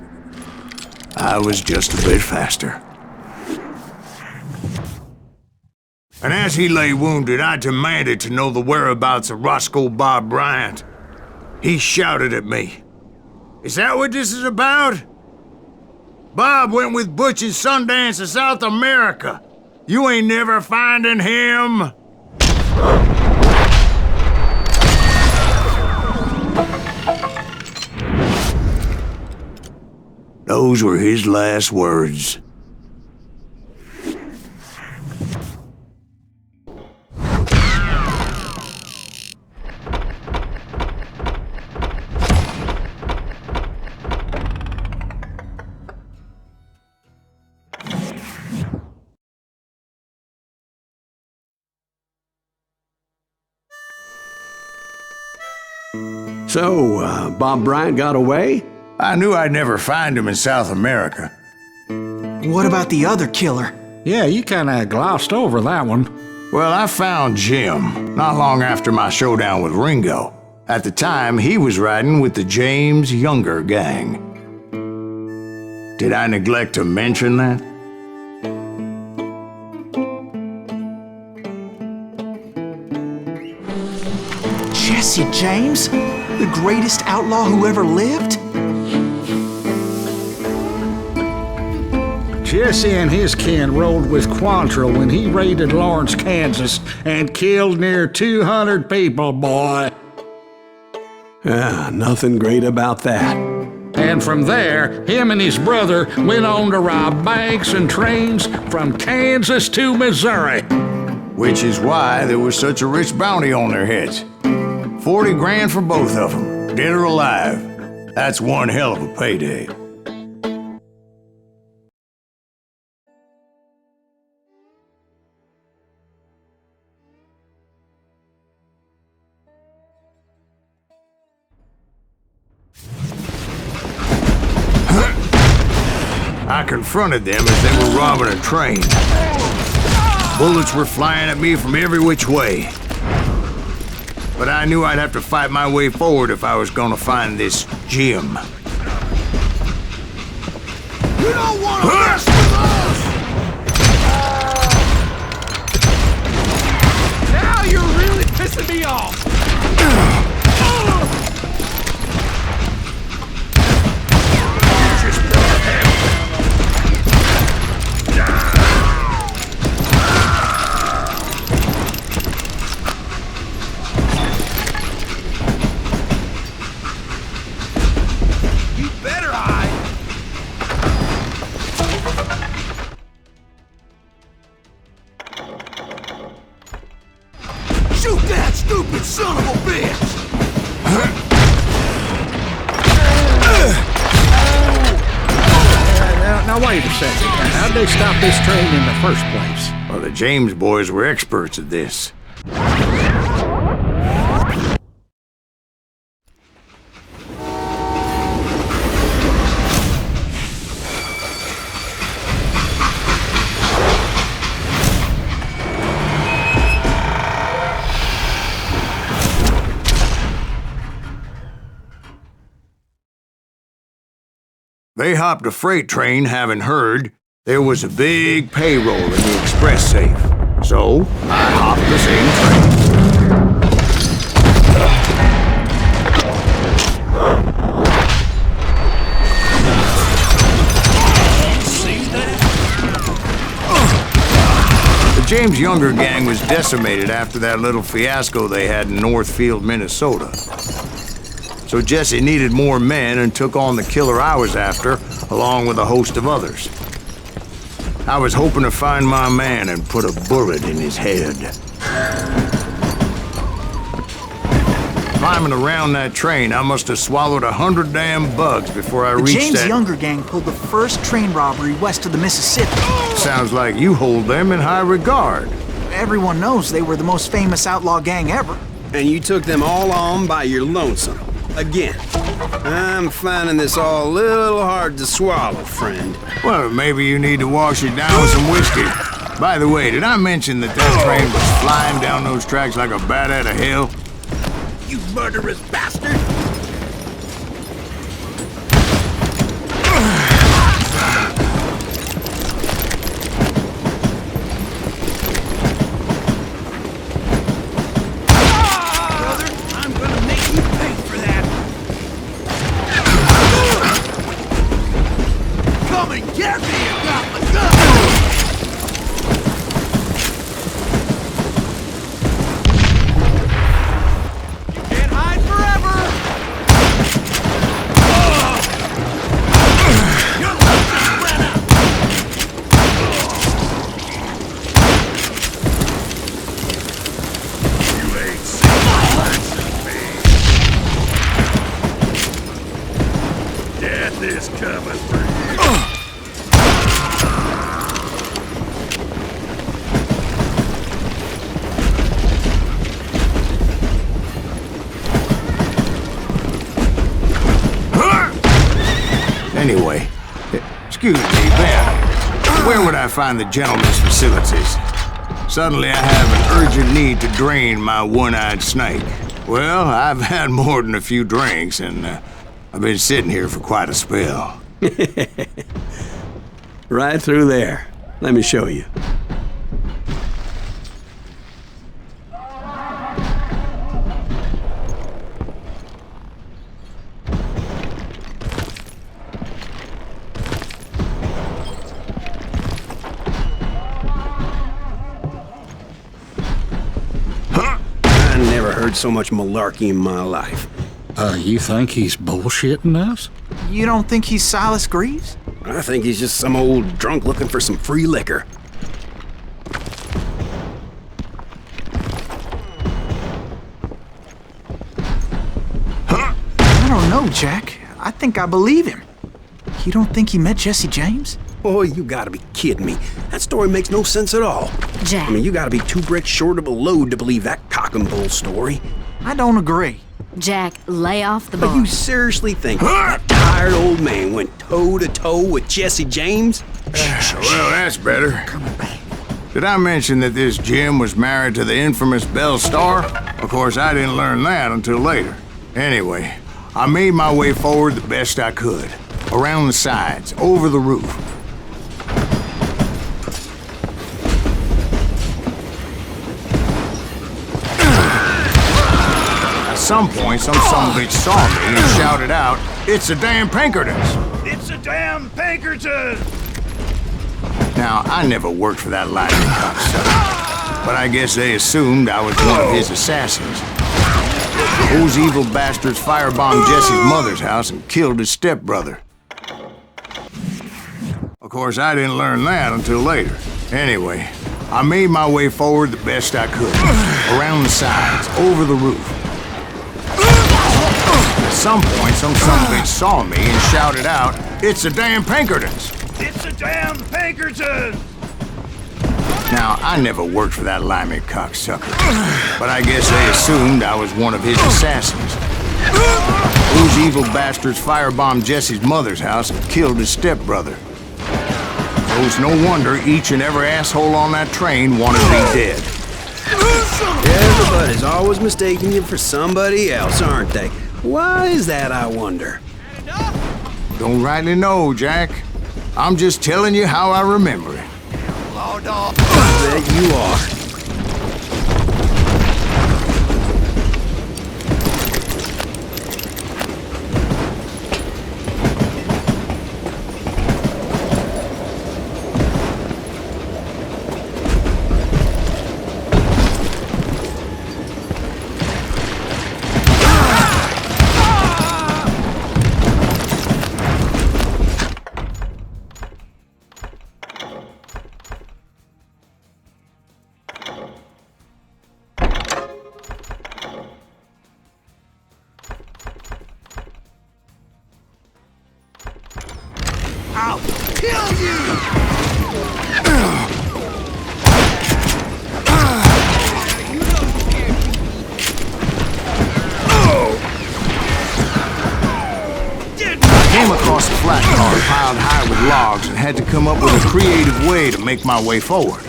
I was just a bit faster. And as he lay wounded, I demanded to know the whereabouts of Roscoe Bob Bryant. He shouted at me, "Is that what this is about? Bob went with Butch and Sundance to South America. You ain't never finding him." Those were his last words. So, Bob Bryant got away? I knew I'd never find him in South America. What about the other killer? Yeah, you kinda glossed over that one. Well, I found Jim not long after my showdown with Ringo. At the time, he was riding with the James Younger gang. Did I neglect to mention that? Jesse James? The greatest outlaw who ever lived? Jesse and his kin rode with Quantrill when he raided Lawrence, Kansas, and killed near 200 people, boy. Nothing great about that. And from there, him and his brother went on to rob banks and trains from Kansas to Missouri. Which is why there was such a rich bounty on their heads. 40 grand for both of them, dead or alive. That's one hell of a payday. I confronted them as they were robbing a train. Bullets were flying at me from every which way. But I knew I'd have to fight my way forward if I was gonna find this gem. You don't want to mess with us! Now you're really pissing me off! Shoot that stupid son of a bitch! Now wait a second. How'd they stop this train in the first place? Well, the James boys were experts at this. They hopped a freight train, having heard there was a big payroll in the express safe. So, I hopped the same train. The James Younger gang was decimated after that little fiasco they had in Northfield, Minnesota. So Jesse needed more men and took on the killer I was after, along with a host of others. I was hoping to find my man and put a bullet in his head. Climbing around that train, I must have swallowed 100 damn bugs before I reached James that... Younger gang pulled the first train robbery west of the Mississippi. Sounds like you hold them in high regard. Everyone knows they were the most famous outlaw gang ever. And you took them all on by your lonesome. Again. I'm finding this all a little hard to swallow, friend. Well, maybe you need to wash it down with some whiskey. By the way, did I mention that train was flying down those tracks like a bat out of hell? You murderous bastard! Anyway, excuse me, Ben. Where would I find the gentleman's facilities? Suddenly I have an urgent need to drain my one-eyed snake. Well, I've had more than a few drinks, and I've been sitting here for quite a spell. Right through there. Let me show you. so much malarkey in my life. You think he's bullshitting us? You don't think he's Silas Greaves? I think he's just some old drunk looking for some free liquor. I don't know, Jack. I think I believe him. You don't think he met Jesse James? Oh, you gotta be kidding me. That story makes no sense at all. Jack. I mean, you gotta be 2 bricks short of a load to believe that cock and bull story. I don't agree. Jack, lay off the But bar. you seriously think that tired old man went toe-to-toe with Jesse James? Well, that's better. Did I mention that this Jim was married to the infamous Belle Starr? Of course, I didn't learn that until later. Anyway, I made my way forward the best I could. Around the sides, over the roof. At some point, some bitch saw me and shouted out, "It's a damn Pinkertons!" It's a damn Pinkerton! Now, I never worked for that lightning cocksucker, but I guess they assumed I was one of his assassins. Those evil bastards firebombed Jesse's mother's house and killed his stepbrother. Of course, I didn't learn that until later. Anyway, I made my way forward the best I could. Around the sides, over the roof. At some point, some bitch saw me and shouted out, "It's the damn Pinkertons!" It's a damn Pinkerton! Now, I never worked for that limey cocksucker, but I guess they assumed I was one of his assassins. Those evil bastards firebombed Jesse's mother's house and killed his stepbrother. So it's no wonder each and every asshole on that train wanted me dead. Everybody's always mistaking you for somebody else, aren't they? Why is that, I wonder? Don't rightly know, Jack. I'm just telling you how I remember it. I bet you are. I'll kill you! I came across a flat car piled high with logs and had to come up with a creative way to make my way forward.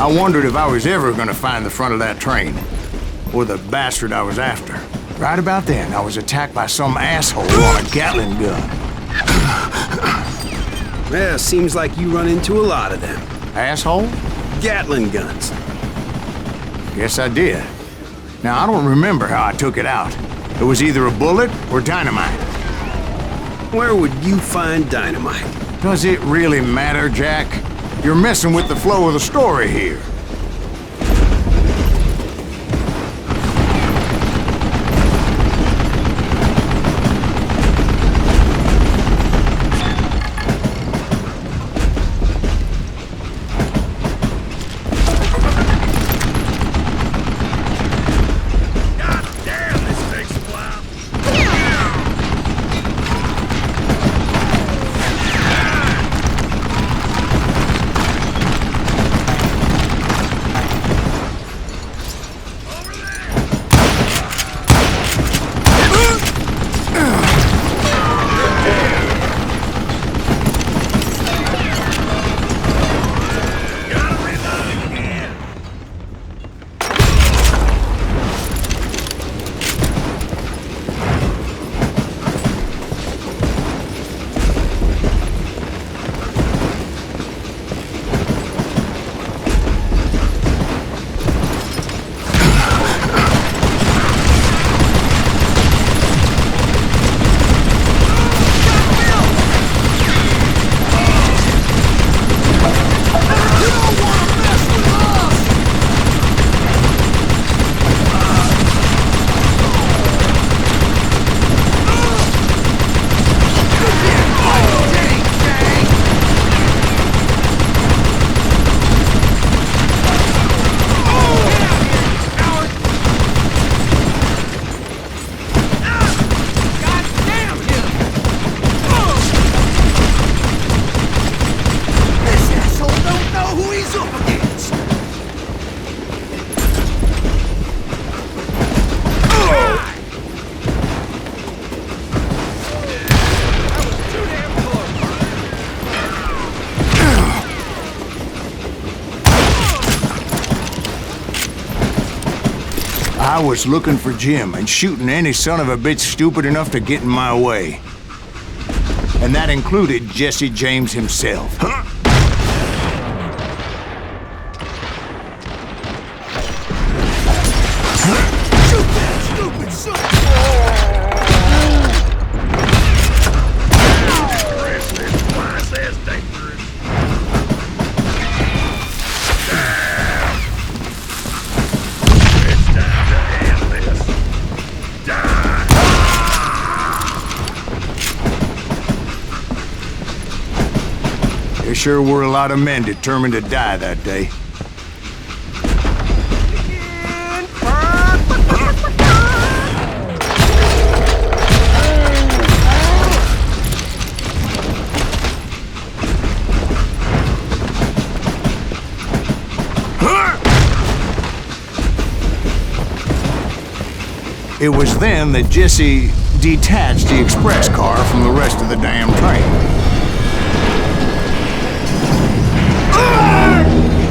I wondered if I was ever gonna find the front of that train, or the bastard I was after. Right about then, I was attacked by some asshole on a Gatling gun. Yeah, seems like you run into a lot of them. Asshole? Gatling guns. Yes, I did. Now, I don't remember how I took it out. It was either a bullet or dynamite. Where would you find dynamite? Does it really matter, Jack? You're messing with the flow of the story here. I was looking for Jim and shooting any son of a bitch stupid enough to get in my way. And that included Jesse James himself. There sure were a lot of men determined to die that day. It was then that Jesse detached the express car from the rest of the damn train.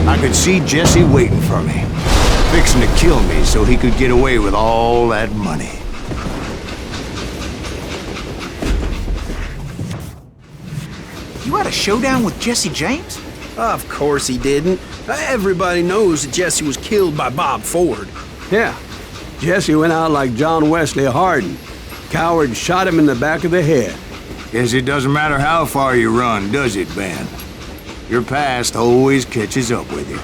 I could see Jesse waiting for me, fixing to kill me so he could get away with all that money. You had a showdown with Jesse James? Of course he didn't. Everybody knows that Jesse was killed by Bob Ford. Yeah. Jesse went out like John Wesley Hardin. Coward shot him in the back of the head. Guess it doesn't matter how far you run, does it, Ben? Your past always catches up with you.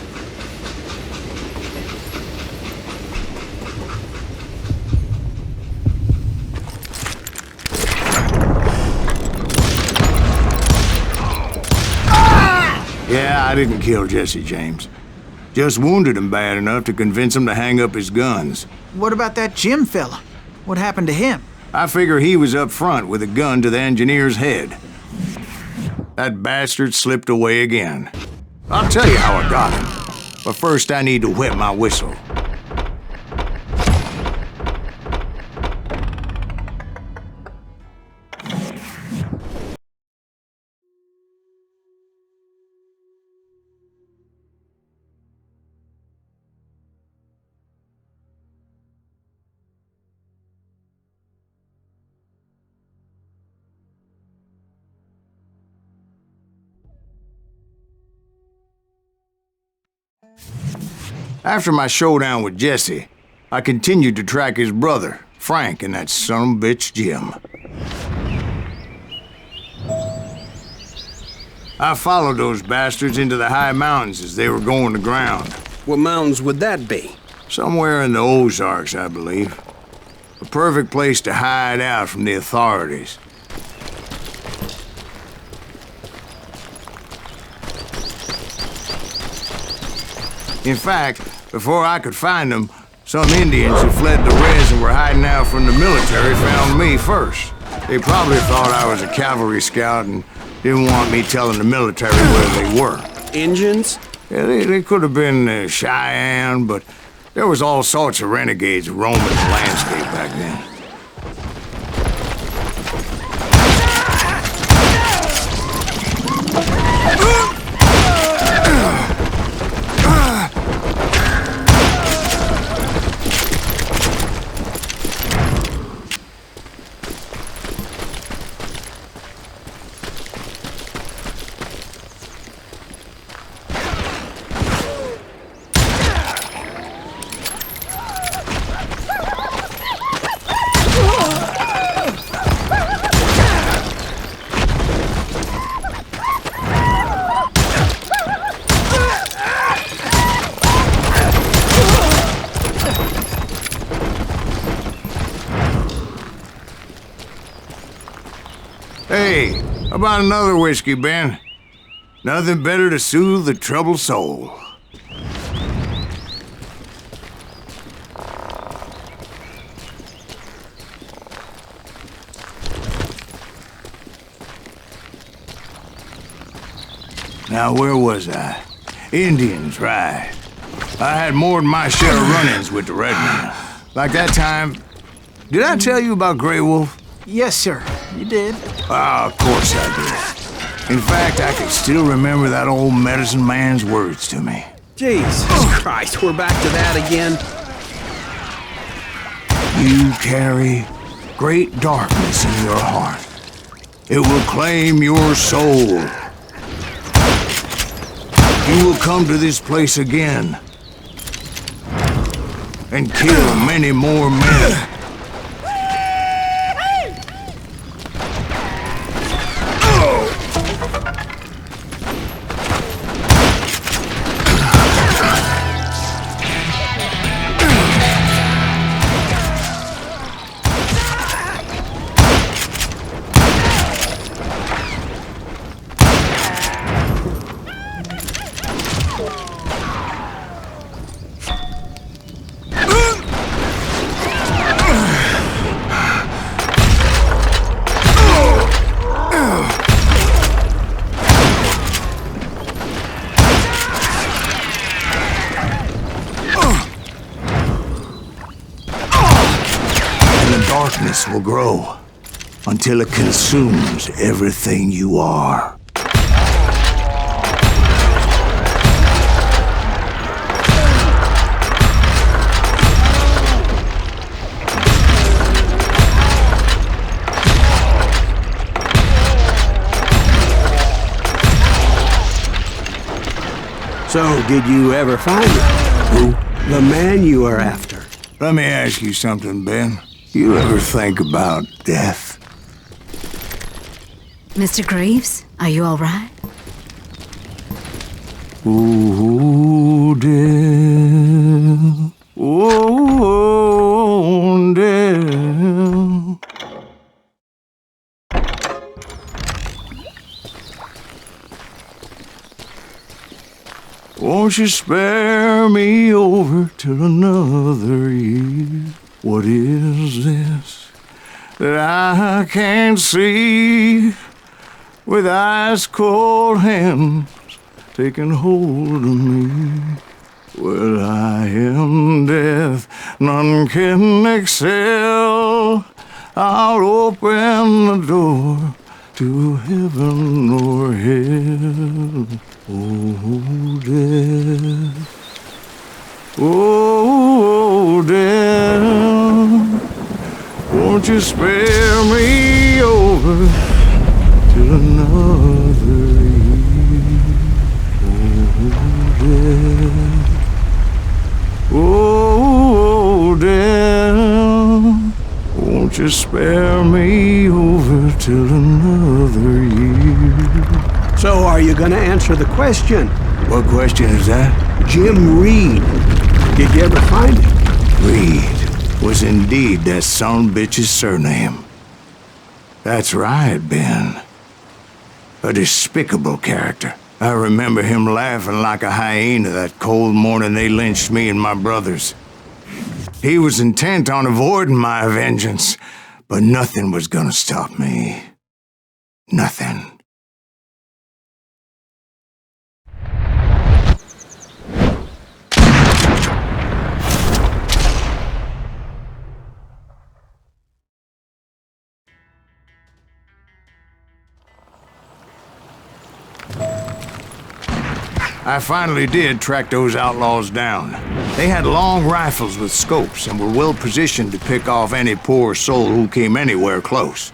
Yeah, I didn't kill Jesse James. Just wounded him bad enough to convince him to hang up his guns. What about that Jim fella? What happened to him? I figure he was up front with a gun to the engineer's head. That bastard slipped away again. I'll tell you how I got him. But first I need to wet my whistle. After my showdown with Jesse, I continued to track his brother, Frank, and that son of a bitch, Jim. I followed those bastards into the high mountains as they were going to ground. What mountains would that be? Somewhere in the Ozarks, I believe. A perfect place to hide out from the authorities. In fact, before I could find them, some Indians who fled the res and were hiding out from the military found me first. They probably thought I was a cavalry scout and didn't want me telling the military where they were. Indians? Yeah, they could have been Cheyenne, but there was all sorts of renegades roaming the landscape back then. Hey, how about another whiskey, Ben? Nothing better to soothe the troubled soul. Now, where was I? Indians, right. I had more than my share of run-ins with the redmen. Like that time... Did I tell you about Grey Wolf? Yes, sir. You did. Ah, of course I did. In fact, I can still remember that old medicine man's words to me. Jesus Christ, we're back to that again. You carry great darkness in your heart. It will claim your soul. You will come to this place again and kill many more men. Darkness will grow until it consumes everything you are. So, did you ever find him? Who? The man you are after. Let me ask you something, Ben. You ever think about death? Mr. Greaves, are you all right? Ooh, death. Ooh, death. Won't you spare me over till another year? What is this that I can't see with ice cold hands taking hold of me? Well, I am death, none can excel. I'll open the door to heaven or hell. Oh, death. Oh, death, won't you spare me over till another year? Oh, death, won't you spare me over till another year? So are you gonna answer the question? What question is that? Jim Reed. Did you ever find him? Reed was indeed that son-bitch's surname. That's right, Ben. A despicable character. I remember him laughing like a hyena that cold morning they lynched me and my brothers. He was intent on avoiding my vengeance, but nothing was gonna stop me. Nothing. I finally did track those outlaws down. They had long rifles with scopes and were well positioned to pick off any poor soul who came anywhere close.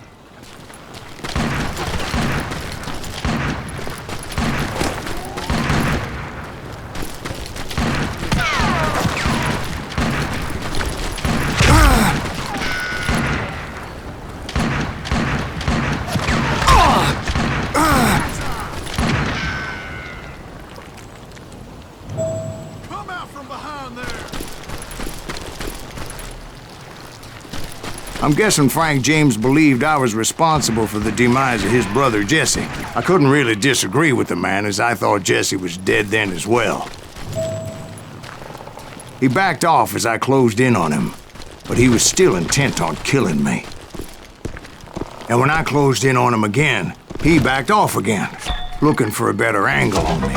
I'm guessing Frank James believed I was responsible for the demise of his brother Jesse. I couldn't really disagree with the man, as I thought Jesse was dead then as well. He backed off as I closed in on him, but he was still intent on killing me. And when I closed in on him again, he backed off again, looking for a better angle on me.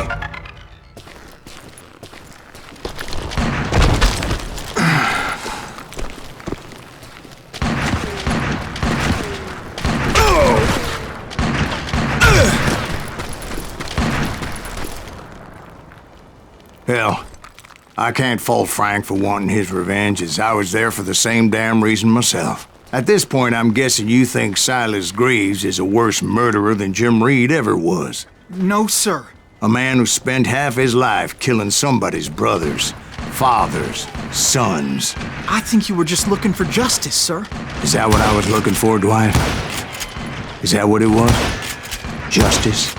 Hell, I can't fault Frank for wanting his revenge, as I was there for the same damn reason myself. At this point, I'm guessing you think Silas Greaves is a worse murderer than Jim Reed ever was. No, sir. A man who spent half his life killing somebody's brothers, fathers, sons. I think you were just looking for justice, sir. Is that what I was looking for, Dwight? Is that what it was? Justice?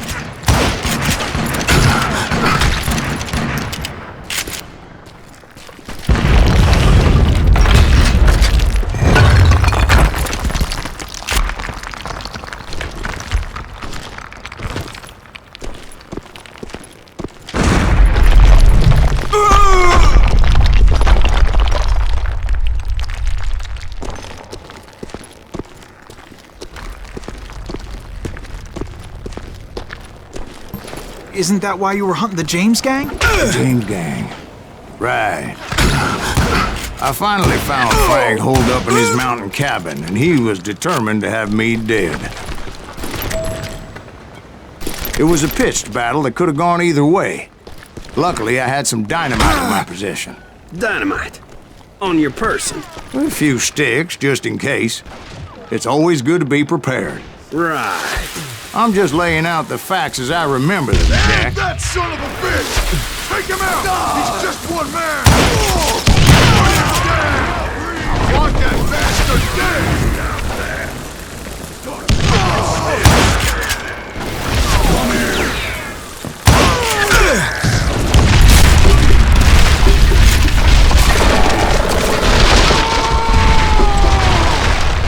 Isn't that why you were hunting the James gang? The James gang. Right. I finally found Frank holed up in his mountain cabin, and he was determined to have me dead. It was a pitched battle that could have gone either way. Luckily, I had some dynamite in my possession. Dynamite? On your person? A few sticks, just in case. It's always good to be prepared. Right. I'm just laying out the facts as I remember them, Jack. That son of a bitch! Take him out! He's just one man! Want that bastard dead! Down there! Come here!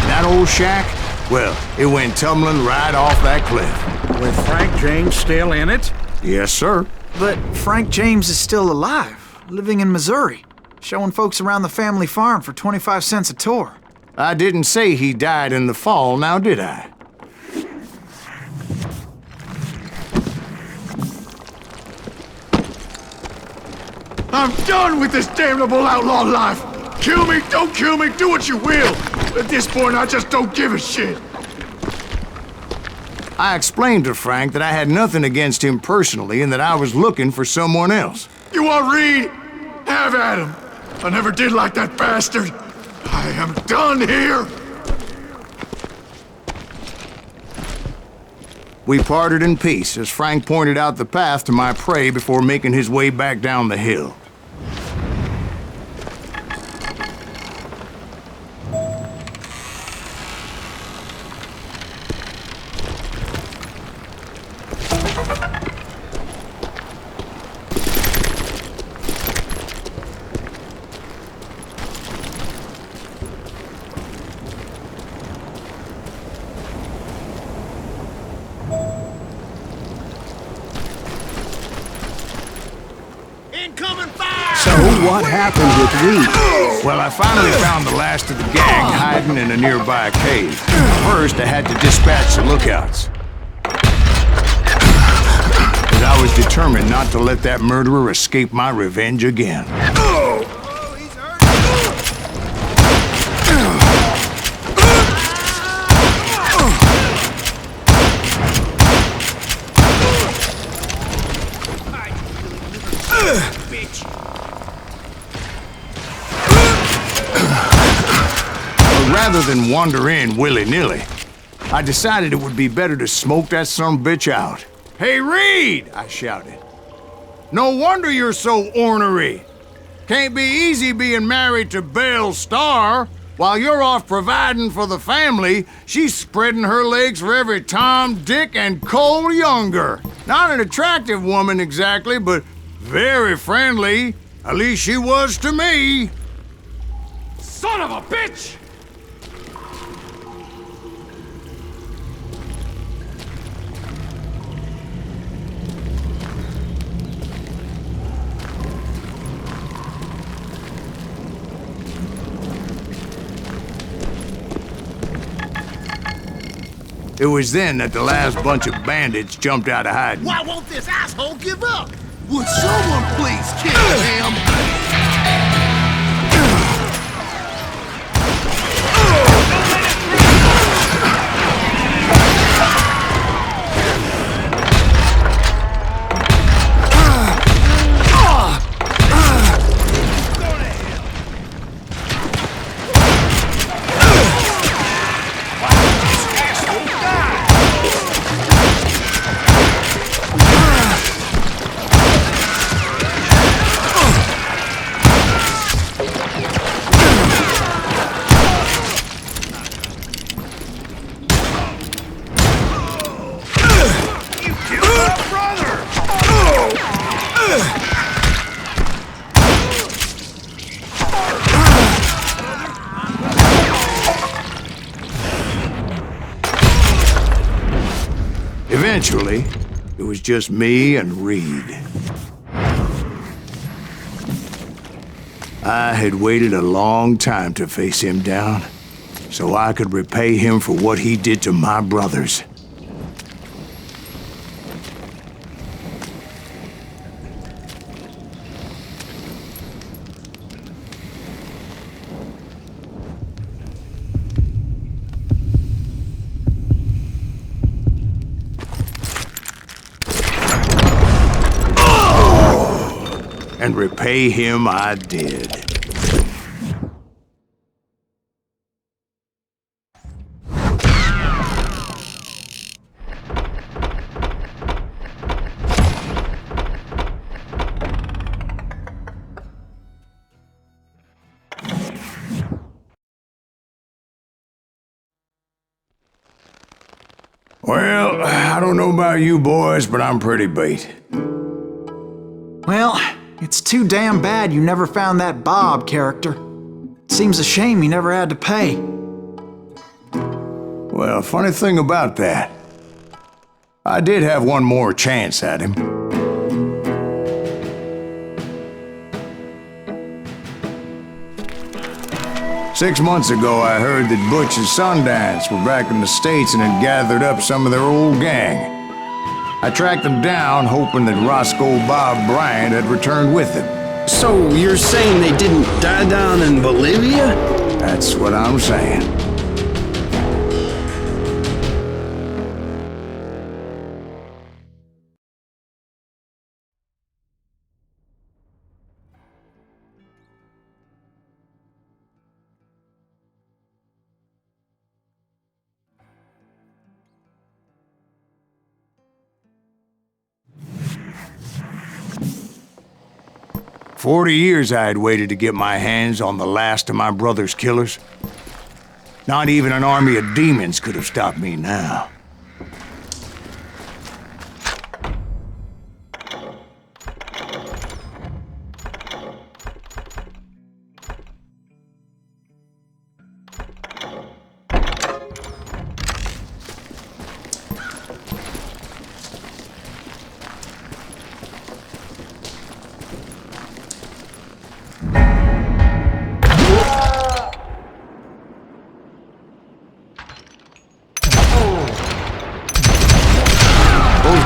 That old shack? Well, it went tumbling right off that cliff. With Frank James still in it? Yes, sir. But Frank James is still alive, living in Missouri, showing folks around the family farm for 25 cents a tour. I didn't say he died in the fall, now did I? I'm done with this damnable outlaw life! Kill me, don't kill me, do what you will! At this point, I just don't give a shit. I explained to Frank that I had nothing against him personally and that I was looking for someone else. You want Reed? Have at him. I never did like that bastard. I am done here. We parted in peace as Frank pointed out the path to my prey before making his way back down the hill. So what happened with Reed? Well, I finally found the last of the gang hiding in a nearby cave. First, I had to dispatch the lookouts, as I was determined not to let that murderer escape my revenge again. Rather than wander in willy-nilly, I decided it would be better to smoke that sumbitch out. "Hey, Reed!" I shouted. "No wonder you're so ornery. Can't be easy being married to Belle Starr. While you're off providing for the family, she's spreading her legs for every Tom, Dick, and Cole Younger. Not an attractive woman exactly, but very friendly. At least she was to me." Son of a bitch! It was then that the last bunch of bandits jumped out of hiding. Why won't this asshole give up? Would someone please kill him? Eventually, it was just me and Reed. I had waited a long time to face him down, so I could repay him for what he did to my brothers. And repay him I did. Well, I don't know about you boys, but I'm pretty beat. Well, it's too damn bad you never found that Bob character. Seems a shame you never had to pay. Well, funny thing about that, I did have one more chance at him. Six months ago, I heard that Butch and Sundance were back in the States and had gathered up some of their old gang. I tracked them down, hoping that Roscoe Bob Bryant had returned with them. So you're saying they didn't die down in Bolivia? That's what I'm saying. "40 years I had waited to get my hands on the last of my brother's killers. Not even an army of demons could have stopped me now.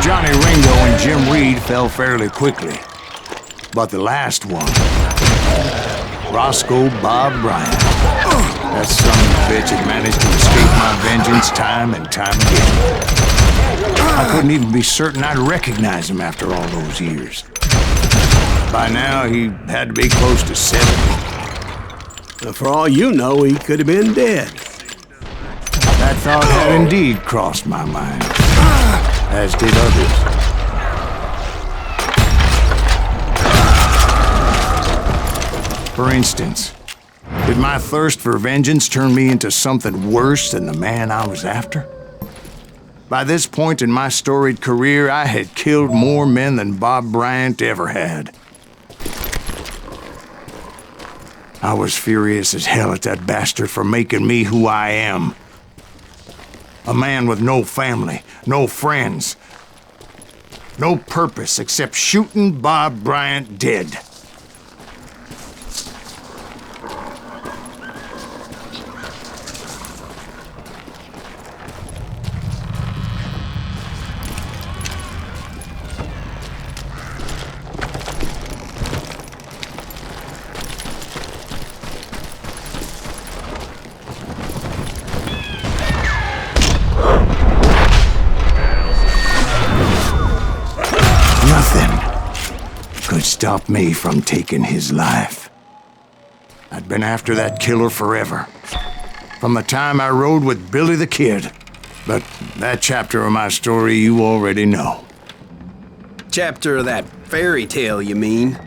Johnny Ringo and Jim Reed fell fairly quickly. But the last one, Roscoe Bob Bryant, that son of a bitch had managed to escape my vengeance time and time again. I couldn't even be certain I'd recognize him after all those years. By now, he had to be close to 70. For all you know, he could have been dead. That thought had indeed crossed my mind, as did others. For instance, did my thirst for vengeance turn me into something worse than the man I was after? By this point in my storied career, I had killed more men than Bob Bryant ever had. I was furious as hell at that bastard for making me who I am. A man with no family, no friends, no purpose except shooting Bob Bryant dead. Stop me from taking his life. I'd been after that killer forever, from the time I rode with Billy the Kid. But that chapter of my story you already know. Chapter of that fairy tale, you mean?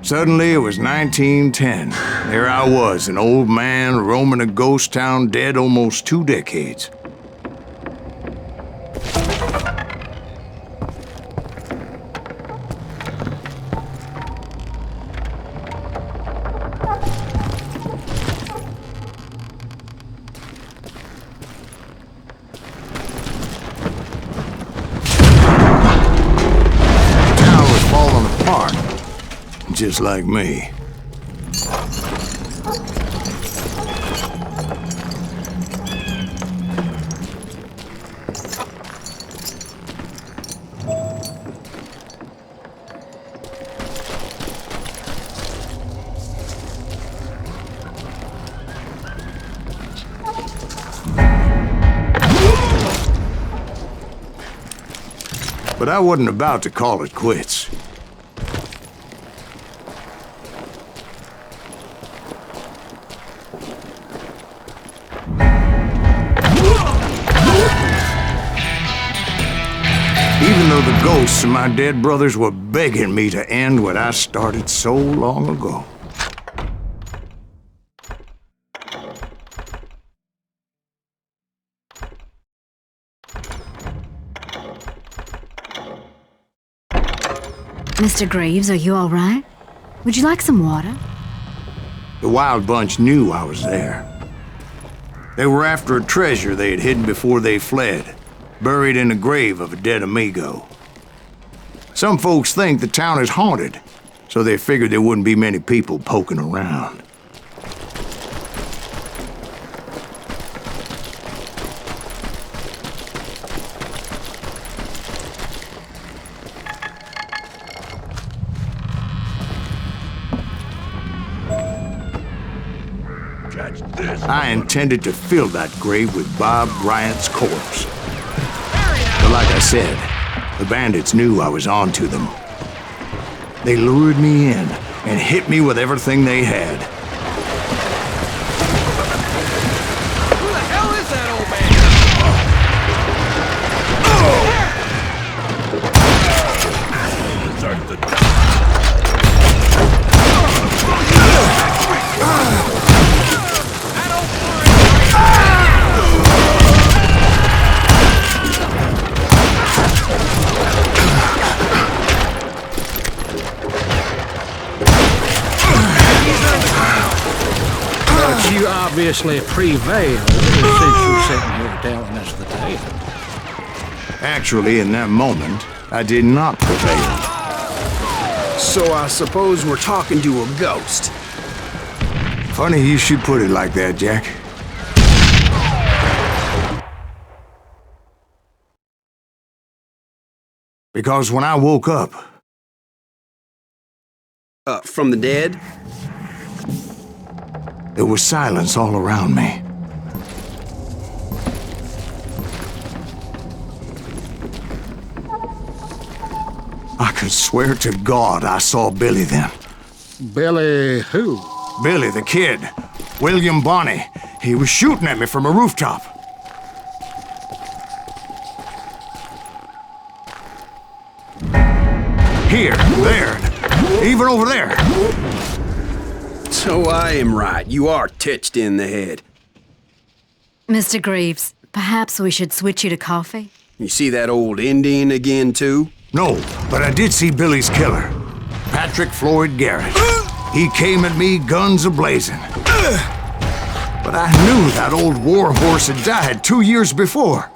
Suddenly it was 1910. There I was, an old man roaming a ghost town dead almost 2 decades. just like me. But I wasn't about to call it quits. Even though the ghosts of my dead brothers were begging me to end what I started so long ago. Mr. Graves, are you all right? Would you like some water? The Wild Bunch knew I was there. They were after a treasure they had hidden before they fled, buried in the grave of a dead amigo. Some folks think the town is haunted, so they figured there wouldn't be many people poking around. I intended to fill that grave with Bob Bryant's corpse. But like I said, the bandits knew I was on to them. They lured me in and hit me with everything they had. Who the hell is that old man? You obviously prevailed since you're sitting here telling us the tale. Actually, in that moment, I did not prevail. So I suppose we're talking to a ghost. Funny you should put it like that, Jack. Because when I woke up... From the dead? There was silence all around me. I could swear to God I saw Billy then. Billy who? Billy the kid. William Bonney. He was shooting at me from a rooftop. Here, there, even over there. So I am right. You are touched in the head. Mr. Graves, perhaps we should switch you to coffee? You see that old Indian again, too? No, but I did see Billy's killer, Patrick Floyd Garrett. He came at me guns a-blazing. But I knew that old war horse had died 2 years before.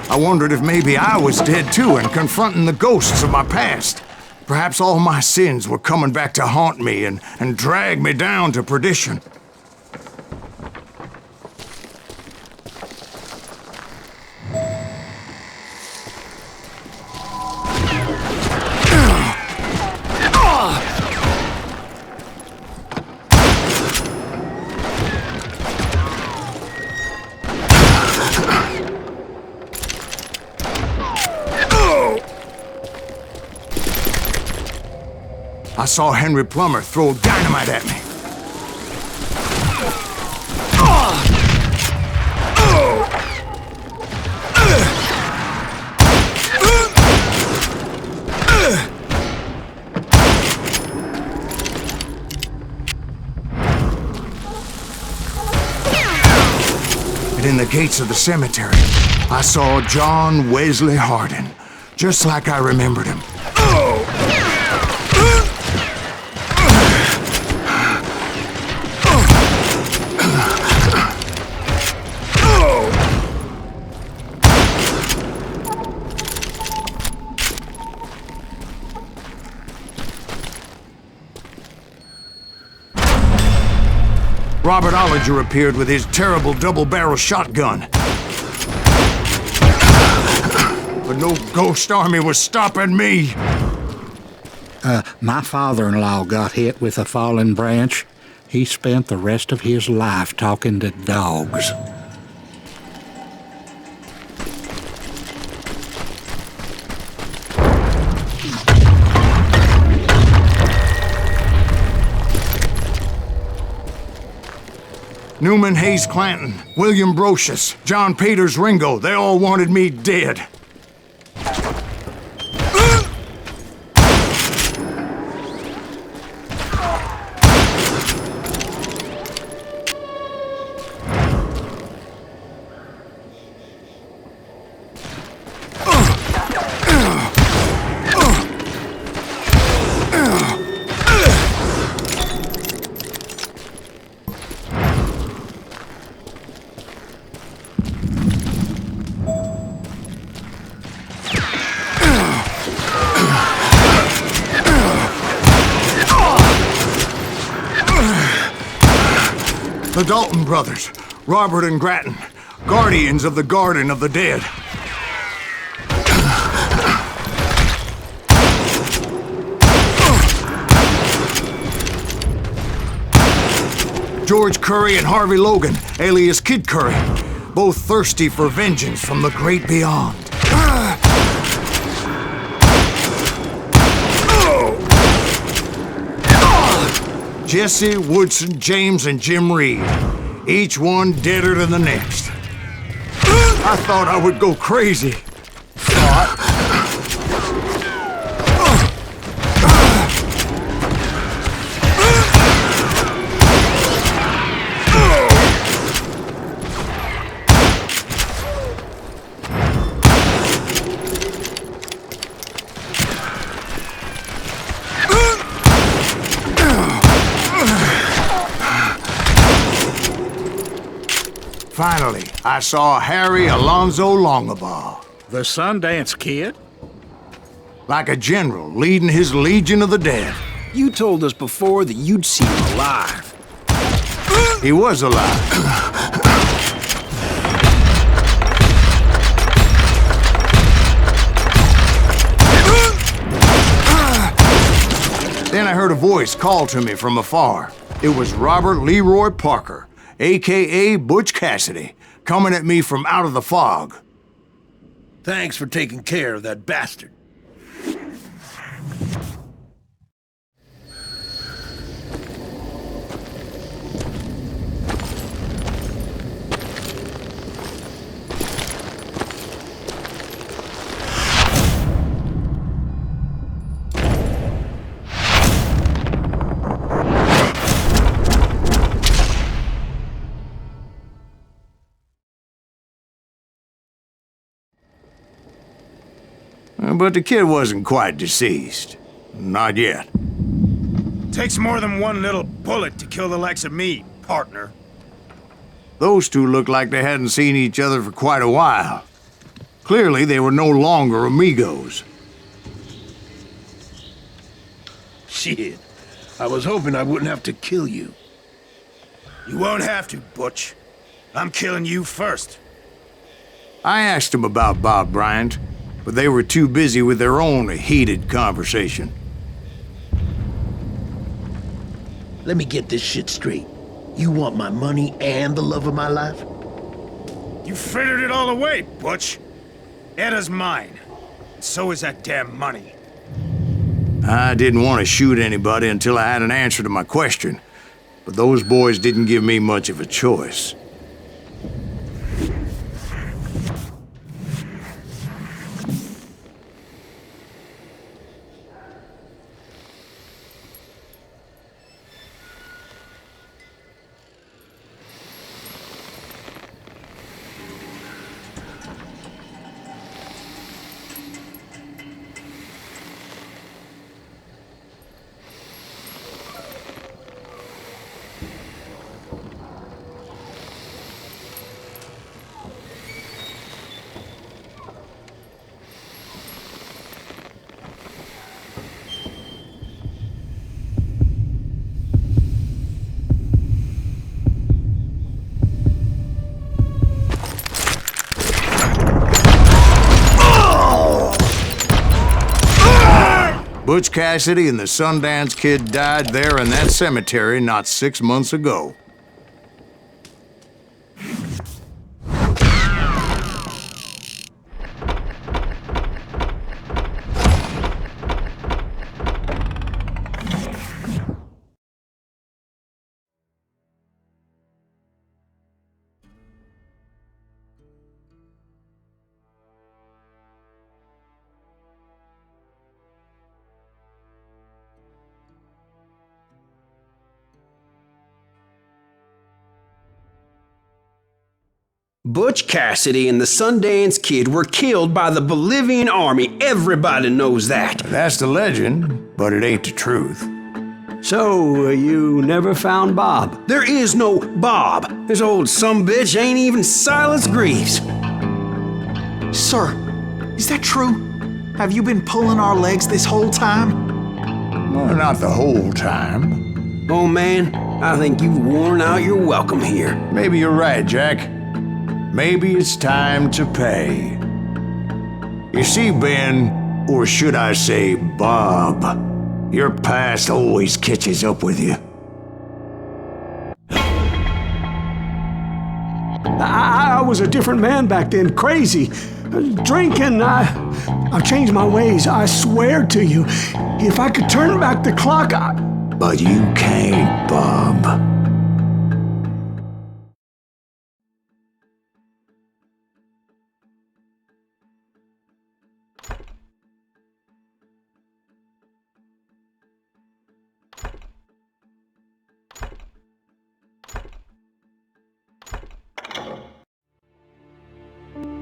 I wondered if maybe I was dead too and confronting the ghosts of my past. Perhaps all my sins were coming back to haunt me and drag me down to perdition. I saw Henry Plummer throw dynamite at me. And in the gates of the cemetery, I saw John Wesley Hardin, just like I remembered him. Robert Ollinger appeared with his terrible double-barrel shotgun. But no ghost army was stopping me. My father-in-law got hit with a fallen branch. He spent the rest of his life talking to dogs. Newman Hayes Clanton, William Brocious, John Peters Ringo, they all wanted me dead. The Dalton brothers, Robert and Grattan, guardians of the Garden of the Dead. George Curry and Harvey Logan, alias Kid Curry, both thirsty for vengeance from the great beyond. Jesse, Woodson, James, and Jim Reed. Each one deader than the next. I thought I would go crazy. Finally, I saw Harry Alonzo Longabaugh. The Sundance Kid? Like a general leading his legion of the dead. You told us before that you'd see him alive. He was alive. Then I heard a voice call to me from afar. It was Robert Leroy Parker, a.k.a. Butch Cassidy, coming at me from out of the fog. Thanks for taking care of that bastard. But the kid wasn't quite deceased. Not yet. Takes more than one little bullet to kill the likes of me, partner. Those two looked like they hadn't seen each other for quite a while. Clearly, they were no longer amigos. Shit. I was hoping I wouldn't have to kill you. You won't have to, Butch. I'm killing you first. I asked them about Bob Bryant, but they were too busy with their own heated conversation. Let me get this shit straight. You want my money and the love of my life? You frittered it all away, Butch. Eda's mine. And so is that damn money. I didn't want to shoot anybody until I had an answer to my question, but those boys didn't give me much of a choice. Butch Cassidy and the Sundance Kid died there in that cemetery not 6 months ago. Butch Cassidy and the Sundance Kid were killed by the Bolivian army. Everybody knows that. That's the legend, but it ain't the truth. So, you never found Bob? There is no Bob. This old sumbitch ain't even Silas Greaves. Sir, is that true? Have you been pulling our legs this whole time? Well, not the whole time. Oh man, I think you've worn out your welcome here. Maybe you're right, Jack. Maybe it's time to pay. You see, Ben, or should I say Bob, your past always catches up with you. I was a different man back then, crazy. Drinking, I've changed my ways, I swear to you. If I could turn back the clock, But you can't, Bob.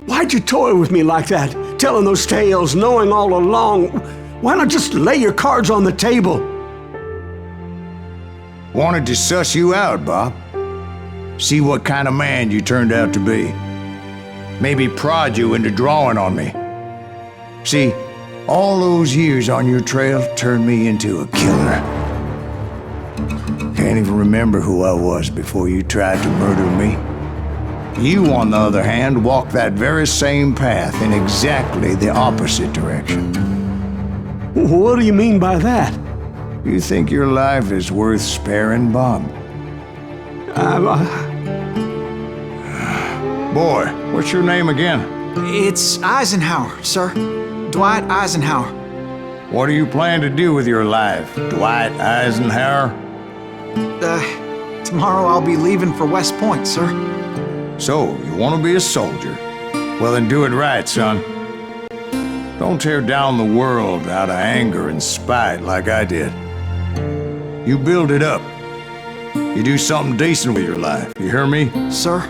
Why'd you toy with me like that? Telling those tales, knowing all along. Why not just lay your cards on the table? Wanted to suss you out, Bob. See what kind of man you turned out to be. Maybe prod you into drawing on me. See, all those years on your trail turned me into a killer. Can't even remember who I was before you tried to murder me. You, on the other hand, walked that very same path in exactly the opposite direction. What do you mean by that? You think your life is worth sparing, Bob? Boy, what's your name again? It's Eisenhower, sir. Dwight Eisenhower. What do you plan to do with your life, Dwight Eisenhower? Tomorrow I'll be leaving for West Point, sir. So, you want to be a soldier? Well, then do it right, son. Don't tear down the world out of anger and spite like I did. You build it up. You do something decent with your life. You hear me? Sir?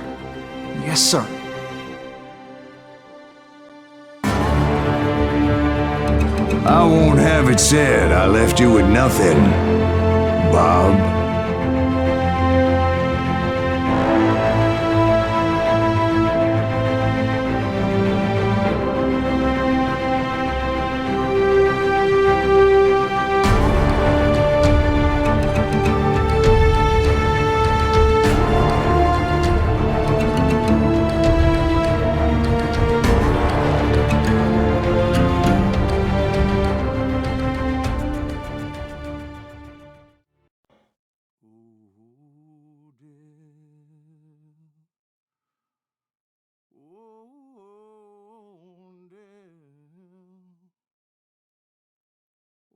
Yes, sir. I won't have it said I left you with nothing, Bob.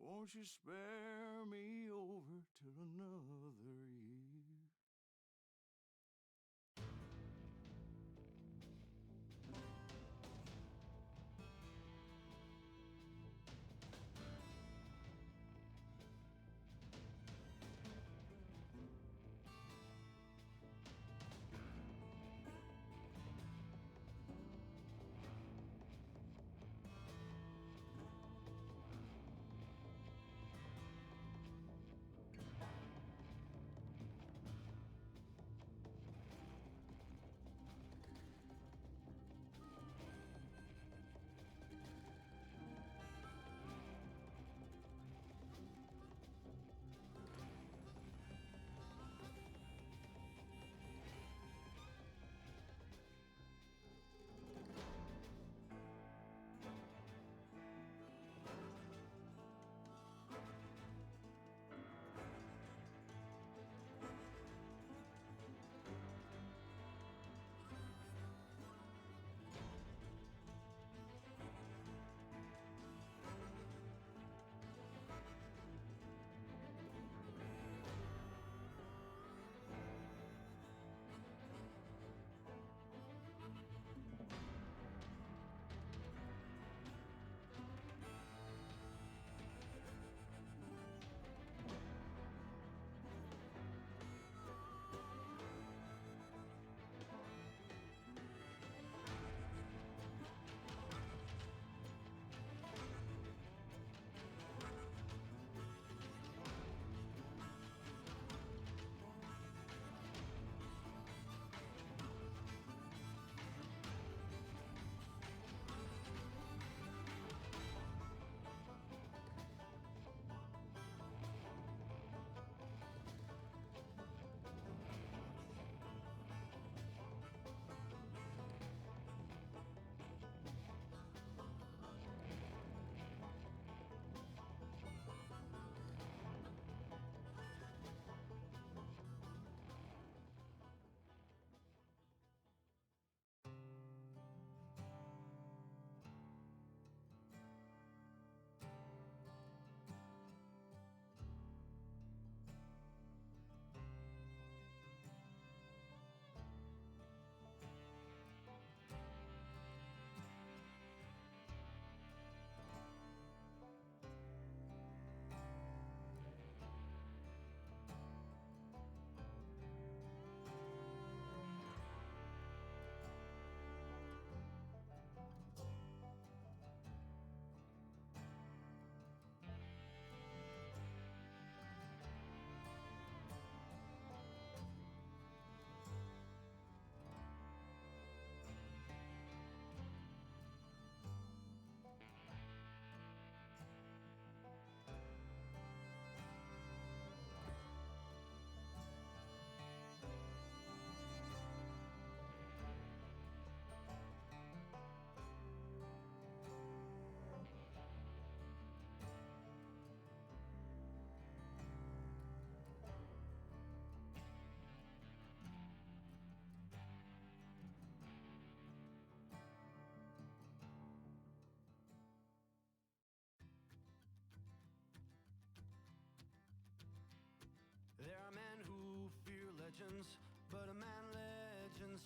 Won't you spare me over till another year?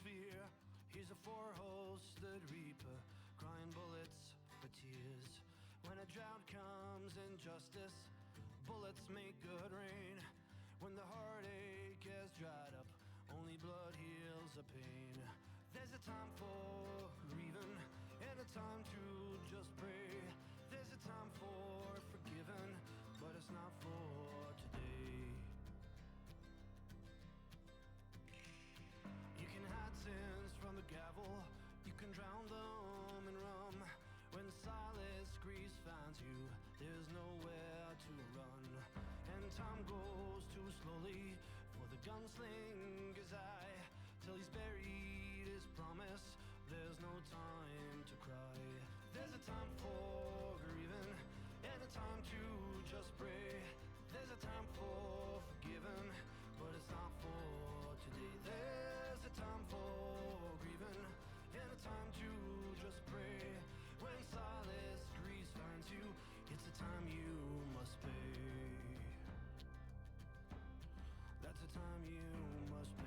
sphere. He's a four-hosted reaper, crying bullets for tears. When a drought comes in justice, bullets make good rain. When the heartache has dried up, only blood heals the pain. There's a time for grieving and a time to just pray. There's a time for forgiving, but it's not for today. You can hide sins from the gavel, you can drown them in rum. When silence grease finds you, there's nowhere to run. And time goes too slowly for the gunslinger's eye. Till he's buried his promise, there's no time to cry. There's a time for grieving and a time to just pray. There's a time for forgiving, but it's not for today. There's a time for grieving and a time to just pray. When silence grease finds you, it's a time you must pay. That's a time you must pay.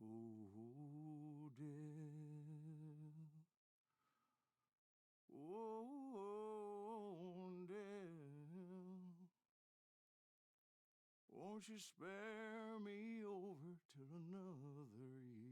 Oh, dear. Oh, dear. Won't you spare me over till another year?